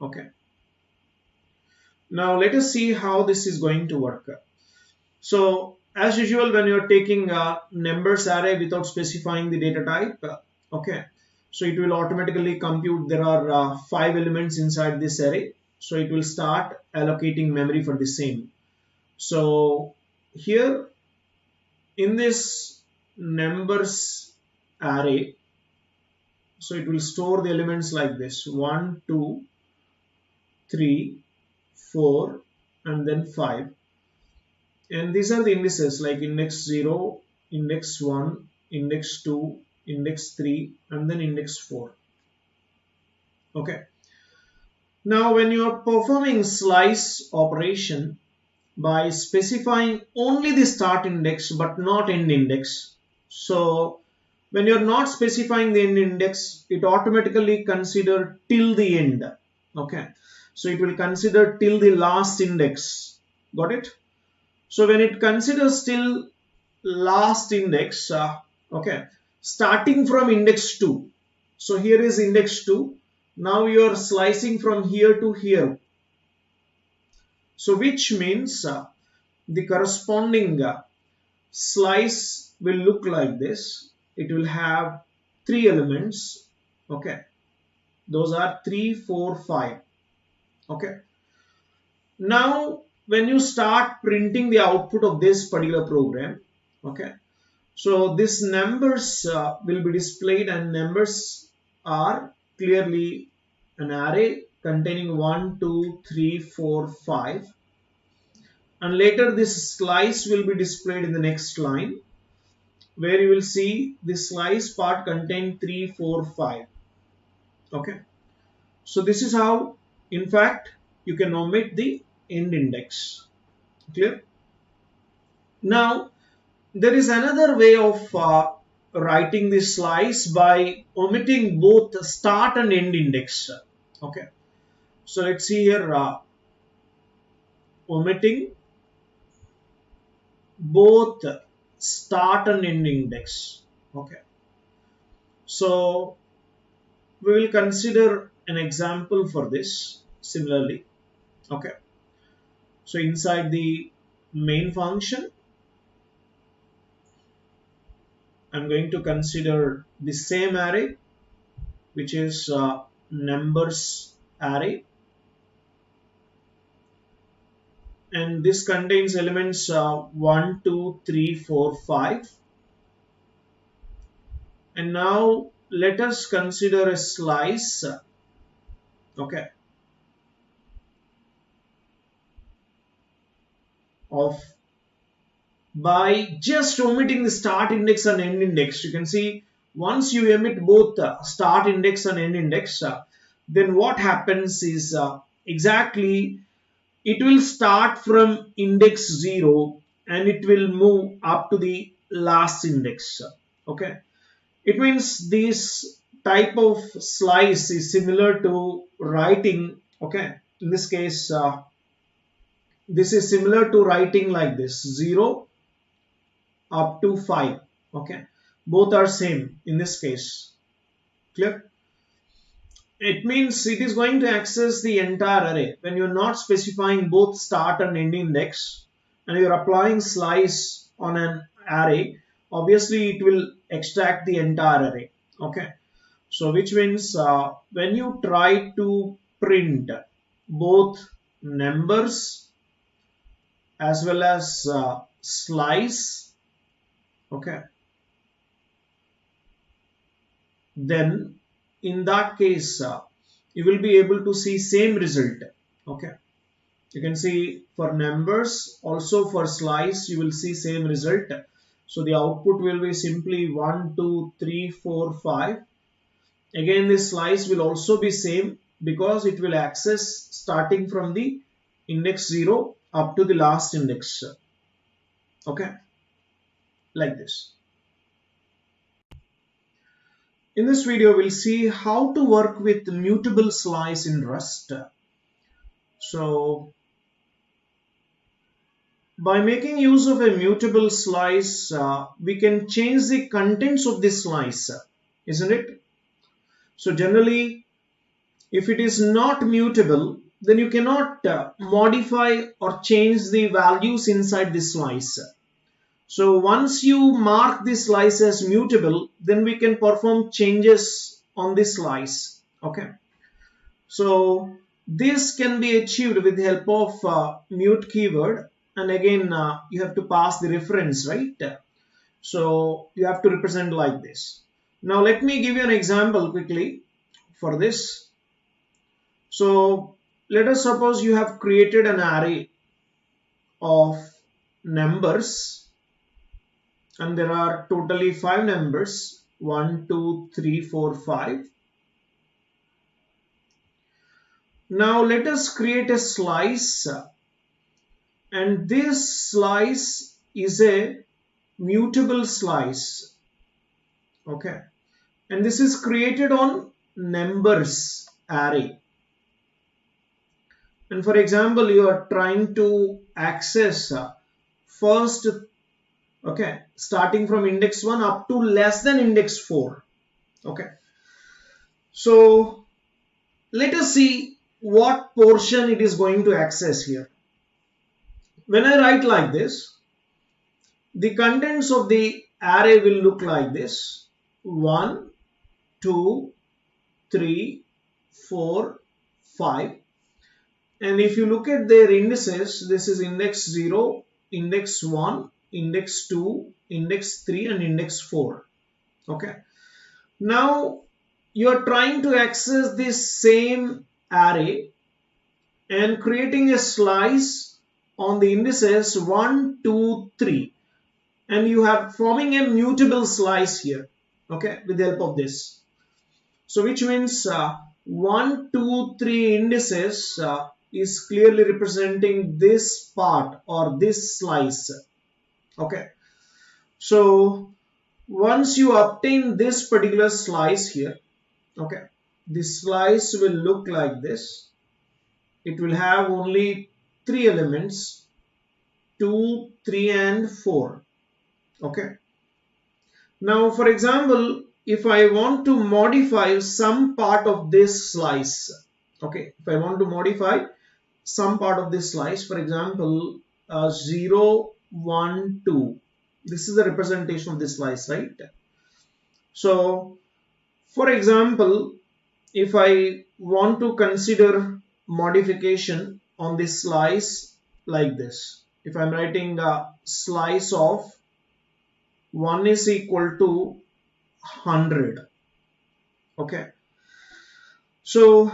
Okay. Now let us see how this is going to work. So as usual, when you're taking numbers array without specifying the data type, okay, so it will automatically compute. There are 5 elements inside this array, so it will start allocating memory for the same. So here in this numbers array, so it will store the elements like this: 1, 2, 3, 4, and then 5. And these are the indices like index 0, index 1, index 2, index 3, and then index 4. Okay. Now when you are performing slice operation by specifying only the start index but not end index, so when you are not specifying the end index, it automatically consider till the end. Okay, so it will consider till the last index. Got it? So when it considers till last index, okay, starting from index 2. So here is index 2. Now you are slicing from here to here. So which means the corresponding slice will look like this. It will have three elements. Okay, those are 3, 4, 5. Okay, now when you start printing the output of this particular program, okay, so these numbers will be displayed, and numbers are clearly an array containing 1, 2, 3, 4, 5, and later this slice will be displayed in the next line, where you will see the slice part contain 3, 4, 5. Okay, so this is how, in fact, you can omit the end index. Clear? Now there is another way of writing this slice by omitting both start and end index. Okay, so let's see here, omitting both start and end index. Okay, so we will consider an example for this similarly. Okay, so inside the main function, I'm going to consider the same array, which is numbers array, and this contains elements 1, 2, 3, 4, 5. And now let us consider a slice, okay, of by just omitting the start index and end index. You can see once you omit both start index and end index, then what happens is exactly it will start from index 0 and it will move up to the last index. Okay, it means this type of slice is similar to writing. Okay, in this case, this is similar to writing like this, 0 up to 5. Okay, both are same in this case. Clear? It means it is going to access the entire array. When you're not specifying both start and end index and you're applying slice on an array, obviously it will extract the entire array. Okay, so which means when you try to print both numbers as well as slice, okay, then in that case you will be able to see same result. Okay, you can see for numbers, also for slice you will see same result. So the output will be simply 1, 2, 3, 4, 5. Again this slice will also be same because it will access starting from the index 0 up to the last index. Okay, like this. In this video we'll see how to work with mutable slice in Rust. So by making use of a mutable slice, we can change the contents of this slice, isn't it? So generally, if it is not mutable, then you cannot modify or change the values inside this slice. So once you mark this slice as mutable, then we can perform changes on this slice. Okay. So this can be achieved with the help of mute keyword, and again you have to pass the reference, right? So you have to represent like this. Now let me give you an example quickly for this. So let us suppose you have created an array of numbers and there are totally 5 numbers, 1, 2, 3, 4, 5. Now let us create a slice, and this slice is a mutable slice. Okay, and this is created on numbers array. And for example, you are trying to access first, okay, starting from index 1 up to less than index 4. Okay, so let us see what portion it is going to access here. When I write like this, the contents of the array will look like this: 1, 2, 3, 4, 5. And if you look at their indices, this is index 0, index 1, index 2, index 3, and index 4. Okay. Now you are trying to access this same array and creating a slice on the indices 1, 2, 3. And you have forming a mutable slice here. Okay, with the help of this. So which means 1, 2, 3 indices is clearly representing this part or this slice. Okay. So once you obtain this particular slice here, okay, this slice will look like this. It will have only 3 elements: 2, 3, and 4. Okay. Now, for example, if I want to modify some part of this slice, okay, if I want to modify some part of this slice, for example, 0, 1, 2, this is the representation of this slice, right? So, for example, if I want to consider modification on this slice like this, if I'm writing a slice of 1 is equal to 100. Okay, so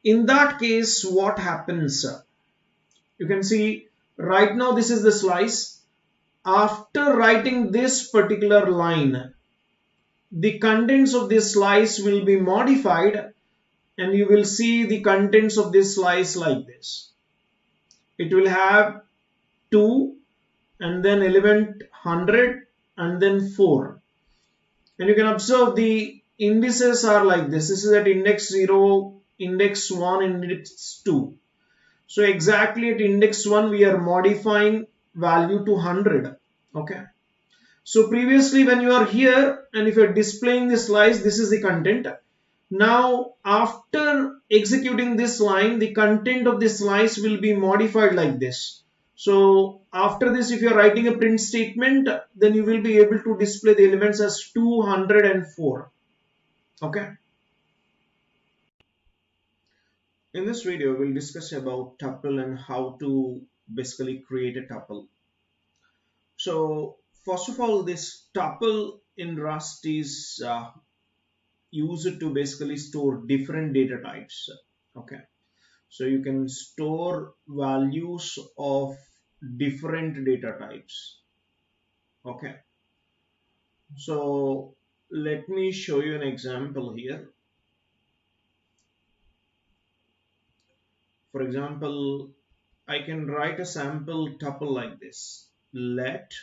in that case, what happens? You can see right now this is the slice. After writing this particular line, the contents of this slice will be modified, and you will see the contents of this slice like this. It will have 2, and then element 100, and then 4. And you can observe the indices are like this. This is at index 0, index 1, and index 2. So exactly at index 1 we are modifying value to 100. Okay. So previously when you are here and if you are displaying this slice, this is the content. Now after executing this line, the content of this slice will be modified like this. So after this, if you are writing a print statement, then you will be able to display the elements as 204. Okay. In this video, we'll discuss about tuple and how to basically create a tuple. So first of all, this tuple in Rust is used to basically store different data types. Okay. So you can store values of different data types. Okay. So let me show you an example here. For example, I can write a sample tuple like this. Let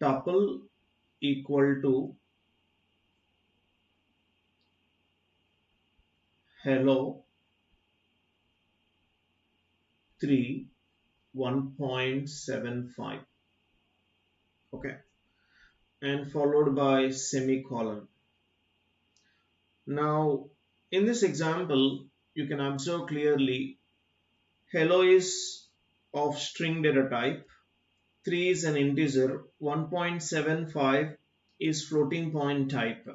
tuple equal to hello 3 1.75. Okay, and followed by semicolon. Now in this example you can observe clearly hello is of string data type, 3 is an integer, 1.75 is floating point type,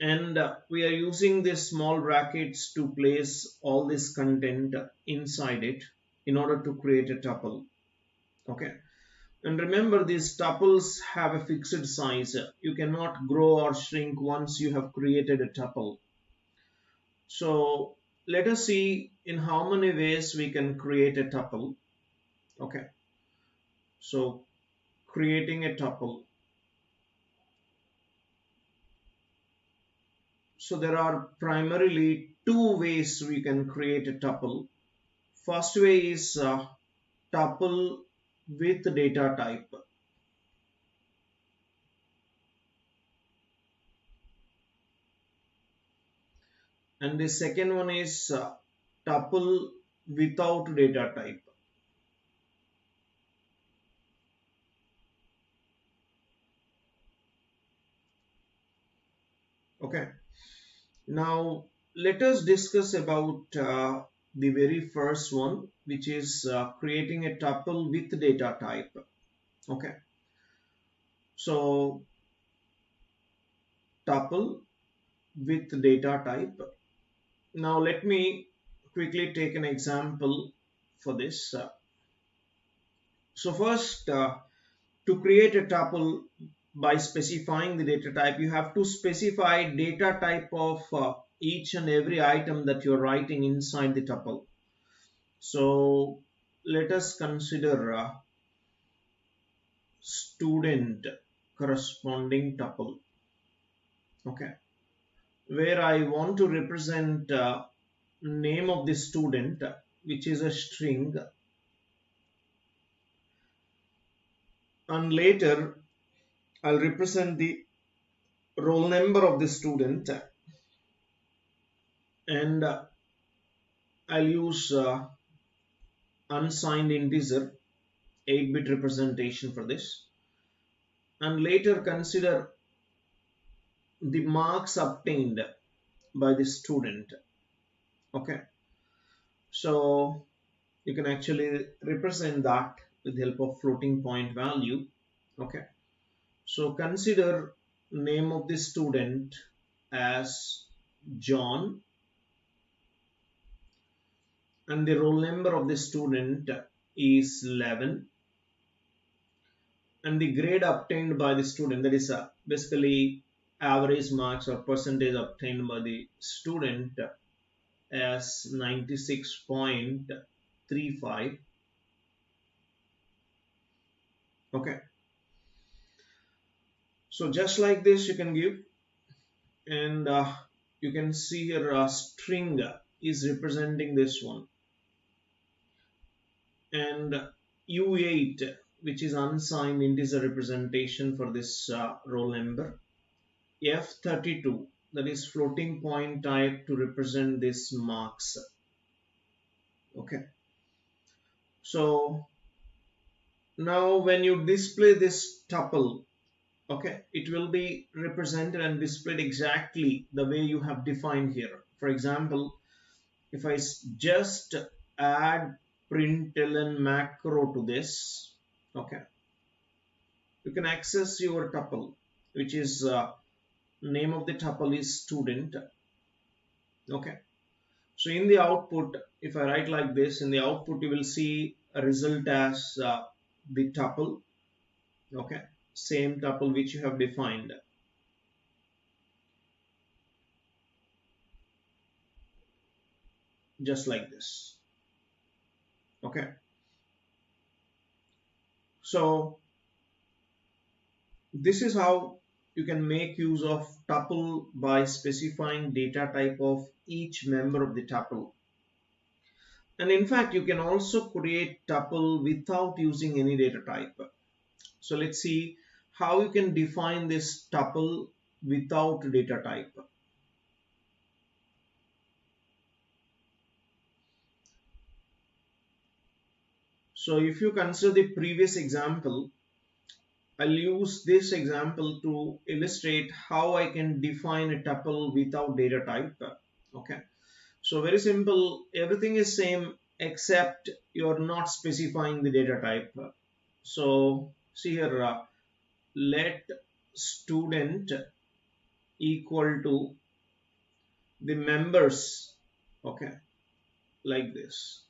and we are using these small brackets to place all this content inside it in order to create a tuple. Okay, and remember these tuples have a fixed size. You cannot grow or shrink once you have created a tuple. So let us see in how many ways we can create a tuple. Okay, so creating a tuple. So there are primarily two ways we can create a tuple. First way is tuple with data type, and the second one is tuple without data type. Okay, now let us discuss about the very first one, which is creating a tuple with data type. Okay, so tuple with data type. Now let me quickly take an example for this. So first, to create a tuple by specifying the data type, you have to specify data type of each and every item that you're writing inside the tuple. So let us consider student corresponding tuple. Okay, where I want to represent name of the student, which is a string, and later I'll represent the roll number of the student, and I'll use unsigned integer 8-bit representation for this, and later consider the marks obtained by the student. Okay, so you can actually represent that with the help of floating point value. Okay, so consider name of the student as John, and the roll number of the student is 11, and the grade obtained by the student, that is basically average marks or percentage obtained by the student, as 96.35. Okay, so just like this you can give, and you can see here a string is representing this one, and U8, which is unsigned integer representation for this roll number, F32, that is floating point type to represent this marks. Okay, so now when you display this tuple, okay, it will be represented and displayed exactly the way you have defined here. For example, if I just add println macro to this, okay, you can access your tuple, which is name of the tuple is student. Okay, so in the output, if I write like this, in the output you will see a result as the tuple. Okay, same tuple which you have defined, just like this. Okay, so this is how you can make use of tuple by specifying data type of each member of the tuple. And in fact, you can also create tuple without using any data type. So let's see how you can define this tuple without data type. So if you consider the previous example, I'll use this example to illustrate how I can define a tuple without data type. Okay, so very simple, everything is same except you're not specifying the data type. So see here, let student equal to the members, okay, like this.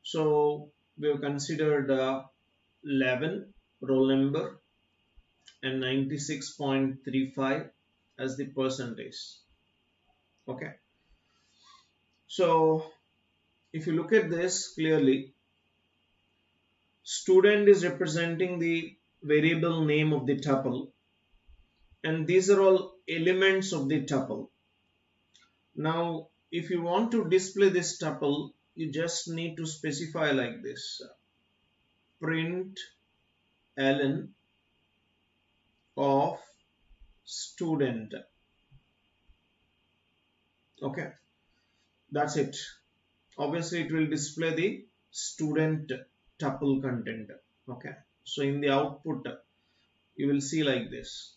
So we have considered 11 roll number and 96.35 as the percentage. Okay, so if you look at this clearly, student is representing the variable name of the tuple, and these are all elements of the tuple. Now, if you want to display this tuple, you just need to specify like this: print ln of student. Okay, that's it. Obviously, it will display the student tuple content. Okay, so in the output, you will see like this.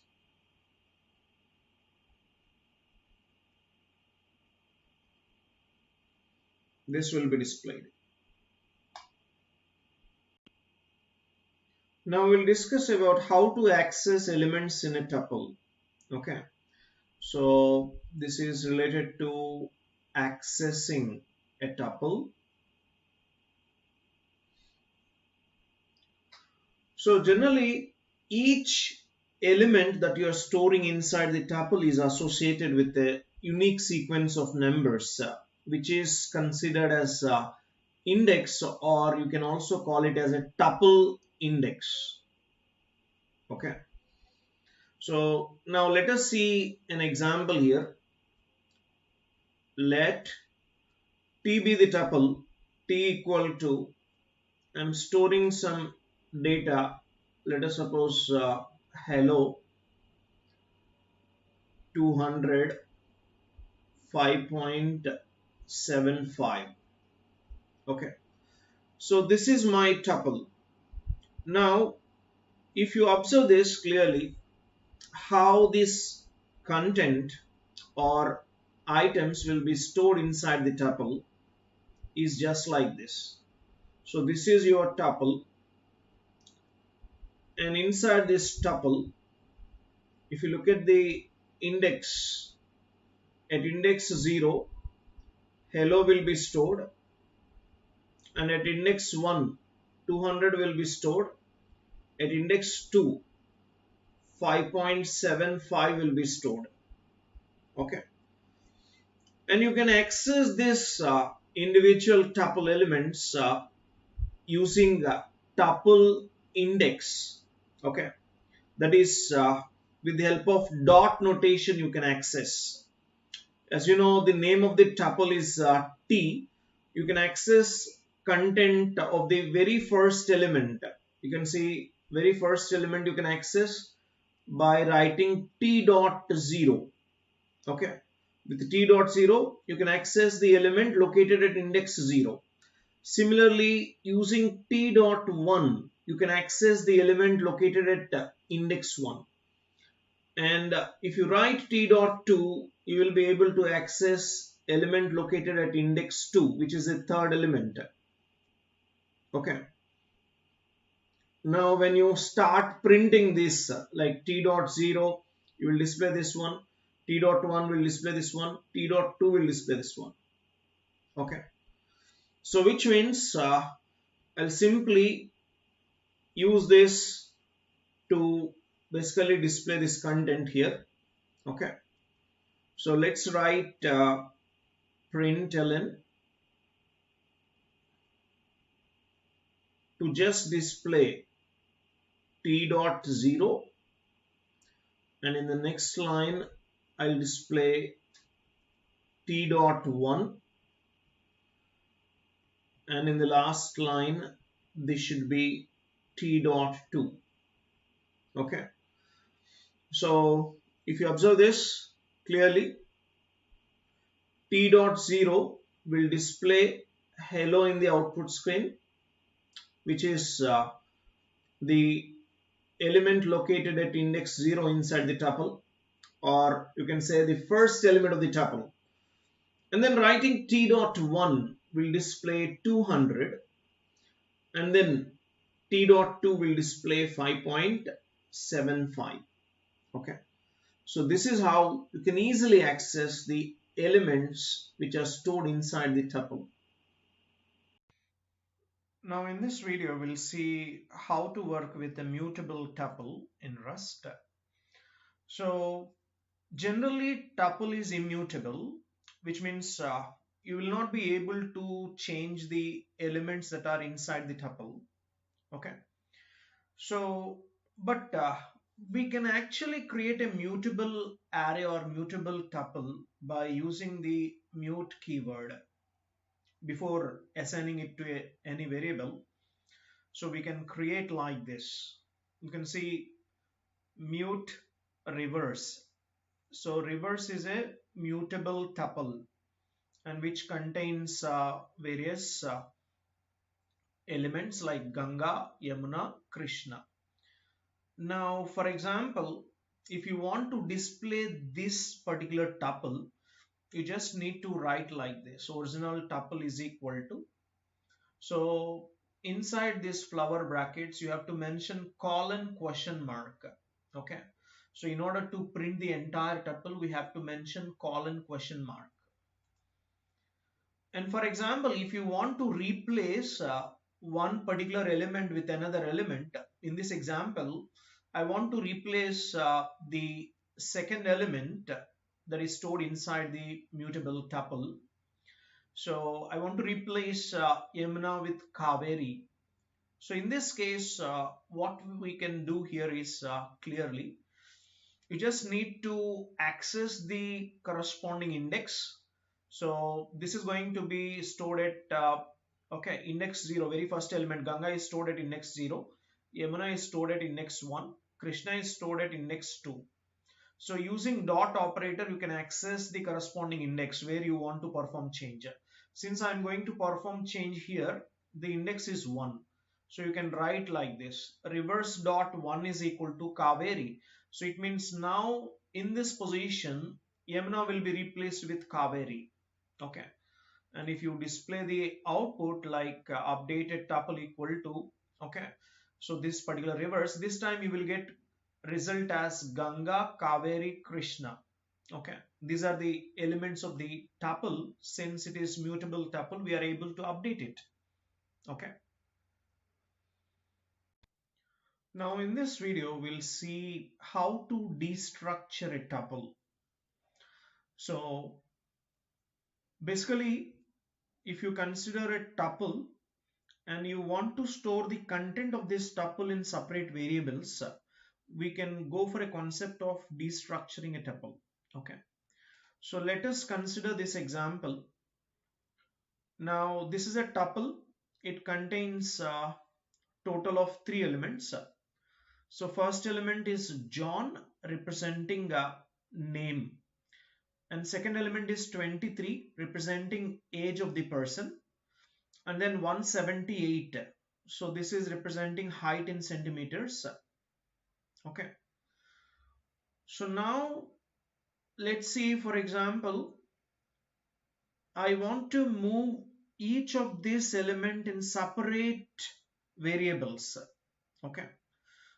This will be displayed. Now we'll discuss about how to access elements in a tuple. Okay, so this is related to accessing a tuple. So generally, each element that you are storing inside the tuple is associated with a unique sequence of numbers, which is considered as index, or you can also call it as a tuple index. Okay. So now let us see an example here. Let t be the tuple, t equal to, I'm storing some data. Let us suppose hello 200 5.75. Okay, so this is my tuple. Now if you observe this clearly, how this content or items will be stored inside the tuple is just like this. So this is your tuple, and inside this tuple, if you look at the index, at index 0 hello will be stored, and at index 1 200 will be stored, at index 2 5.75 will be stored. Okay, and you can access this individual tuple elements using tuple index. Okay, that is with the help of dot notation you can access. As you know, the name of the tuple is t. You can access content of the very first element. You can see very first element you can access by writing t dot 0. Okay, with t dot 0 you can access the element located at index 0. Similarly, using t dot 1 you can access the element located at index 1, and if you write t dot 2 you will be able to access element located at index 2, which is the third element. Okay, now when you start printing this like t dot 0 you will display this one, t dot 1 will display this one, t dot 2 will display this one. Okay, so which means I'll simply use this to basically display this content here. Okay, so let's write println to just display t dot 0, and in the next line I'll display t dot 1, and in the last line this should be t dot 2. Okay, so if you observe this clearly, t dot 0 will display hello in the output screen, which is the element located at index 0 inside the tuple, or you can say the first element of the tuple. And then writing t dot 1 will display 200, and then t dot 2 will display 5.75. Okay, so this is how you can easily access the elements which are stored inside the tuple. Now in this video we'll see how to work with a mutable tuple in Rust. So generally tuple is immutable, which means you will not be able to change the elements that are inside the tuple. Okay, so but We can actually create a mutable array or mutable tuple by using the mute keyword before assigning it to any variable. So we can create like this. You can see mute reverse. So reverse is a mutable tuple and which contains various elements like Ganga, Yamuna, Krishna. Now, for example, if you want to display this particular tuple, you just need to write like this. Original tuple is equal to. So inside this flower brackets, you have to mention colon question mark. Okay. So in order to print the entire tuple, we have to mention colon question mark. And for example, if you want to replace one particular element with another element, in this example, I want to replace the second element that is stored inside the mutable tuple. So I want to replace Yamuna with Kaveri. So in this case, what we can do here is clearly, you just need to access the corresponding index. So this is going to be stored at okay, index 0. Very first element Ganga is stored at index 0, Yamuna is stored at index 1, Krishna is stored at index 2. So using dot operator, you can access the corresponding index where you want to perform change. Since I'm going to perform change here, the index is 1. So you can write like this: reverse dot 1 is equal to Kaveri. So it means now in this position, Yamuna will be replaced with Kaveri. Okay. And if you display the output like updated tuple equal to, okay, so this particular reverse, this time you will get result as Ganga, Kaveri, Krishna. Okay, these are the elements of the tuple. Since it is mutable tuple, we are able to update it. Okay, now in this video we'll see how to destructure a tuple. So basically, if you consider a tuple and you want to store the content of this tuple in separate variables, we can go for a concept of destructuring a tuple. Okay, so let us consider this example. Now this is a tuple. It contains a total of 3 elements. So first element is John, representing a name, and second element is 23, representing age of the person, and then 178, so this is representing height in centimeters. Okay, so now let's see, for example, I want to move each of these element in separate variables. Okay,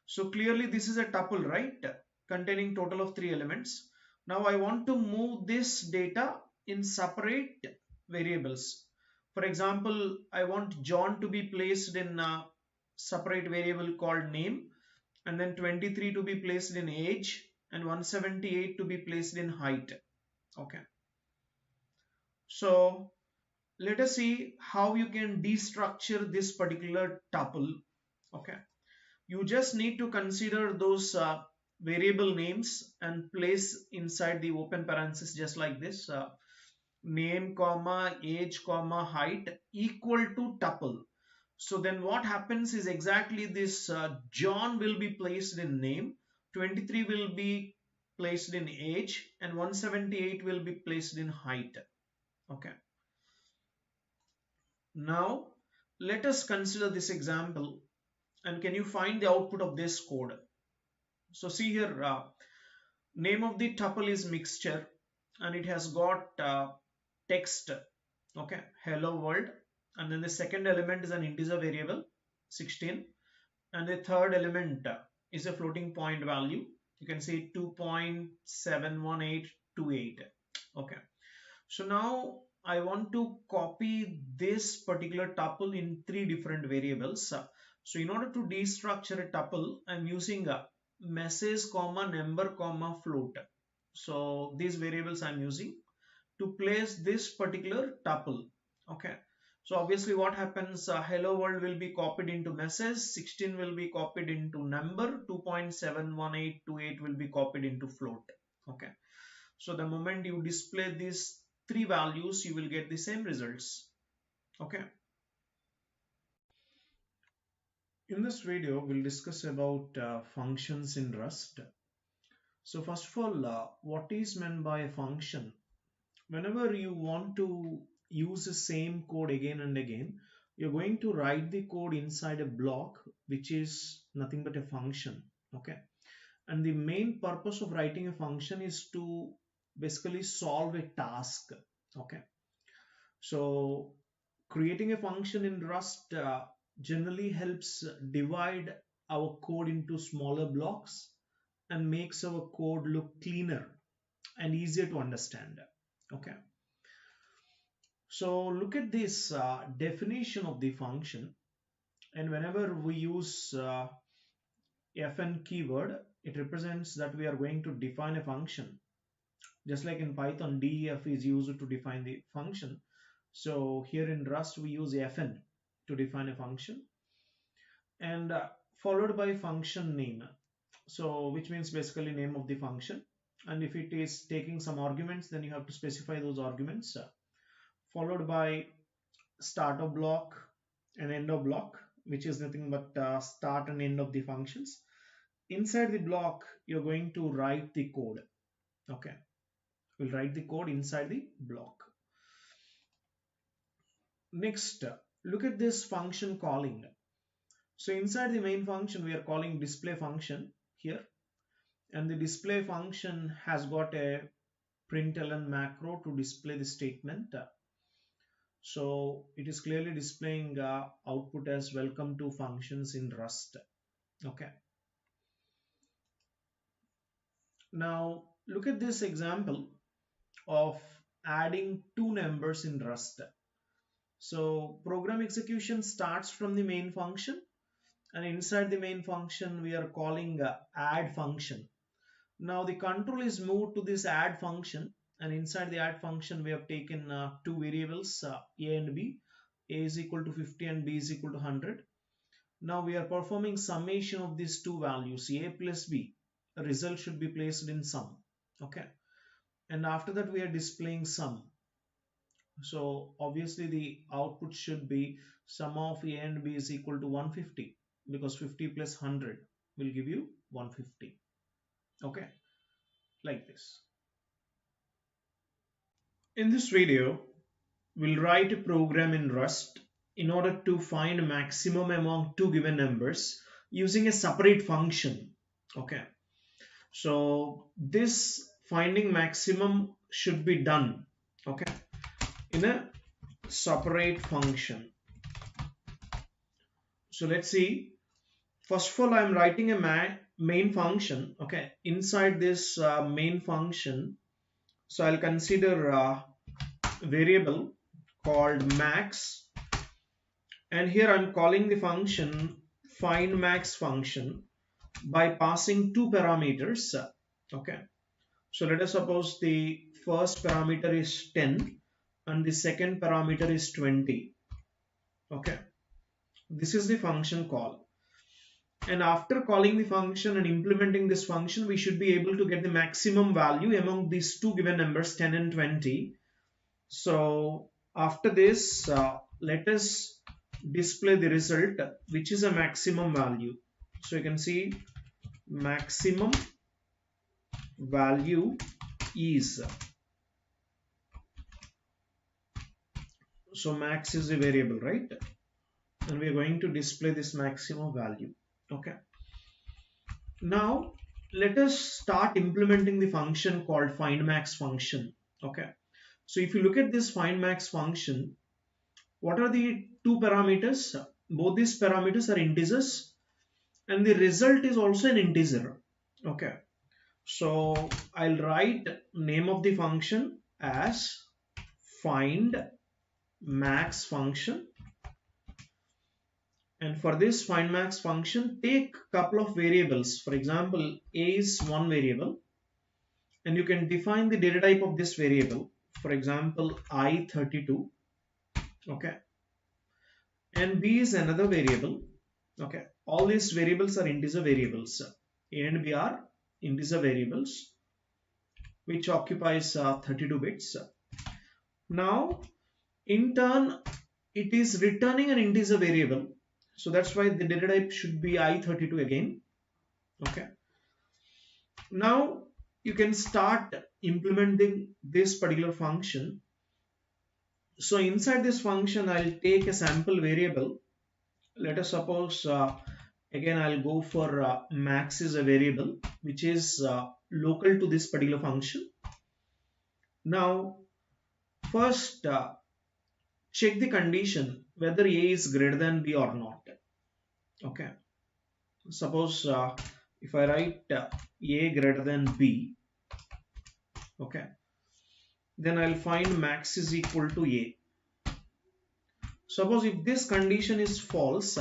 so clearly this is a tuple, right, containing total of 3 elements. Now I want to move this data in separate variables. For example, I want John to be placed in a separate variable called name, and then 23 to be placed in age, and 178 to be placed in height. Okay, so let us see how you can destructure this particular tuple. Okay, you just need to consider those variable names and place inside the open parenthesis just like this, name comma age comma height equal to tuple. So then what happens is exactly this, John will be placed in name, 23 will be placed in age, and 178 will be placed in height. Okay, now let us consider this example, and can you find the output of this code? So see here, name of the tuple is mixture, and it has got text, okay, hello world, and then the second element is an integer variable 16, and the third element is a floating point value. You can see 2.71828. Okay, so now I want to copy this particular tuple in 3 different variables. So in order to destructure a tuple, I'm using a message comma number comma float. So these variables I'm using to place this particular tuple. Okay, So obviously what happens, hello world will be copied into message, 16 will be copied into number, 2.71828 will be copied into float. Okay. So the moment you display these three values, you will get the same results. Okay. In this video, we'll discuss about functions in Rust. So first of all, what is meant by a function? Whenever you want to use the same code again and again, you're going to write the code inside a block, which is nothing but a function. Okay. And the main purpose of writing a function is to basically solve a task. Okay. So creating a function in Rust generally helps divide our code into smaller blocks and makes our code look cleaner and easier to understand. Okay. So look at this definition of the function, and whenever we use fn keyword, it represents that we are going to define a function. Just like in Python, def is used to define the function. So here in Rust, we use fn to define a function, and followed by function name. So which means basically name of the function. And if it is taking some arguments, then you have to specify those arguments, followed by start of block and end of block, which is nothing but start and end of the functions. Inside the block, you're going to write the code. Okay, we'll write the code inside the block. Next, look at this function calling. So inside the main function, we are calling display function here, and the display function has got a println macro to display the statement. So it is clearly displaying output as welcome to functions in Rust. Okay. Now look at this example of adding two numbers in Rust. So program execution starts from the main function, and inside the main function we are calling add function. Now the control is moved to this add function, and inside the add function we have taken two variables, a and b. A is equal to 50 and b is equal to 100. Now we are performing summation of these two values, a plus b. A result should be placed in sum. Okay. And after that we are displaying sum. So obviously the output should be sum of a and b is equal to 150, because 50 plus 100 will give you 150. Okay, like this. In this video, we'll write a program in Rust in order to find maximum among two given numbers using a separate function. Okay, so this finding maximum should be done, okay, in a separate function. So let's see. First of all, I'm writing a main function. Okay, inside this main function, so I'll consider a variable called max, and here I'm calling the function find max function by passing two parameters. Okay, so let us suppose the first parameter is 10 and the second parameter is 20. Okay, this is the function call, and after calling the function and implementing this function, we should be able to get the maximum value among these two given numbers, 10 and 20. So after this, let us display the result, which is a maximum value. So you can see maximum value is, so max is a variable, right? And we are going to display this maximum value. Okay. Now let us start implementing the function called find max function. Okay. So if you look at this find max function, what are the two parameters? Both these parameters are integers, and the result is also an integer. Okay. So I'll write name of the function as find max function, and for this find max function, take couple of variables. For example, a is one variable, and you can define the data type of this variable. For example, I32. Okay, and b is another variable. Okay, all these variables are integer variables. A and b are integer variables which occupies 32 bits. Now in turn it is returning an integer variable, so that's why the data type should be i32 again. Okay, now you can start implementing this particular function. So inside this function I'll take a sample variable. Let us suppose again I'll go for max is a variable which is local to this particular function. Now first check the condition whether a is greater than b or not. Okay, suppose if I write a greater than b, okay, then I'll find max is equal to a. Suppose if this condition is false,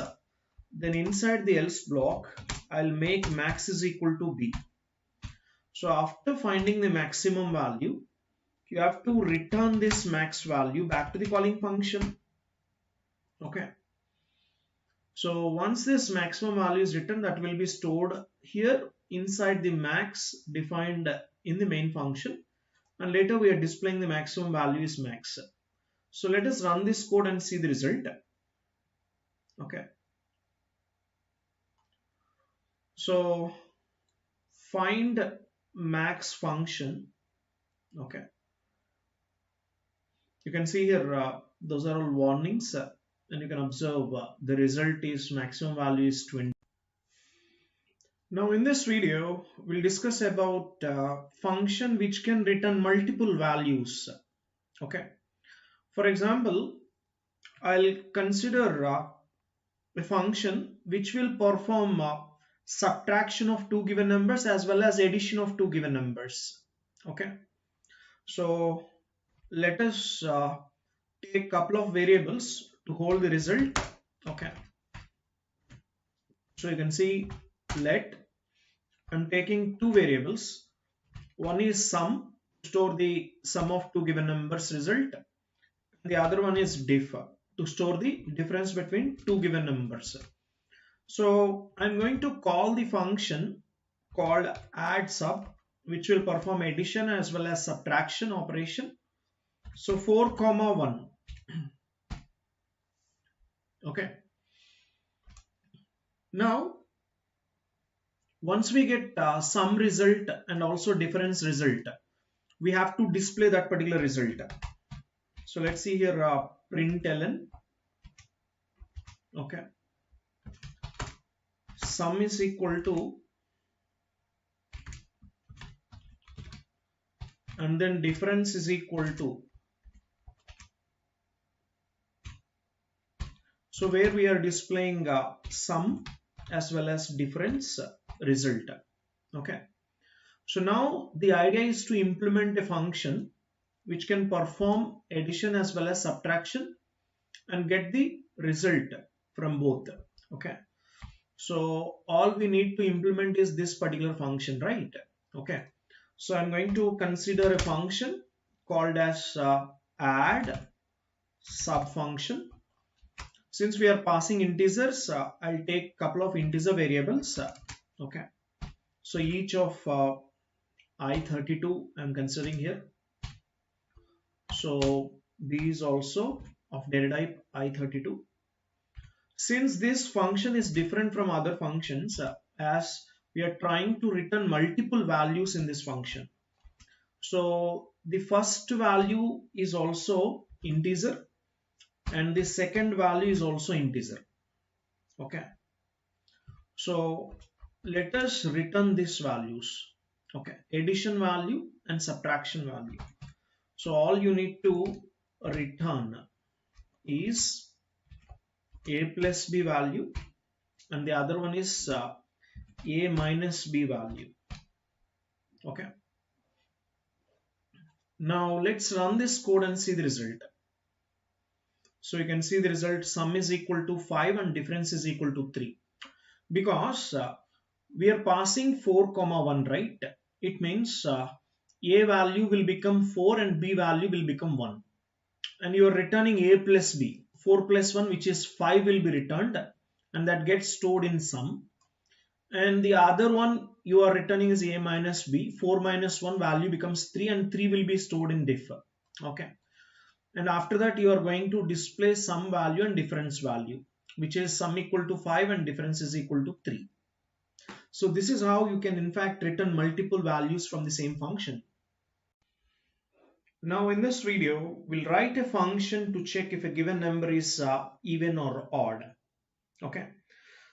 then inside the else block I'll make max is equal to b. So after finding the maximum value, you have to return this max value back to the calling function. Okay, so once this maximum value is written, that will be stored here inside the max defined in the main function, and later we are displaying the maximum value is max. So let us run this code and see the result. Okay, so find max function. Okay, you can see here those are all warnings, and you can observe the result is maximum value is 20. Now in this video we'll discuss about function which can return multiple values. Okay, for example, I'll consider a function which will perform subtraction of two given numbers as well as addition of two given numbers. Okay, so let us take a couple of variables to hold the result. Okay, so you can see let I'm taking two variables. One is sum, to store the sum of two given numbers result. The other one is diff, to store the difference between two given numbers. So I'm going to call the function called add sub, which will perform addition as well as subtraction operation. So 4 comma 1. Okay, now once we get sum result and also difference result, we have to display that particular result. So let's see here println. Okay, sum is equal to, and then difference is equal to. So where we are displaying sum as well as difference result. Okay, so now the idea is to implement a function which can perform addition as well as subtraction and get the result from both. Okay, so all we need to implement is this particular function, right? Okay, so I'm going to consider a function called as add sub function. Since we are passing integers, I'll take a couple of integer variables. Okay, so each of i32 I'm considering here. So b is also of data type i32. Since this function is different from other functions, as we are trying to return multiple values in this function, so the first value is also integer and the second value is also integer. Okay, so let us return these values. Okay, addition value and subtraction value. So all you need to return is a plus b value, and the other one is a minus b value. Okay, now let's run this code and see the result. So you can see the result, sum is equal to 5 and difference is equal to 3, because we are passing 4 comma 1, right? It means a value will become 4 and b value will become 1, and you are returning a plus b. 4 plus 1, which is 5, will be returned, and that gets stored in sum. And the other one you are returning is a minus b. 4 minus 1 value becomes 3, and 3 will be stored in diff. Okay. And after that you are going to display sum value and difference value, which is sum equal to 5 and difference is equal to 3. So this is how you can in fact return multiple values from the same function. Now in this video, we'll write a function to check if a given number is even or odd. Okay.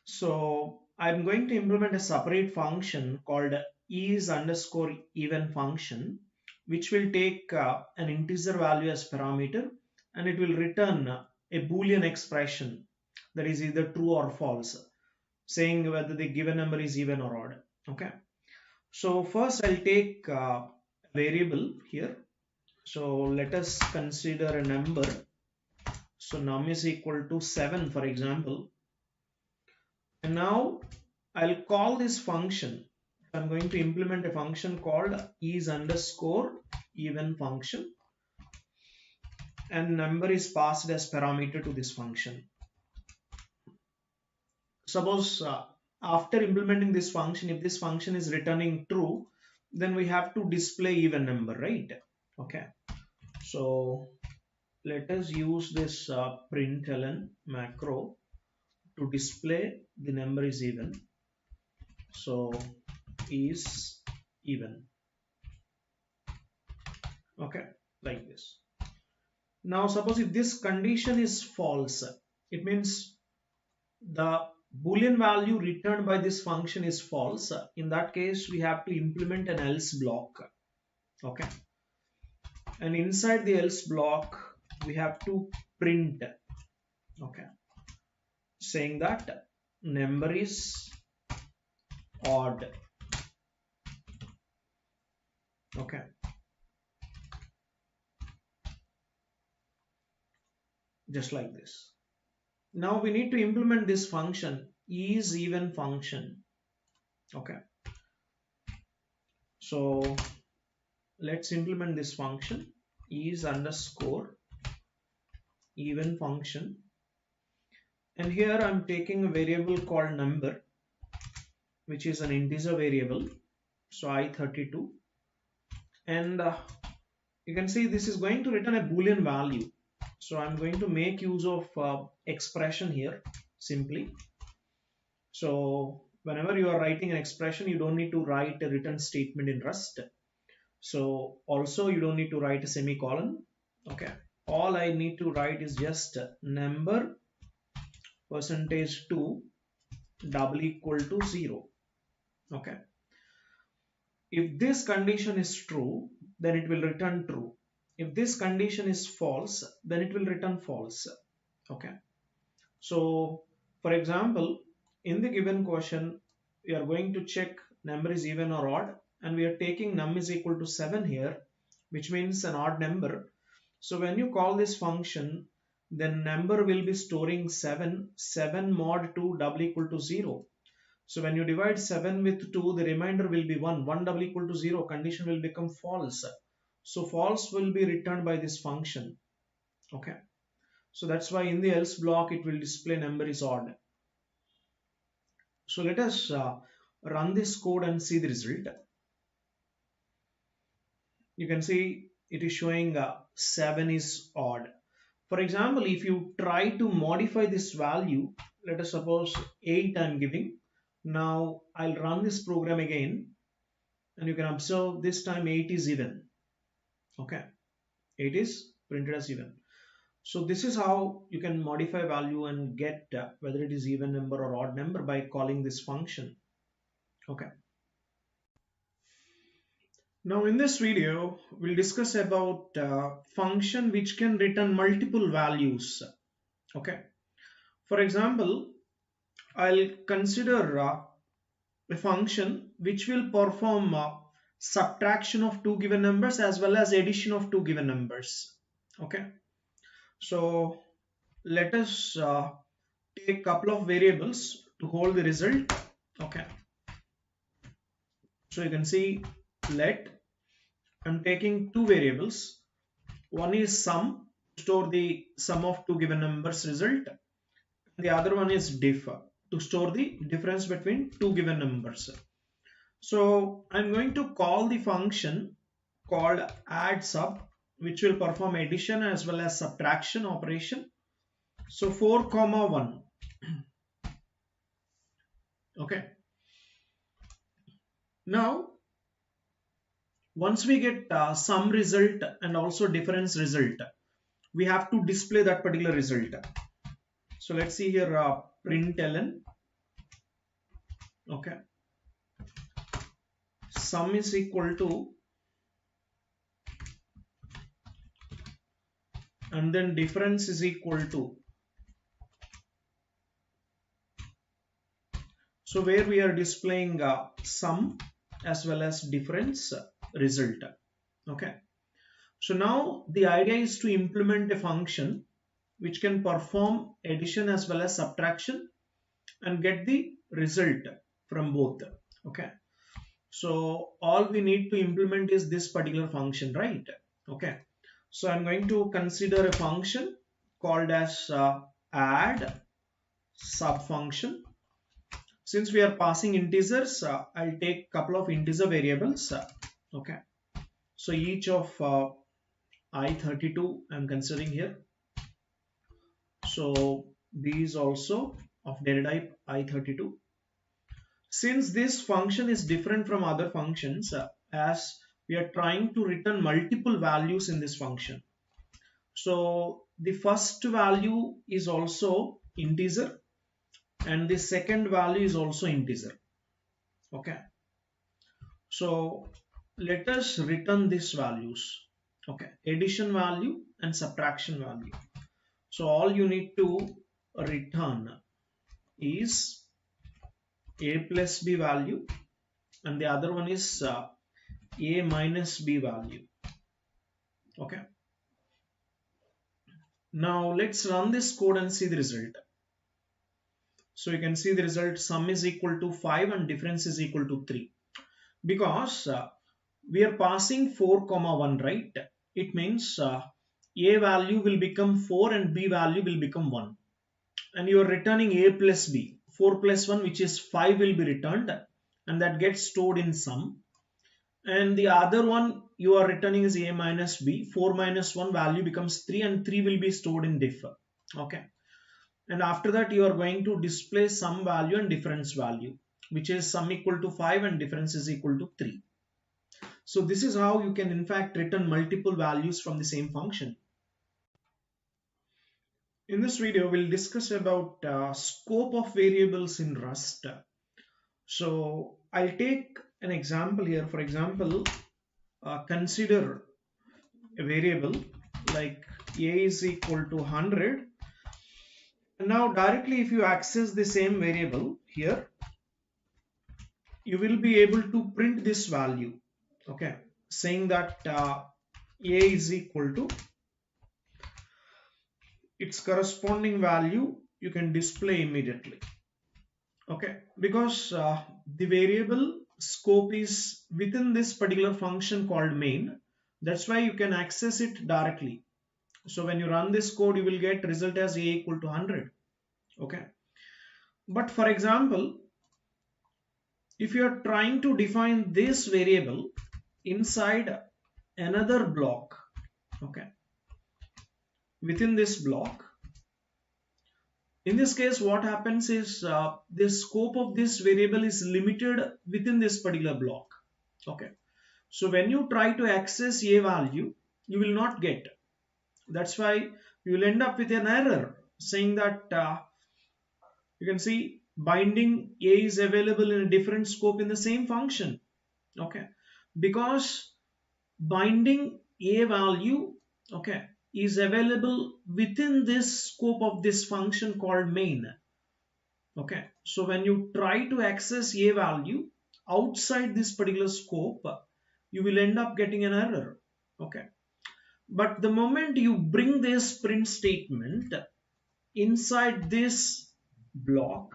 So I'm going to implement a separate function called is underscore even function, which will take an integer value as parameter, and it will return a Boolean expression that is either true or false, saying whether the given number is even or odd. Okay. So first I'll take a variable here. So let us consider a number. So num is equal to 7, for example. And now I'll call this function. I'm going to implement a function called is underscore even function, and number is passed as parameter to this function. Suppose after implementing this function, if this function is returning true, then we have to display even number, right? Okay. So let us use this println macro to display the number is even. So is even. Okay, like this. Now suppose if this condition is false, it means the Boolean value returned by this function is false. In that case, we have to implement an else block. Okay. And inside the else block, we have to print. Okay. Saying that number is odd. Okay. Just like this. Now we need to implement this function is even function. Okay. So let's implement this function is underscore even function, and here I'm taking a variable called number, which is an integer variable, so I32, and you can see this is going to return a Boolean value. So I'm going to make use of expression here simply. So whenever you are writing an expression, you don't need to write a return statement in Rust. So also you don't need to write a semicolon. Okay. All I need to write is just number %2 double equal to 0. Okay. If this condition is true, then it will return true. If this condition is false, then it will return false. Okay. So for example, in the given question, we are going to check number is even or odd, and we are taking num is equal to 7 here, which means an odd number. So when you call this function, then number will be storing 7 mod 2 double equal to 0. So when you divide 7 with 2, the remainder will be 1. 1 double equal to 0, condition will become false. So false will be returned by this function. Okay. So that's why in the else block it will display number is odd. So let us run this code and see the result. You can see it is showing 7 is odd. For example, if you try to modify this value, let us suppose 8 I'm giving. Now I'll run this program again, and you can observe this time 8 is even. Okay, 8 is printed as even. So this is how you can modify value and get whether it is even number or odd number by calling this function. Okay. Now in this video, we'll discuss about function which can return multiple values. Okay. For example, I'll consider a function which will perform subtraction of two given numbers as well as addition of two given numbers. Okay. So let us take a couple of variables to hold the result. Okay. So you can see let I'm taking two variables. One is sum store the sum of two given numbers result. The other one is diff to store the difference between two given numbers. So I'm going to call the function called add sub, which will perform addition as well as subtraction operation. So 4 comma 1. Okay. Now once we get sum result and also difference result, we have to display that particular result. So let's see here, println. Okay, sum is equal to, and then difference is equal to. So where we are displaying sum as well as difference result. Okay, so now the idea is to implement a function which can perform addition as well as subtraction and get the result from both. Okay, so all we need to implement is this particular function, right? Okay, so I'm going to consider a function called as add sub function. Since we are passing integers, I'll take a couple of integer variables. Okay, so each of I32 I'm considering here. So B is also of data type I32. Since this function is different from other functions, as we are trying to return multiple values in this function. So the first value is also integer and the second value is also integer. Okay, so let us return these values. Okay, addition value and subtraction value. So all you need to return is a plus b value and the other one is a minus b value. Okay, now let's run this code and see the result. So you can see the result, sum is equal to 5 and difference is equal to 3. Because we are passing 4 comma 1, right? It means a value will become 4 and b value will become 1. And you are returning a plus b. 4 plus 1, which is 5, will be returned and that gets stored in sum. And the other one you are returning is a minus b. 4 minus 1 value becomes 3 and 3 will be stored in diff. Okay. And after that you are going to display sum value and difference value, which is sum equal to 5 and difference is equal to 3. So this is how you can in fact return multiple values from the same function. In this video we'll discuss about scope of variables in Rust. So I'll take an example here. For example, consider a variable like a is equal to 100. Now directly if you access the same variable here, you will be able to print this value. Okay, saying that a is equal to its corresponding value you can display immediately. Okay, because the variable scope is within this particular function called main, that's why you can access it directly. So when you run this code, you will get result as a equal to 100. Okay, but for example, if you are trying to define this variable inside another block, okay, within this block, in this case what happens is the scope of this variable is limited within this particular block. Okay, so when you try to access a value, you will not get. That's why you will end up with an error saying that you can see binding a is available in a different scope in the same function. Okay, because binding a value, okay, is available within this scope of this function called main. Okay, so when you try to access a value outside this particular scope, you will end up getting an error. Okay, but the moment you bring this print statement inside this block,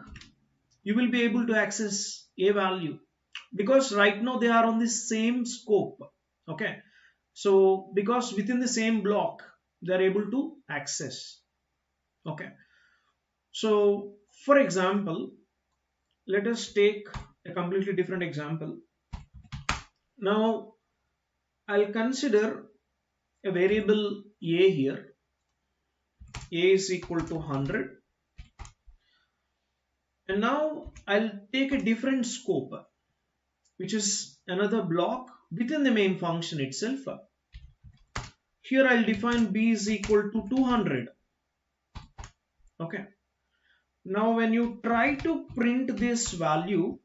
you will be able to access a value because right now they are on the same scope. Okay, so because within the same block they're able to access. Okay, so for example, let us take a completely different example. Now I'll consider a variable a here. A is equal to 100, and now I'll take a different scope, which is another block within the main function itself. Here I'll define b is equal to 200. Okay, now when you try to print this value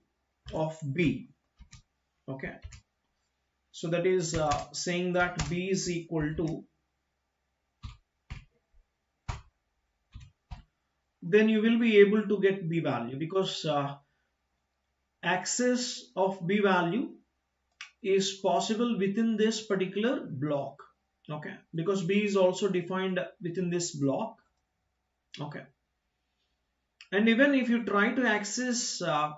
of b, okay, so that is saying that b is equal to, then you will be able to get b value, because access of b value is possible within this particular block. Okay, because b is also defined within this block. Okay, and even if you try to access a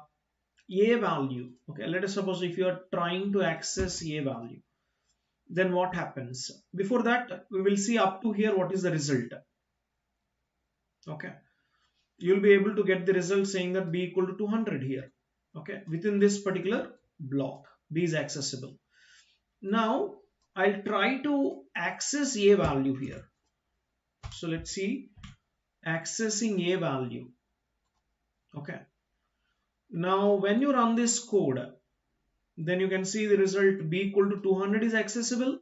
value, okay, let us suppose if you are trying to access a value, then what happens? Before that, we will see up to here what is the result. Okay, you'll be able to get the result saying that b equal to 200 here. Okay, within this particular block b is accessible. Now I'll try to access a value here. So let's see, accessing a value. Okay, now when you run this code, then you can see the result b equal to 200 is accessible,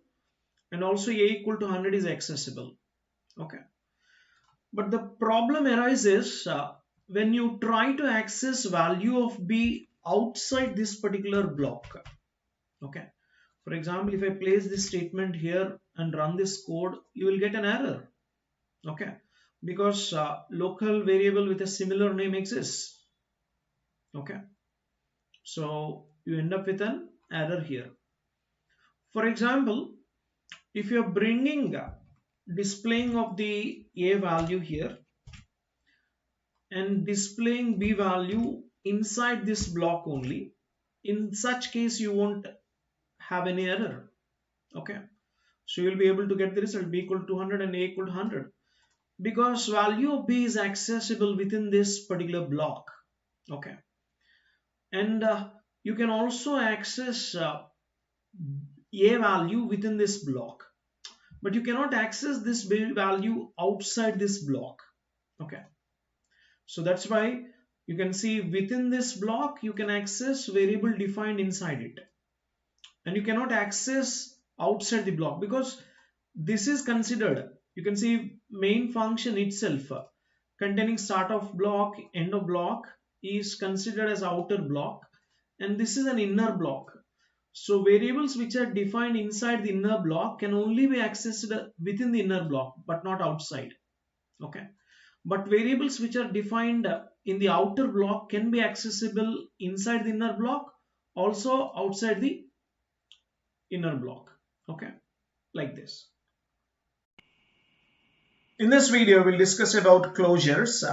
and also a equal to 100 is accessible. Okay, but the problem arises when you try to access value of b outside this particular block. Okay, for example, if I place this statement here and run this code, you will get an error. Okay, because local variable with a similar name exists. Okay, so you end up with an error here. For example, if you're bringing displaying of the a value here and displaying b value inside this block only, in such case you won't have any error. Okay, so you'll be able to get the result b equal to 200 and a equal to 100, because value of b is accessible within this particular block. Okay, and you can also access a value within this block, but you cannot access this value outside this block. Okay, so that's why you can see within this block you can access variable defined inside it, and you cannot access outside the block, because this is considered, you can see main function itself containing start of block, end of block is considered as outer block, and this is an inner block. So variables which are defined inside the inner block can only be accessed within the inner block but not outside. Okay, but variables which are defined in the outer block can be accessible inside the inner block, also outside the inner block. Okay, like this. In this video, we'll discuss about closures.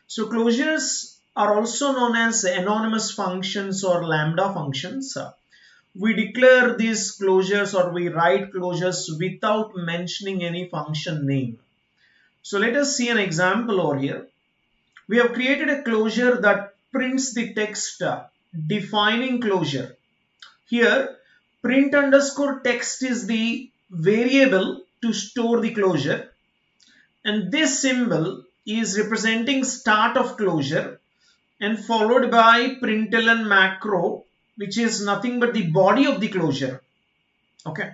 So closures are also known as anonymous functions or lambda functions. We declare these closures, or we write closures without mentioning any function name. So let us see an example over here. We have created a closure that prints the text defining closure. Here, print underscore text is the variable to store the closure, and this symbol is representing start of closure, and followed by println macro, which is nothing but the body of the closure. Okay,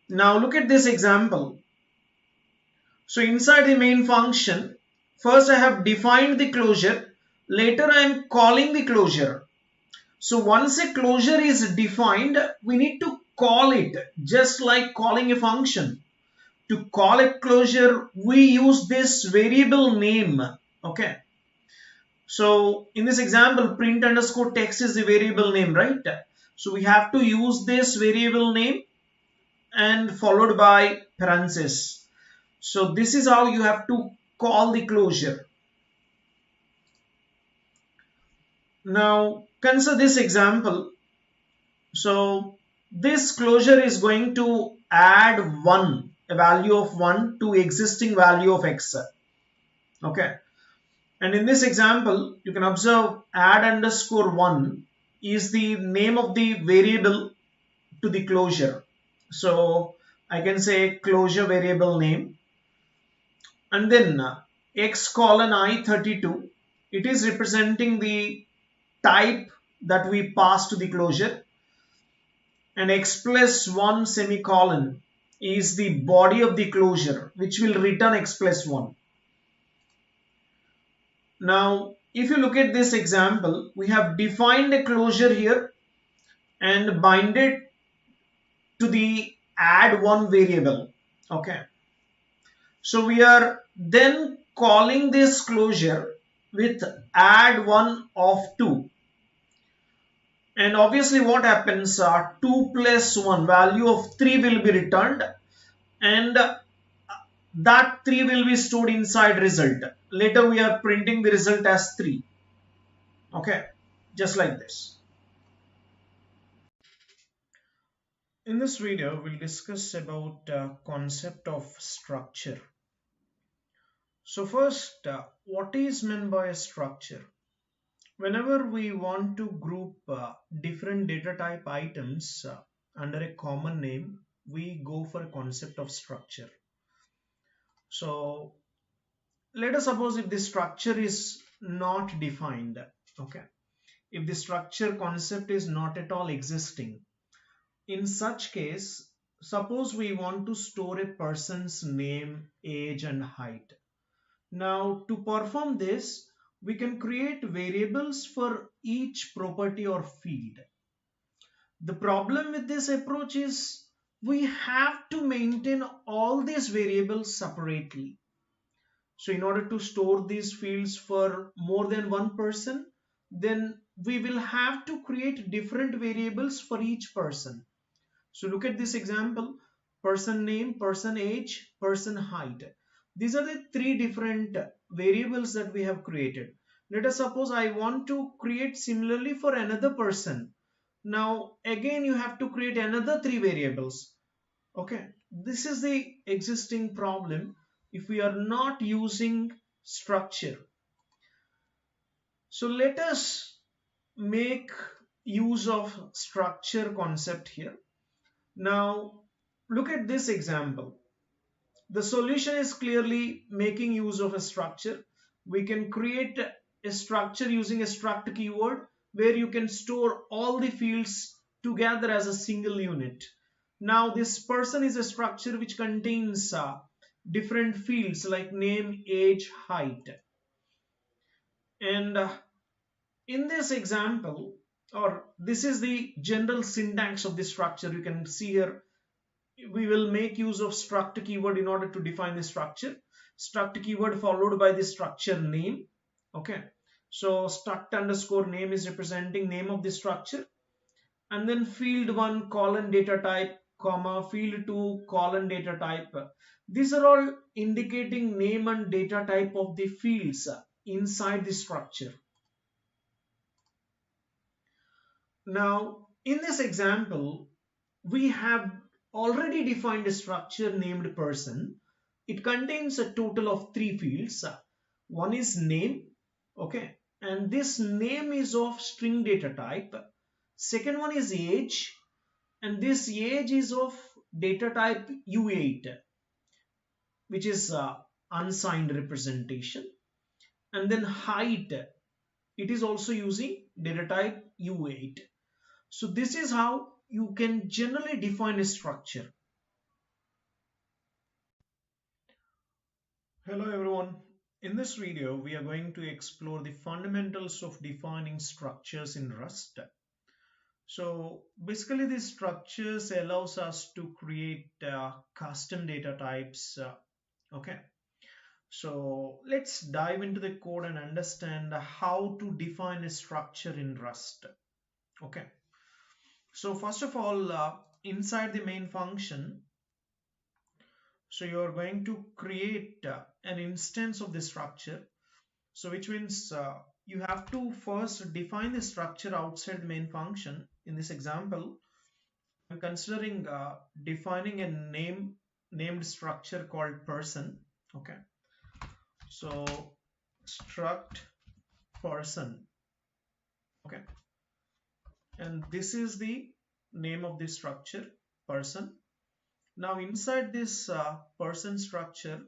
now look at this example. So inside the main function, first I have defined the closure, later I am calling the closure. So once a closure is defined, we need to call it, just like calling a function. To call a closure, we use this variable name. Okay, so in this example, print underscore text is the variable name, right? So we have to use this variable name and followed by parenthesis. So this is how you have to call the closure. Now consider this example. So this closure is going to add 1 a value of 1 to existing value of x. Okay. And in this example, you can observe add underscore 1 is the name of the variable to the closure. So I can say closure variable name. And then x colon I32, it is representing the type that we pass to the closure. And x plus 1 semicolon is the body of the closure, which will return x plus 1. Now, if you look at this example, we have defined a closure here and bind it to the add one variable. Okay. So we are then calling this closure with add one of 2. And obviously what happens, 2 plus 1 value of 3 will be returned, and that 3 will be stored inside result. Later we are printing the result as 3. Okay, just like this. In this video, we'll discuss about concept of structure. So first, what is meant by a structure? Whenever we want to group different data type items under a common name, we go for a concept of structure. So let us suppose if the structure is not defined, okay, if the structure concept is not at all existing, in such case, suppose we want to store a person's name, age and height. Now to perform this, we can create variables for each property or field. The problem with this approach is we have to maintain all these variables separately. So in order to store these fields for more than one person, then we will have to create different variables for each person. So look at this example: person name, person age, person height. These are the 3 different variables that we have created. Let us suppose I want to create similarly for another person. Now again you have to create another 3 variables. Okay, this is the existing problem if we are not using structure. So let us make use of structure concept here. Now look at this example. The solution is clearly making use of a structure. We can create a structure using a struct keyword where you can store all the fields together as a single unit. Now this person is a structure which contains different fields like name, age, height. And in this example, or this is the general syntax of the structure, you can see here we will make use of struct keyword in order to define the structure. Struct keyword followed by the structure name. Okay, so struct underscore name is representing name of the structure, and then field 1 colon data type comma field 2 colon data type. These are all indicating name and data type of the fields inside the structure. Now in this example, we have already defined a structure named person. It contains a total of 3 fields. One is name, okay, and this name is of string data type. Second one is age, and this age is of data type U8, which is unsigned representation. And then height, it is also using data type U8. So this is how you can generally define a structure. Hello everyone. In this video, we are going to explore the fundamentals of defining structures in Rust. So basically these structures allows us to create custom data types. Okay. So let's dive into the code and understand how to define a structure in Rust. Okay. So first of all, inside the main function, so you're going to create an instance of the structure. So which means you have to first define the structure outside the main function. In this example, I'm considering defining a name named structure called person. Okay, so struct person. Okay, and this is the name of the structure person. Now inside this person structure,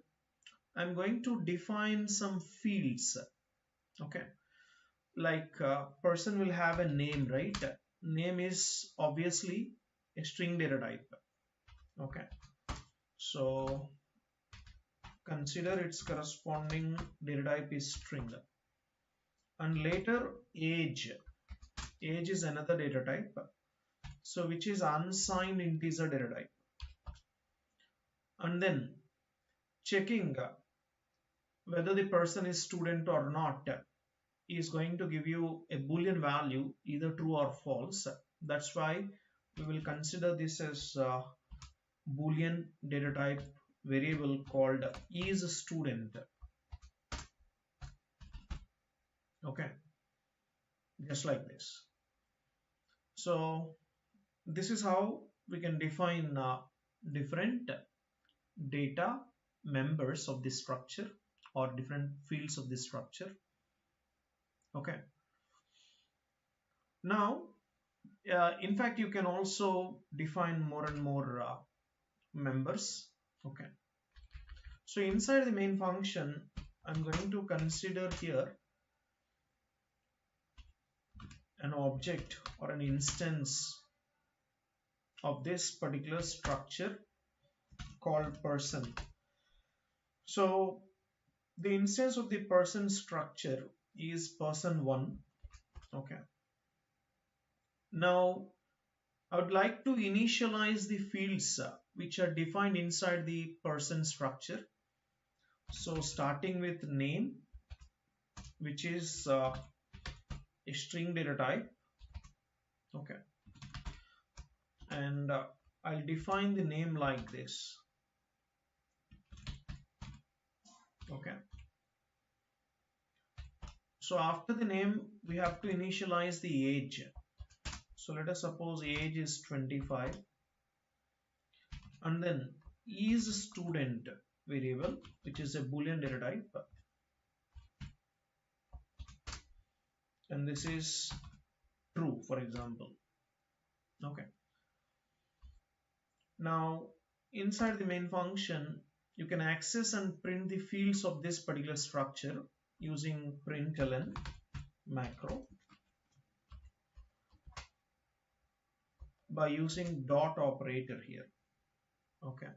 I'm going to define some fields. Okay, like person will have a name, right? Name is obviously a string data type. Okay, so consider its corresponding data type is string. And later age is another data type, so which is unsigned integer data type. And then checking whether the person is student or not is going to give you a boolean value, either true or false. That's why we will consider this as boolean data type variable called is student. Okay, just like this. So this is how we can define different data members of this structure or different fields of this structure. Okay, now in fact you can also define more and more members. Okay, so inside the main function I'm going to consider here an object or an instance of this particular structure called person. So the instance of the person structure is person1. Okay, now I would like to initialize the fields which are defined inside the person structure. So starting with name, which is a string data type. Okay, and I'll define the name like this. Okay, so after the name we have to initialize the age. So let us suppose age is 25, and then is student variable, which is a boolean data type, and this is true, for example. Okay, now inside the main function you can access and print the fields of this particular structure using println macro by using dot operator here. Okay,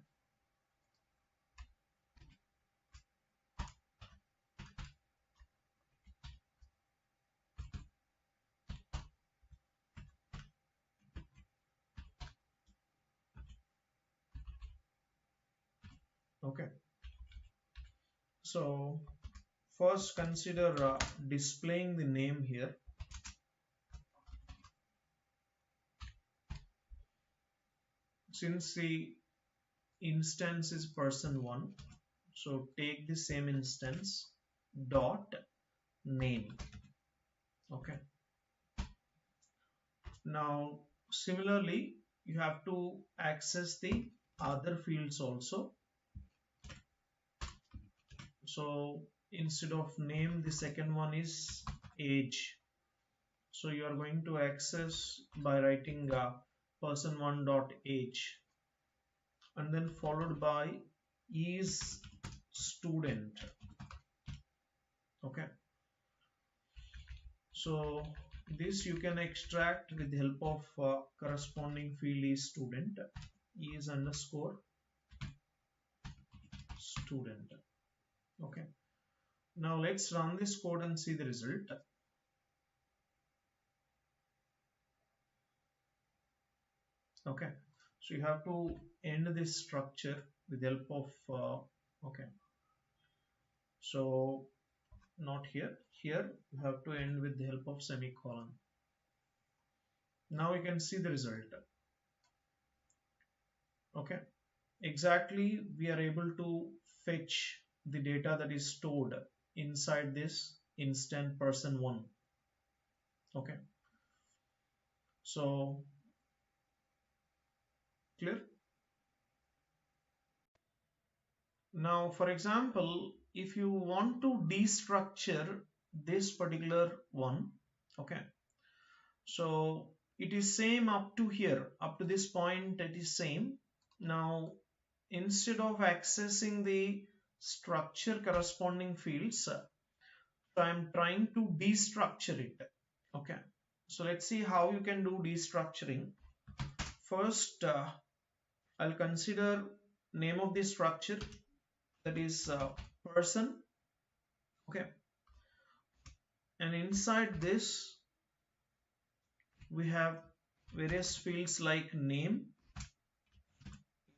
okay, so first consider displaying the name here. Since the instance is person1, so take the same instance dot name. Okay, now similarly you have to access the other fields also. So instead of name, the second one is age. So you are going to access by writing person1 dot age, and then followed by is student. Okay, so this you can extract with the help of corresponding field is student, is underscore student. Okay, now let's run this code and see the result. Okay, so you have to end this structure with the help of okay, so not here, here you have to end with the help of semicolon. Now you can see the result. Okay, exactly we are able to fetch the data that is stored inside this instant person1. Okay, so clear. Now, for example, if you want to destructure this particular one, okay, so it is same up to here, up to this point, it is same. Now, instead of accessing the structure corresponding fields, so I'm trying to destructure it. Okay, so let's see how you can do destructuring. First, I'll consider name of the structure, that is person. Okay, and inside this we have various fields like name,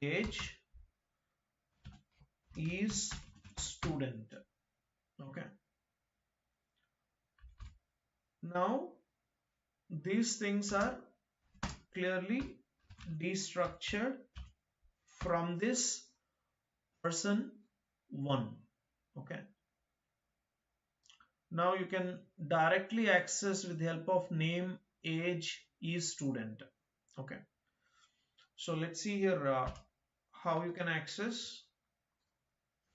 age, is student. Okay, now these things are clearly destructured from this person 1. Okay, now you can directly access with the help of name, age, is student. Okay, so let's see here how you can access.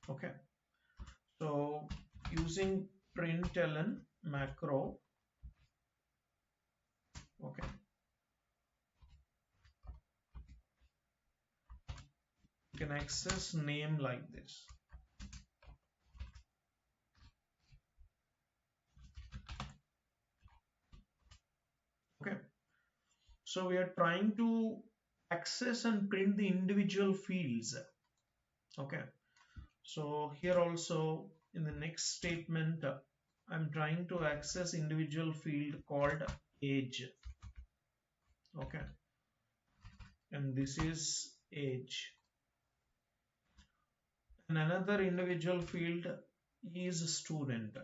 Okay, so using println macro, okay, you can access name like this. Okay, so we are trying to access and print the individual fields. Okay, so here also in the next statement I'm trying to access individual field called age. Okay, and this is age, and another individual field is student.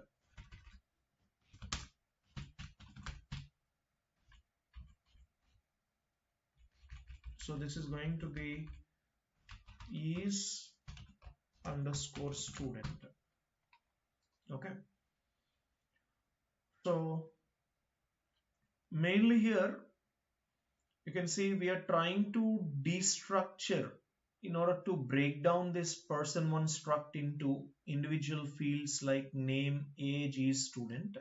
So this is going to be is underscore student. Okay, so mainly here you can see we are trying to destructure in order to break down this person one struct into individual fields like name, age, is student,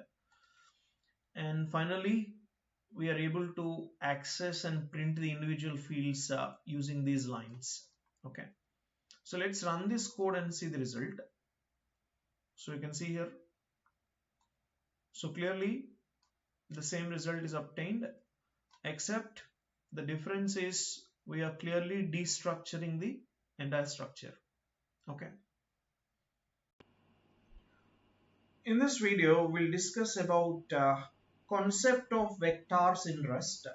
and finally we are able to access and print the individual fields using these lines. Okay, so let's run this code and see the result. So you can see here, so clearly the same result is obtained, except the difference is we are clearly destructuring the entire structure. Okay, in this video we'll discuss about concept of vectors in Rust.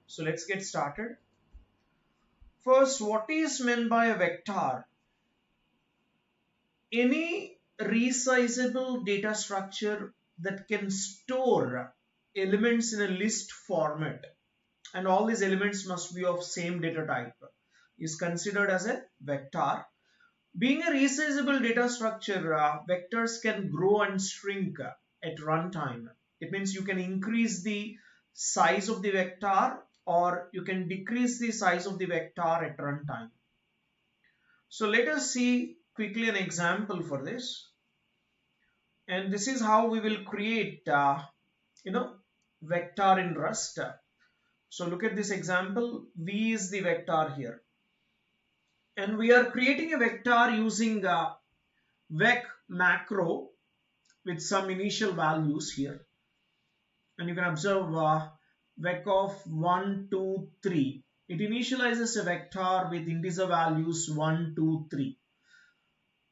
So let's get started. First, what is meant by a vector? Any resizable data structure that can store elements in a list format, and all these elements must be of same data type, is considered as a vector. Being a resizable data structure, vectors can grow and shrink at runtime. It means you can increase the size of the vector or you can decrease the size of the vector at runtime. So let us see quickly an example for this. And this is how we will create, vector in Rust. So look at this example. V is the vector here. And we are creating a vector using vec macro with some initial values here. And you can observe vec of 1, 2, 3. It initializes a vector with integer values 1, 2, 3.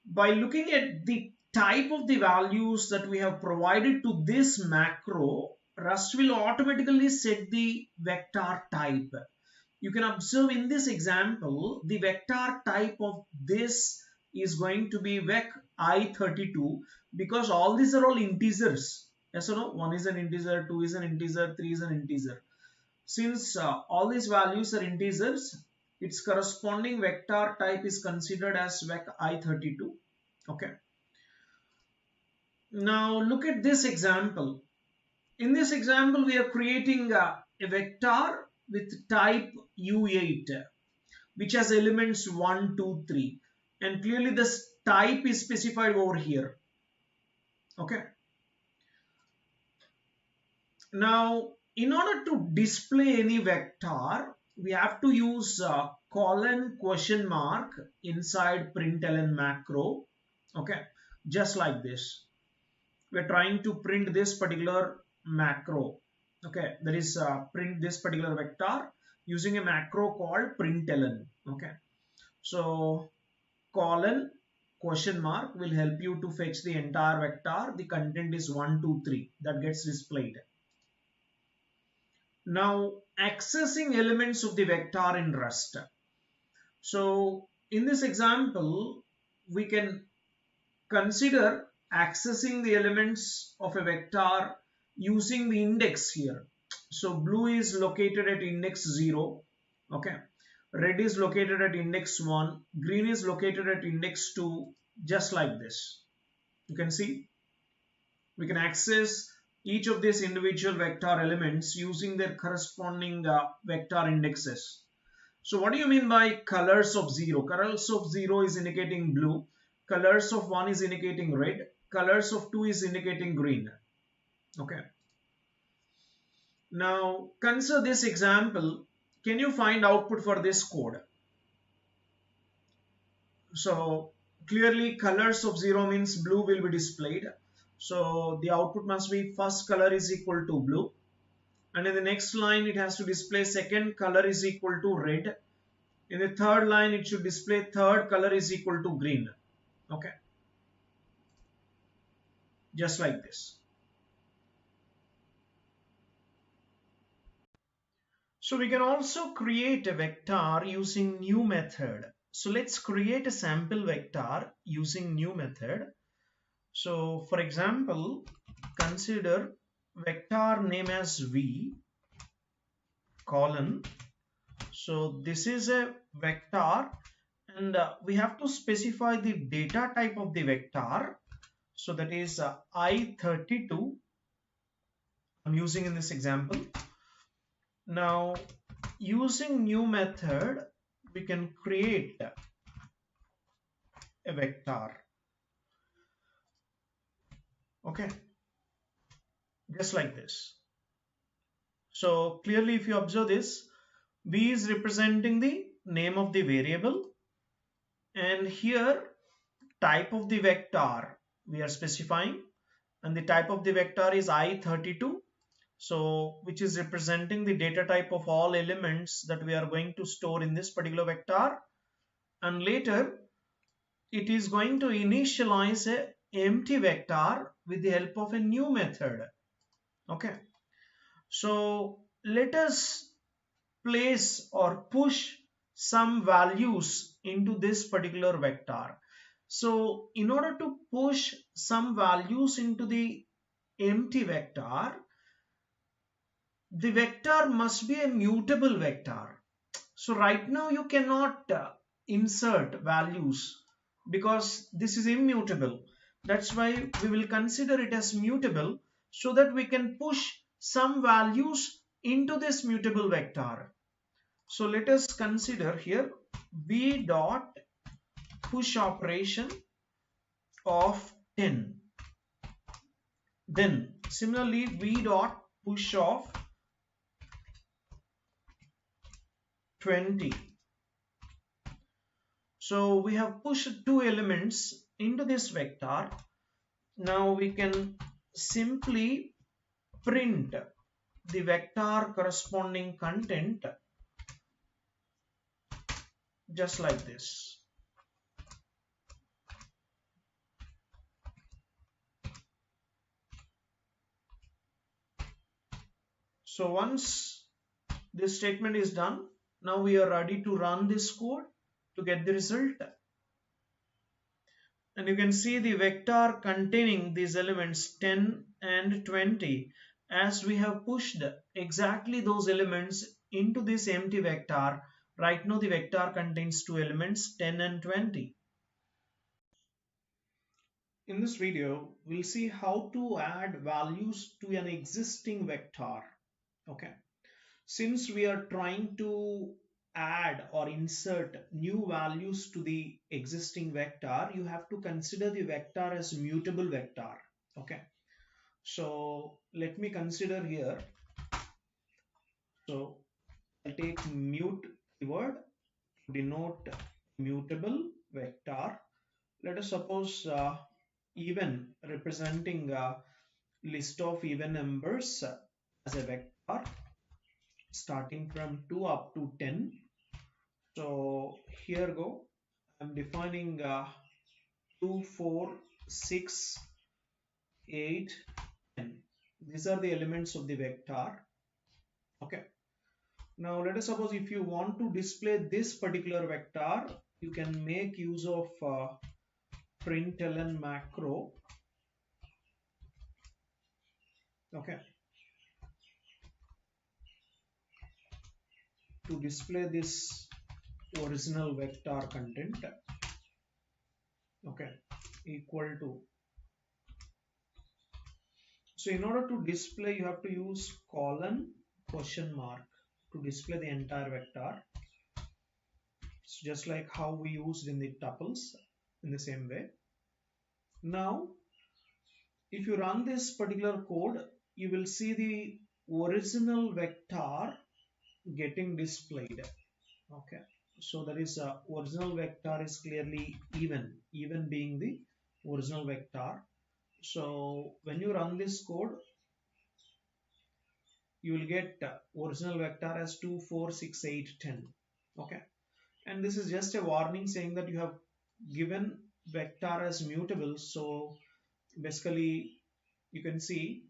By looking at the type of the values that we have provided to this macro, Rust will automatically set the vector type. You can observe in this example, the vector type of this is going to be vec I32 because all these are all integers. Yes or no? 1 is an integer, 2 is an integer, 3 is an integer. Since all these values are integers, its corresponding vector type is considered as vec I32. Okay. Now look at this example. In this example, we are creating a vector with type U8, which has elements 1, 2, 3. And clearly the type is specified over here. Okay. Now, in order to display any vector, we have to use colon question mark inside println macro. Okay, just like this. We're trying to print this particular macro. Okay, that is print this particular vector using a macro called println. Okay, so colon question mark will help you to fetch the entire vector. The content is 1, 2, 3 that gets displayed. Now, accessing elements of the vector in Rust. So, in this example, we can consider accessing the elements of a vector using the index here. So, blue is located at index 0. Okay. Red is located at index 1. Green is located at index 2. Just like this. You can see we can access each of these individual vector elements using their corresponding vector indexes. So what do you mean by colors of 0? Colors of 0 is indicating blue, colors of 1 is indicating red, colors of 2 is indicating green. Okay. Now consider this example. Can you find output for this code? So clearly colors of 0 means blue will be displayed. So the output must be first color is equal to blue. And in the next line it has to display second color is equal to red. In the third line it should display third color is equal to green. Okay. Just like this. So we can also create a vector using new method. So let's create a sample vector using new method. So for example, consider vector name as v colon. So this is a vector and we have to specify the data type of the vector. So that is I32 I'm using in this example. Now using new method we can create a vector. Okay, just like this. So clearly if you observe this, v is representing the name of the variable and here type of the vector we are specifying and the type of the vector is I32, so which is representing the data type of all elements that we are going to store in this particular vector, and later it is going to initialize a empty vector with the help of a new method. Okay, so let us place or push some values into this particular vector. So in order to push some values into the empty vector, the vector must be a mutable vector. So right now you cannot insert values because this is immutable. That's why we will consider it as mutable so that we can push some values into this mutable vector. So let us consider here v dot push operation of 10. Then similarly v dot push of 20. So we have pushed two elements into this vector. Now we can simply print the vector corresponding content just like this. So once this statement is done, now we are ready to run this code to get the result. And you can see the vector containing these elements 10 and 20 as we have pushed exactly those elements into this empty vector. Right now the vector contains two elements 10 and 20. In this video, we'll see how to add values to an existing vector. Okay. Since we are trying to add or insert new values to the existing vector, you have to consider the vector as mutable vector. Okay, so let me consider here. So I'll take mute keyword to denote mutable vector. Let us suppose even representing list of even numbers as a vector starting from 2 up to 10. So here go, I'm defining 2, 4, 6, 8, 10. These are the elements of the vector. Okay. Now let us suppose if you want to display this particular vector, you can make use of println macro. Okay. To display this original vector content. Okay. Equal to. So in order to display, you have to use colon question mark to display the entire vector. It's just like how we used in the tuples in the same way. Now, if you run this particular code, you will see the original vector getting displayed. Okay, so that is original vector is clearly even being the original vector. So when you run this code, you will get original vector as 2, 4, 6, 8, 10. Okay, and this is just a warning saying that you have given vector as mutable. So basically you can see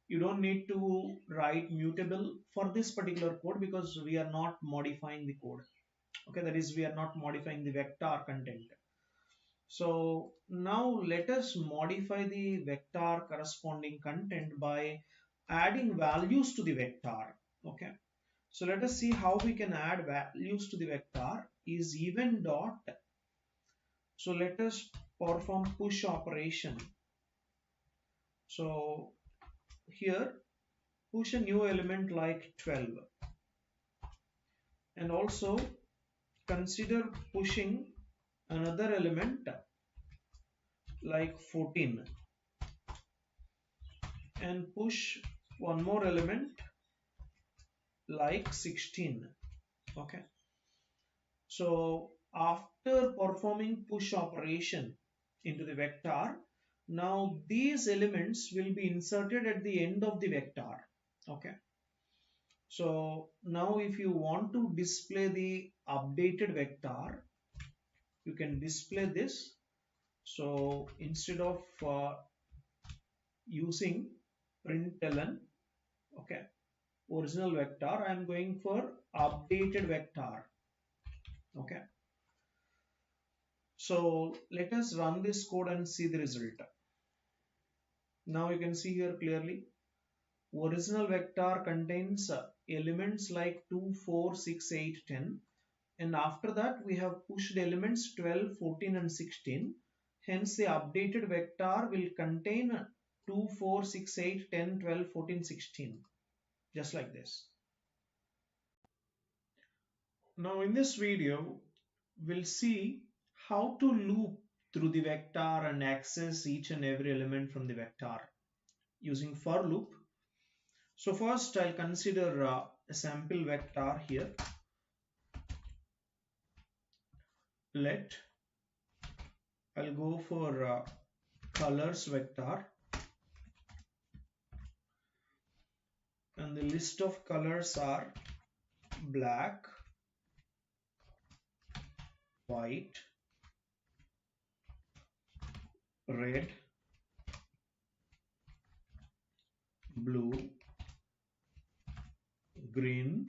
you don't need to write mutable for this particular code because we are not modifying the code. Okay, that is, we are not modifying the vector content. So now let us modify the vector corresponding content by adding values to the vector. Okay, so let us see how we can add values to the vector is even dot. So let us perform push operation. So here push a new element like 12 and also consider pushing another element like 14 and push one more element like 16. Okay, so after performing push operation into the vector, now these elements will be inserted at the end of the vector. Okay, so now if you want to display the updated vector, you can display this. So instead of using println, okay, original vector, I am going for updated vector. Okay, so let us run this code and see the result. Now you can see here clearly original vector contains elements like 2, 4, 6, 8, 10, and after that we have pushed elements 12, 14 and 16. Hence the updated vector will contain 2, 4, 6, 8, 10, 12, 14, 16, just like this. Now in this video, we'll see how to loop through the vector and access each and every element from the vector using for loop. So first I'll consider a sample vector here. I'll go for colors vector, and the list of colors are black, white, red, blue, green,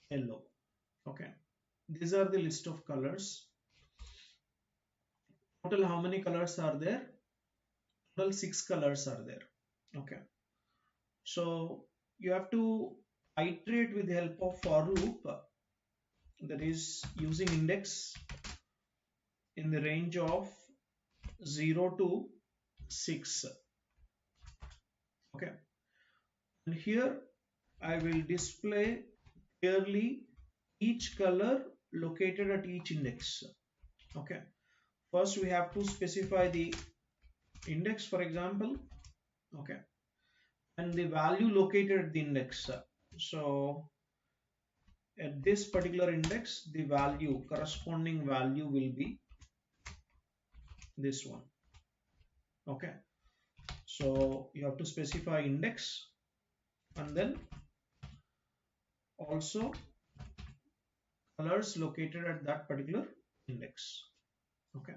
yellow. Okay, these are the list of colors. Total how many colors are there? Total 6 colors are there. Okay, so you have to iterate with the help of for loop, that is using index in the range of 0 to 6. Okay, And here I will display clearly each color located at each index. Okay, first we have to specify the index, for example. Okay, and the value located at the index. So at this particular index, the value, corresponding value will be this one. Okay, so you have to specify index and then also colors located at that particular index. Okay,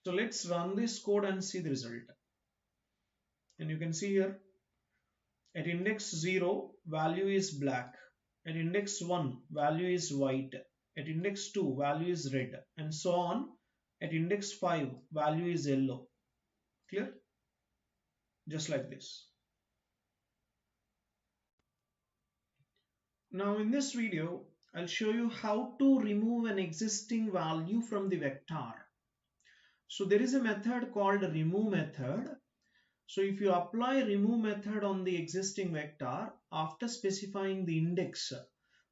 so let's run this code and see the result. And you can see here at index 0 value is black, at index 1 value is white, at index 2 value is red, and so on. At index 5 value is yellow. Clear? Just like this. Now in this video I'll show you how to remove an existing value from the vector. So there is a method called remove method. So if you apply remove method on the existing vector after specifying the index,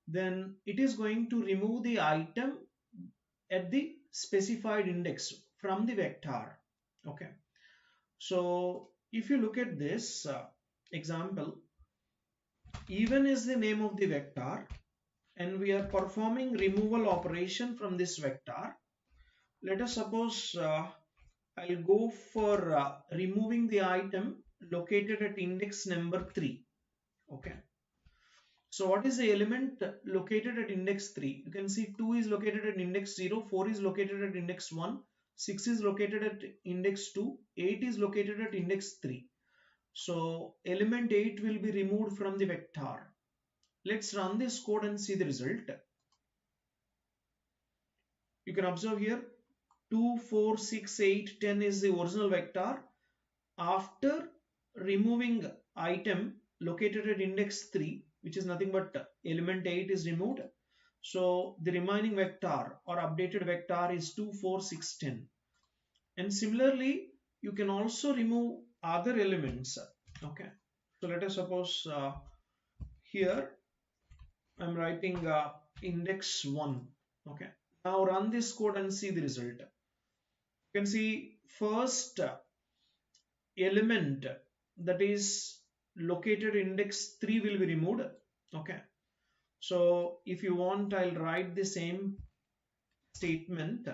then it is going to remove the item at the specified index from the vector. Okay, so if you look at this example, even is the name of the vector and we are performing removal operation from this vector. Let us suppose I'll go for removing the item located at index number 3. Okay, so what is the element located at index 3? You can see 2 is located at index 0, 4 is located at index 1, 6 is located at index 2, 8 is located at index 3. So element 8 will be removed from the vector. Let's run this code and see the result. You can observe here 2, 4, 6, 8, 10 is the original vector. After removing item located at index 3, which is nothing but element 8 is removed. So the remaining vector or updated vector is 2, 4, 6, 10. And similarly, you can also remove other elements. Okay, so let us suppose here I'm writing index 1. Okay, now run this code and see the result. You can see first element, that is located index 3, will be removed. Okay, so if you want, I'll write the same statement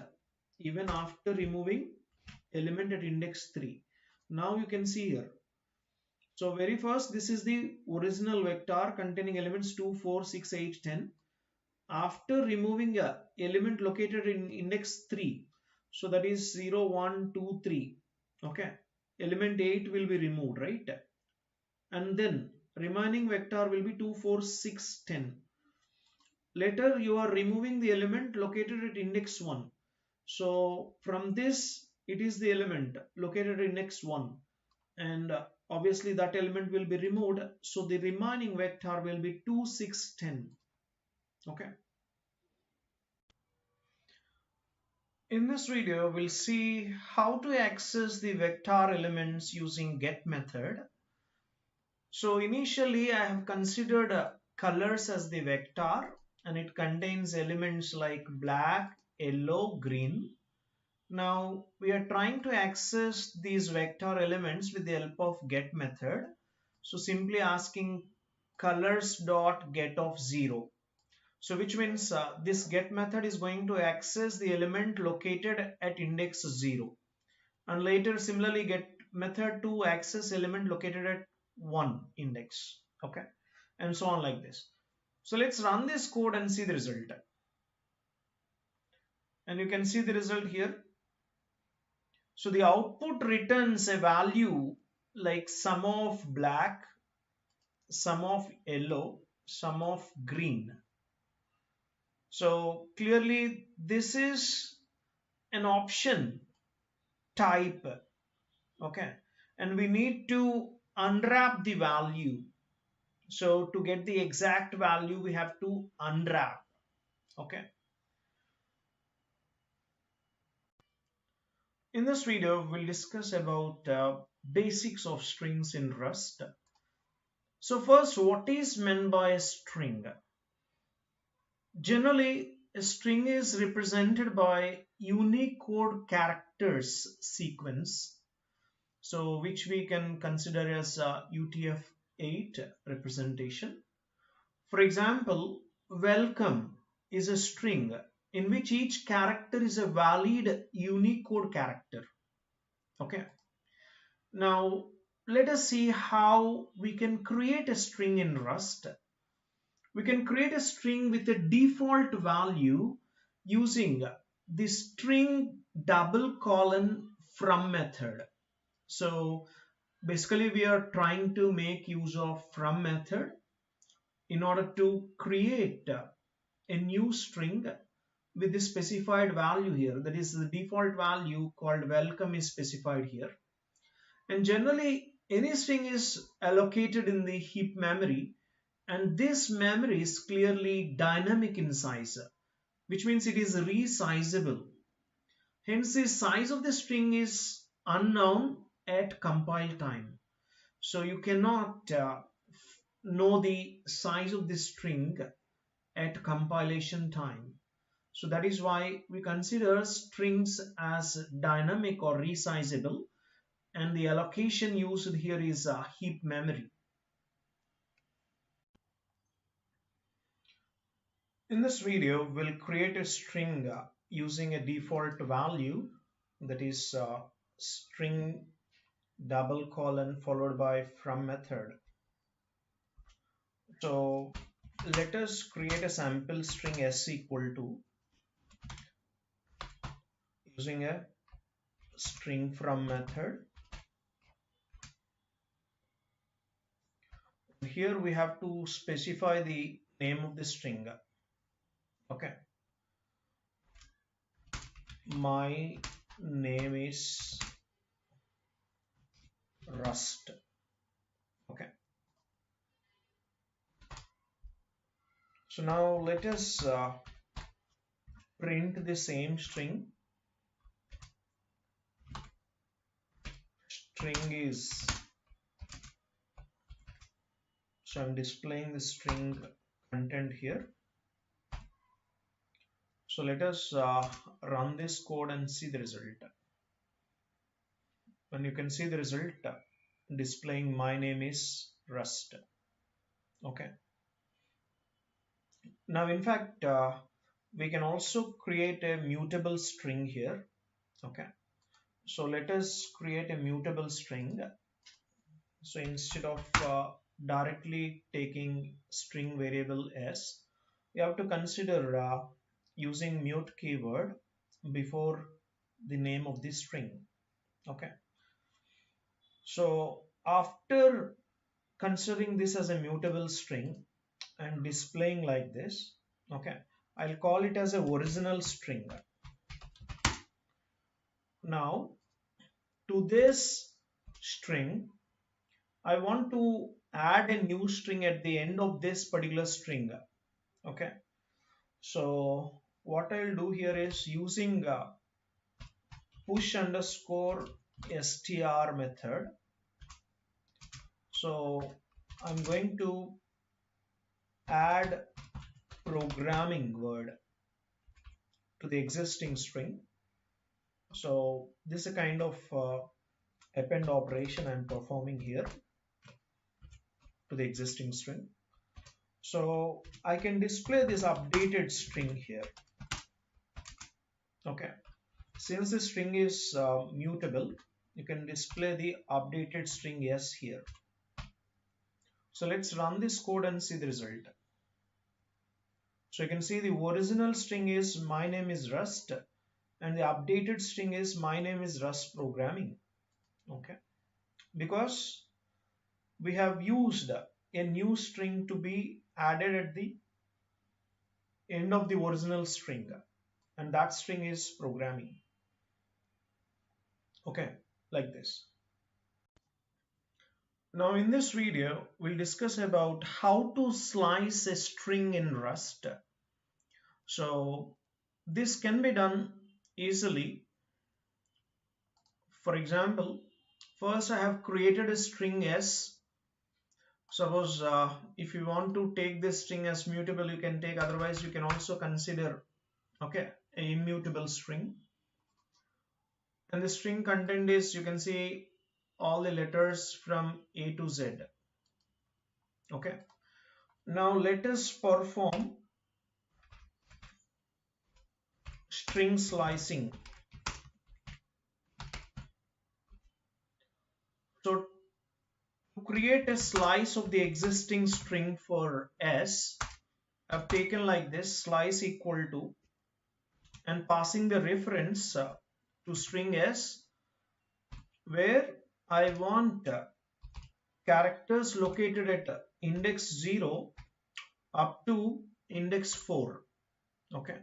even after removing element at index 3. Now you can see here, so very first this is the original vector containing elements 2, 4, 6, 8, 10. After removing a element located in index 3, so that is 0, 1, 2, 3. Okay, element 8 will be removed, right? And then remaining vector will be 2, 4, 6, 10. Later you are removing the element located at index 1. So from this it is the element located at index 1, and obviously that element will be removed. So the remaining vector will be 2, 6, 10. Okay. In this video we'll see how to access the vector elements using get method. So initially I have considered colors as the vector, and it contains elements like black, yellow, green. Now we are trying to access these vector elements with the help of get method. So simply asking colors dot get of 0. So which means this get method is going to access the element located at index 0, and later similarly get method to access element located at 1 index. Okay, and so on like this. So let's run this code and see the result. And you can see the result here. So the output returns a value like sum of black, sum of yellow, sum of green. So clearly this is an option type. Okay, and we need to unwrap the value. So to get the exact value we have to unwrap. Okay, in this video we'll discuss about basics of strings in Rust. So first, what is meant by a string? Generally, a string is represented by Unicode characters sequence, so which we can consider as a UTF-8 representation. For example, welcome is a string in which each character is a valid Unicode character. Okay. Now, let us see how we can create a string in Rust. We can create a string with a default value using the string double colon from method. So basically we are trying to make use of from method in order to create a new string with the specified value here. That is, the default value called welcome is specified here. And generally any string is allocated in the heap memory, and this memory is clearly dynamic in size, which means it is resizable. Hence the size of the string is unknown at compile time. So you cannot know the size of the string at compilation time. So that is why we consider strings as dynamic or resizable, and the allocation used here is heap memory. In this video, we'll create a string using a default value, that is string double colon followed by from method. So let us create a sample string s equal to using a string from method. Here we have to specify the name of the string. Okay, my name is Rust. Okay, so now let us print the same string. String is, so I'm displaying the string content here. So let us run this code and see the result. And you can see the result displaying my name is Rust. Okay. Now in fact we can also create a mutable string here. Okay. So let us create a mutable string. So instead of directly taking string variable s, we have to consider using mute keyword before the name of the string. Okay. So after considering this as a mutable string and displaying like this, okay, I'll call it as a original string. Now to this string, I want to add a new string at the end of this particular string. Okay, so what I'll do here is using push underscore str method. So I'm going to add programming word to the existing string. So this is a kind of append operation I'm performing here to the existing string. So I can display this updated string here. Okay, since the string is mutable, you can display the updated string s here. So let's run this code and see the result. So you can see the original string is my name is Rust, and the updated string is my name is Rust programming. Okay, because we have used a new string to be added at the end of the original string, and that string is programming. Okay, like this. Now in this video, we'll discuss about how to slice a string in Rust. So this can be done easily. For example, first I have created a string s Suppose if you want to take this string as mutable, you can take, otherwise you can also consider, okay, a immutable string. And the string content is, you can see all the letters from A to Z. Okay, now let us perform string slicing. So to create a slice of the existing string for S, I've taken like this, slice equal to, and passing the reference to string S, where I want characters located at index 0 up to index 4. Okay,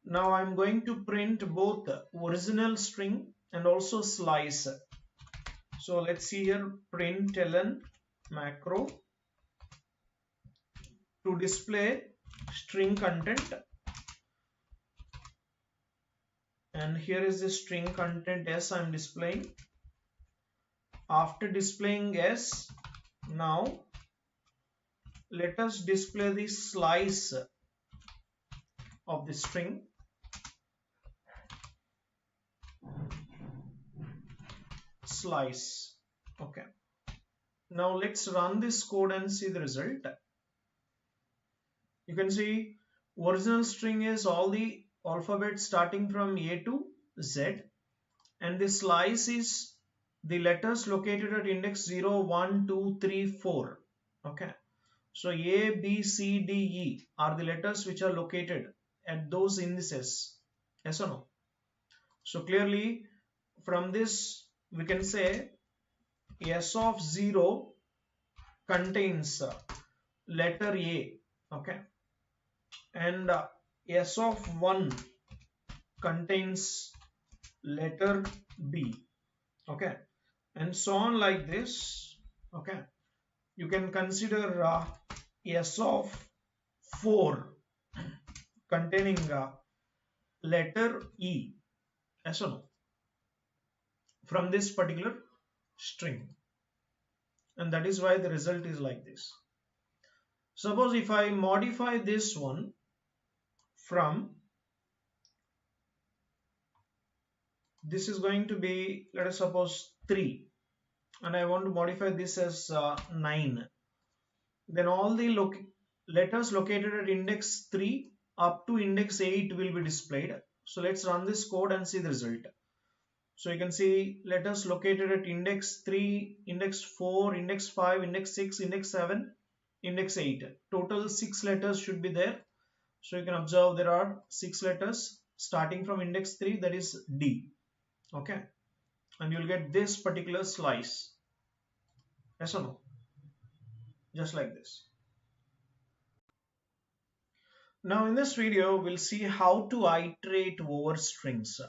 now I'm going to print both original string and also slice. So let's see here, println macro to display string content, and here is the string content S I'm displaying. After displaying S, now let us display the slice of the string. Slice. Okay, now let's run this code and see the result. You can see original string is all the alphabets starting from A to Z, and the slice is the letters located at index 0, 1, 2, 3, 4. Okay, so A, B, C, D, E are the letters which are located at those indices. Yes or no? So clearly from this we can say S of 0 contains letter A. Okay, and S of 1 contains letter B. Okay, and so on like this. Okay, you can consider S of 4 containing letter E. Yes or no? From this particular string, and that is why the result is like this. Suppose if I modify this one from, this is going to be, let us suppose 3, and I want to modify this as 9, then all the letters located at index 3 up to index 8 will be displayed. So let's run this code and see the result. So you can see letters located at index 3, index 4, index 5, index 6, index 7, index 8. Total 6 letters should be there. So you can observe there are 6 letters starting from index 3, that is D. Okay, and you'll get this particular slice. Yes or no? Just like this. Now in this video, we'll see how to iterate over strings.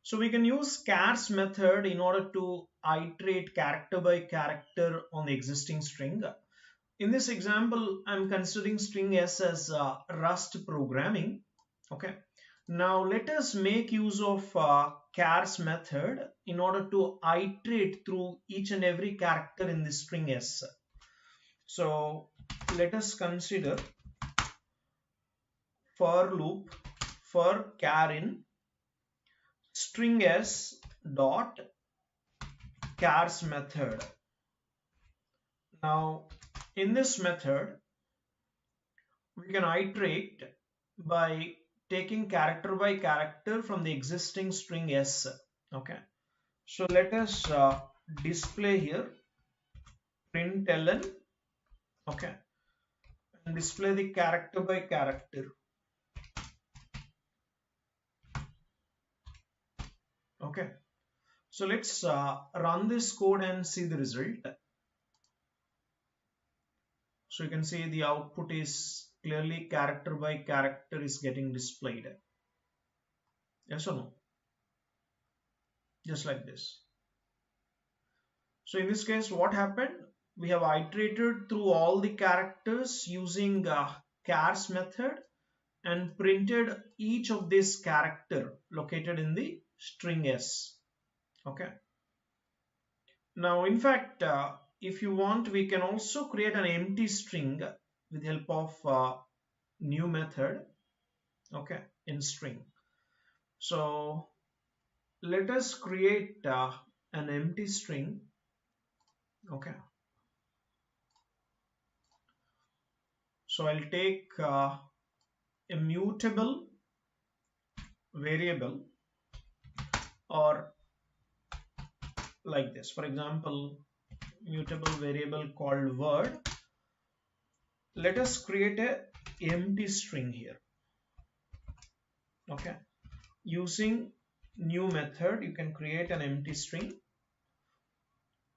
So we can use chars method in order to iterate character by character on the existing string. In this example, I'm considering string S as Rust programming. Okay. Now let us make use of chars method in order to iterate through each and every character in the string S. So let us consider for loop for char in string S dot chars method. Now in this method we can iterate by taking character by character from the existing string S. Okay, so let us display here println, okay, and display the character by character. Okay, so let's run this code and see the result. So you can see the output is clearly character by character is getting displayed. Yes or no? Just like this. So in this case, what happened? We have iterated through all the characters using chars method and printed each of this character located in the string S. Okay. Now, in fact, if you want, we can also create an empty string with help of new method, okay, in string. So let us create an empty string, okay. So I'll take a mutable variable, or like this, for example, mutable variable called word. Let us create a empty string here, okay. Using new method, you can create an empty string.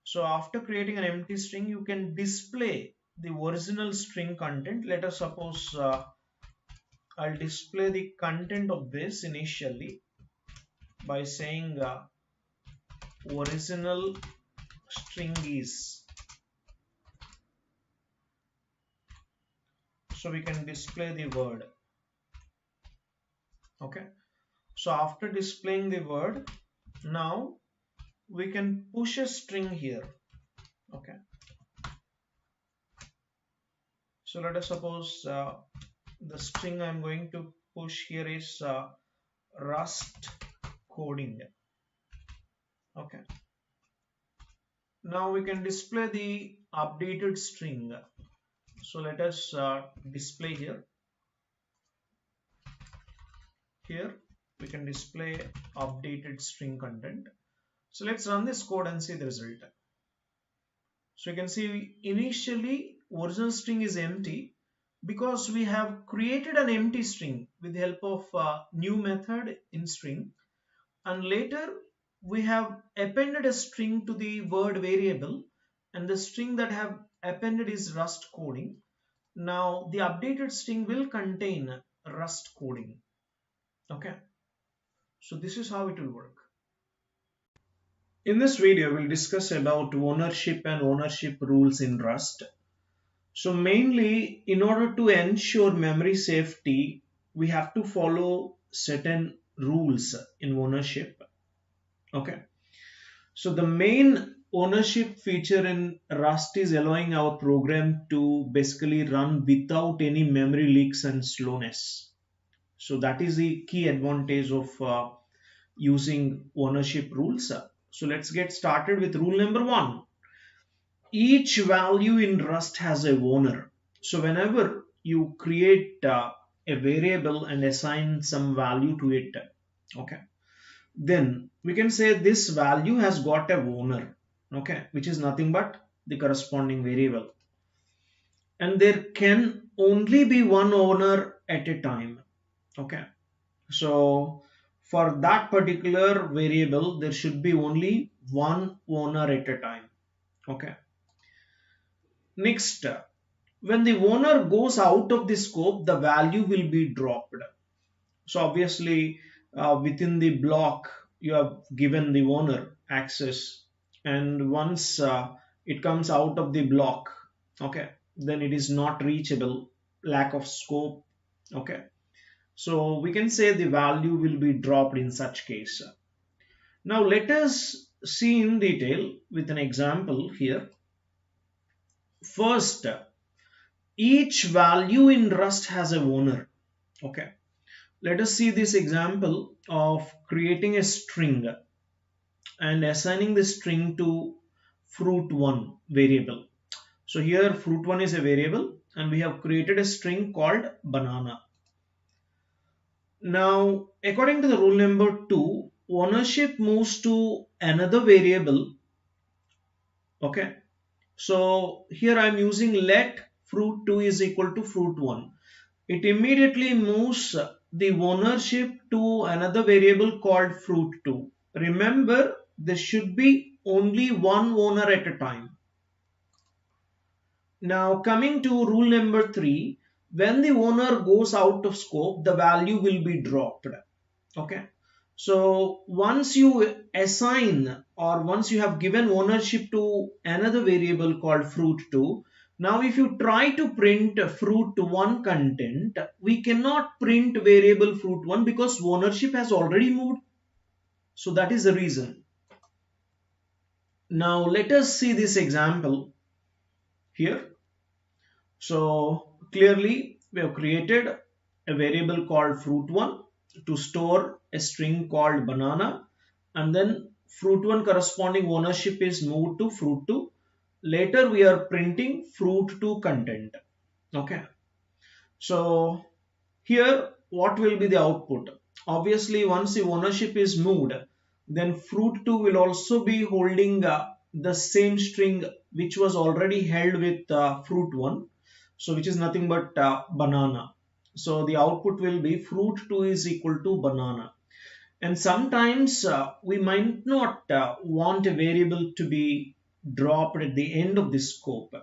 So after creating an empty string, you can display the original string content. Let us suppose I'll display the content of this initially by saying original string is. So we can display the word, okay. So after displaying the word, now we can push a string here, okay. So let us suppose the string I'm going to push here is Rust coding, okay. Now we can display the updated string. So let us display here. Here we can display updated string content. So let's run this code and see the result. So you can see initially original string is empty because we have created an empty string with the help of new method in string, and later we have appended a string to the word variable, and the string that have appended is Rust coding. Now the updated string will contain Rust coding, okay. So this is how it will work. In this video we'll discuss about ownership and ownership rules in Rust. So mainly, in order to ensure memory safety, we have to follow certain rules in ownership, okay. So the main ownership feature in Rust is allowing our program to basically run without any memory leaks and slowness. So that is the key advantage of using ownership rules. So let's get started with rule number 1. Each value in Rust has a owner. So whenever you create a variable and assign some value to it, okay, then we can say this value has got a owner, okay, which is nothing but the corresponding variable, and there can only be one owner at a time, okay. So for that particular variable there should be only one owner at a time, okay. Next, when the owner goes out of the scope, the value will be dropped. So obviously within the block you have given the owner access, and once it comes out of the block, okay, then it is not reachable, lack of scope, okay. So we can say the value will be dropped in such case. Now let us see in detail with an example here. First, each value in Rust has a owner, okay. Let us see this example of creating a string and assigning the string to fruit1 variable. So here fruit1 is a variable and we have created a string called banana. Now according to the rule number 2, ownership moves to another variable, okay. So here I am using let fruit2 is equal to fruit1. It immediately moves the ownership to another variable called fruit2. Remember, there should be only one owner at a time. Now coming to rule number 3, when the owner goes out of scope, the value will be dropped, okay. So once you assign, or once you have given ownership to another variable called fruit2, now if you try to print fruit1 content, we cannot print variable fruit1 because ownership has already moved. So that is the reason. Now let us see this example here. So clearly we have created a variable called fruit1 to store a string called banana, and then fruit1 corresponding ownership is moved to fruit2. Later we are printing fruit2 content. Okay. So here what will be the output? Obviously once the ownership is moved, then fruit2 will also be holding the same string which was already held with fruit1, so which is nothing but banana. So the output will be fruit2 is equal to banana. And sometimes we might not want a variable to be dropped at the end of the scope.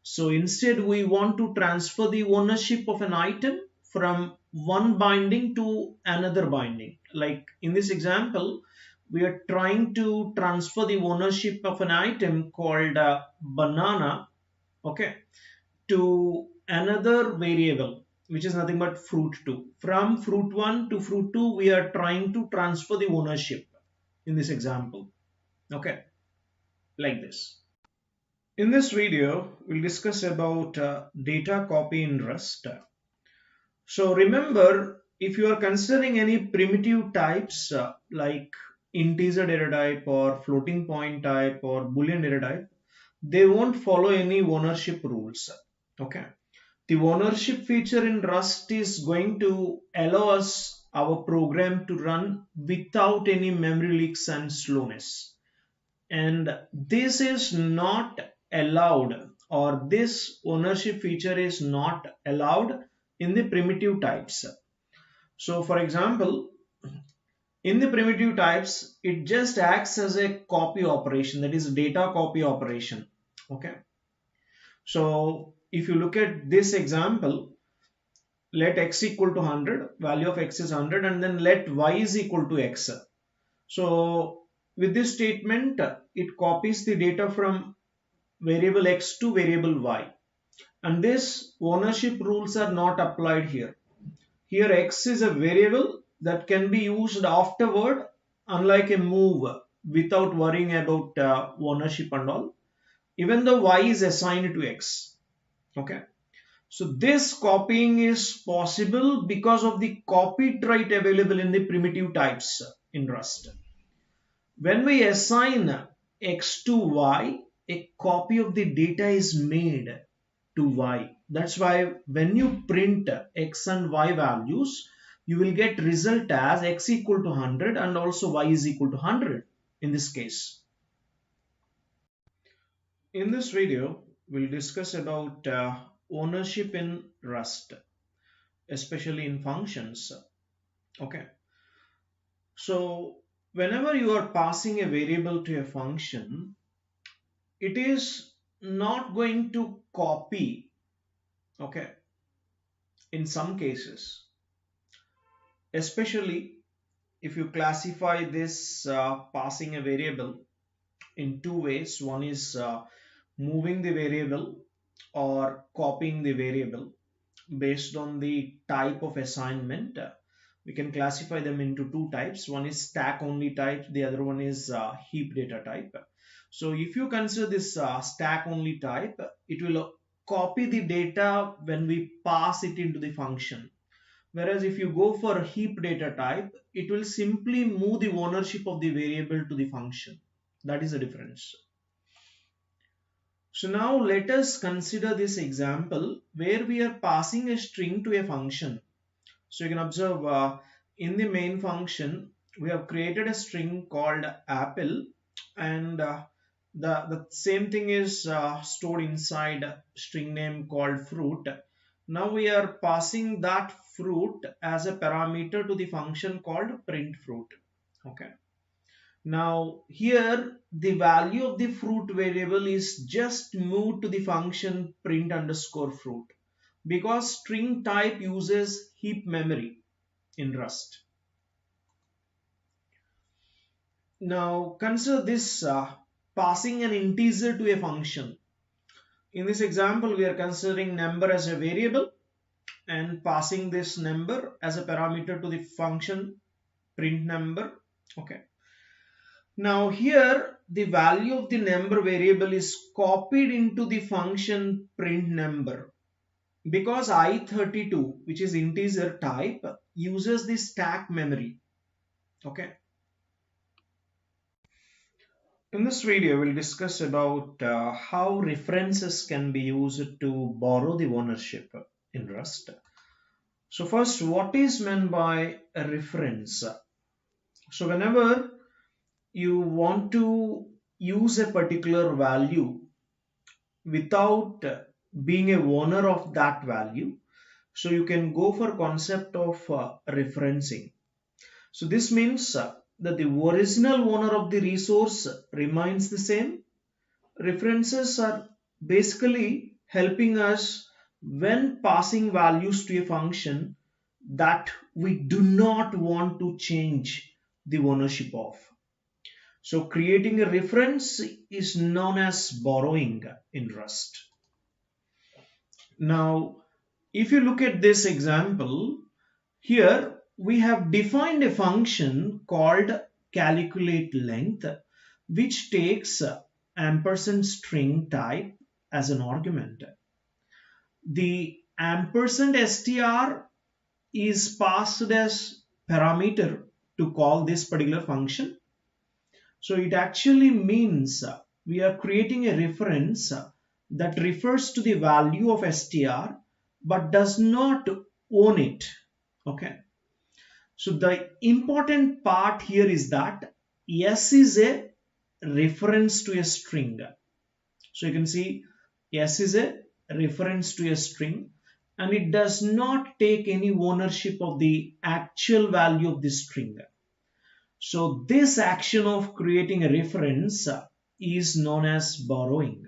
So instead, we want to transfer the ownership of an item from one binding to another binding. Like in this example, we are trying to transfer the ownership of an item called banana, okay, to another variable, which is nothing but fruit2. From fruit1 to fruit2, we are trying to transfer the ownership in this example, okay, like this. In this video, we'll discuss about data copy in Rust. So remember, if you are considering any primitive types like integer data type or floating point type or Boolean data type, they won't follow any ownership rules. Okay. The ownership feature in Rust is going to allow us our program to run without any memory leaks and slowness, and this is not allowed, or this ownership feature is not allowed in the primitive types. So for example, in the primitive types it just acts as a copy operation, that is data copy operation. Okay, so if you look at this example, let x equal to 100, value of x is 100, and then let y is equal to x. So with this statement it copies the data from variable x to variable y, and this ownership rules are not applied here. Here x is a variable that can be used afterward, unlike a move, without worrying about ownership and all, even though y is assigned to x. Okay, so this copying is possible because of the copy trait available in the primitive types in Rust. When we assign x to y, a copy of the data is made to y. That's why when you print x and y values, you will get result as x equal to 100 and also y is equal to 100 in this case. In this video, we'll discuss about ownership in Rust, especially in functions. Okay, so whenever you are passing a variable to a function, it is not going to copy, okay, in some cases, especially if you classify this passing a variable in two ways. One is moving the variable or copying the variable based on the type of assignment. We can classify them into two types. One is stack only type, the other one is heap data type. So if you consider this stack only type, it will copy the data when we pass it into the function. Whereas if you go for a heap data type, it will simply move the ownership of the variable to the function. That is the difference. So now let us consider this example where we are passing a string to a function. So you can observe in the main function, we have created a string called apple, and the same thing is stored inside a string name called fruit. Now we are passing that fruit as a parameter to the function called print fruit. Okay. Now here the value of the fruit variable is just moved to the function print underscore fruit, because string type uses heap memory in Rust. Now consider this passing an integer to a function. In this example, we are considering number as a variable and passing this number as a parameter to the function print number. Okay. Now here the value of the number variable is copied into the function print number, because i32, which is integer type, uses the stack memory. Okay. In this video, we'll discuss about how references can be used to borrow the ownership in Rust. So first, what is meant by a reference? So whenever you want to use a particular value without being a owner of that value, so you can go for concept of referencing. So this means that the original owner of the resource remains the same. References are basically helping us when passing values to a function that we do not want to change the ownership of. So creating a reference is known as borrowing in Rust. Now, if you look at this example, here we have defined a function called calculate length, which takes ampersand string type as an argument. The ampersand str is passed as parameter to call this particular function. So it actually means we are creating a reference that refers to the value of str but does not own it. Okay. So the important part here is that S is a reference to a string. So you can see S is a reference to a string and it does not take any ownership of the actual value of the string. So this action of creating a reference is known as borrowing.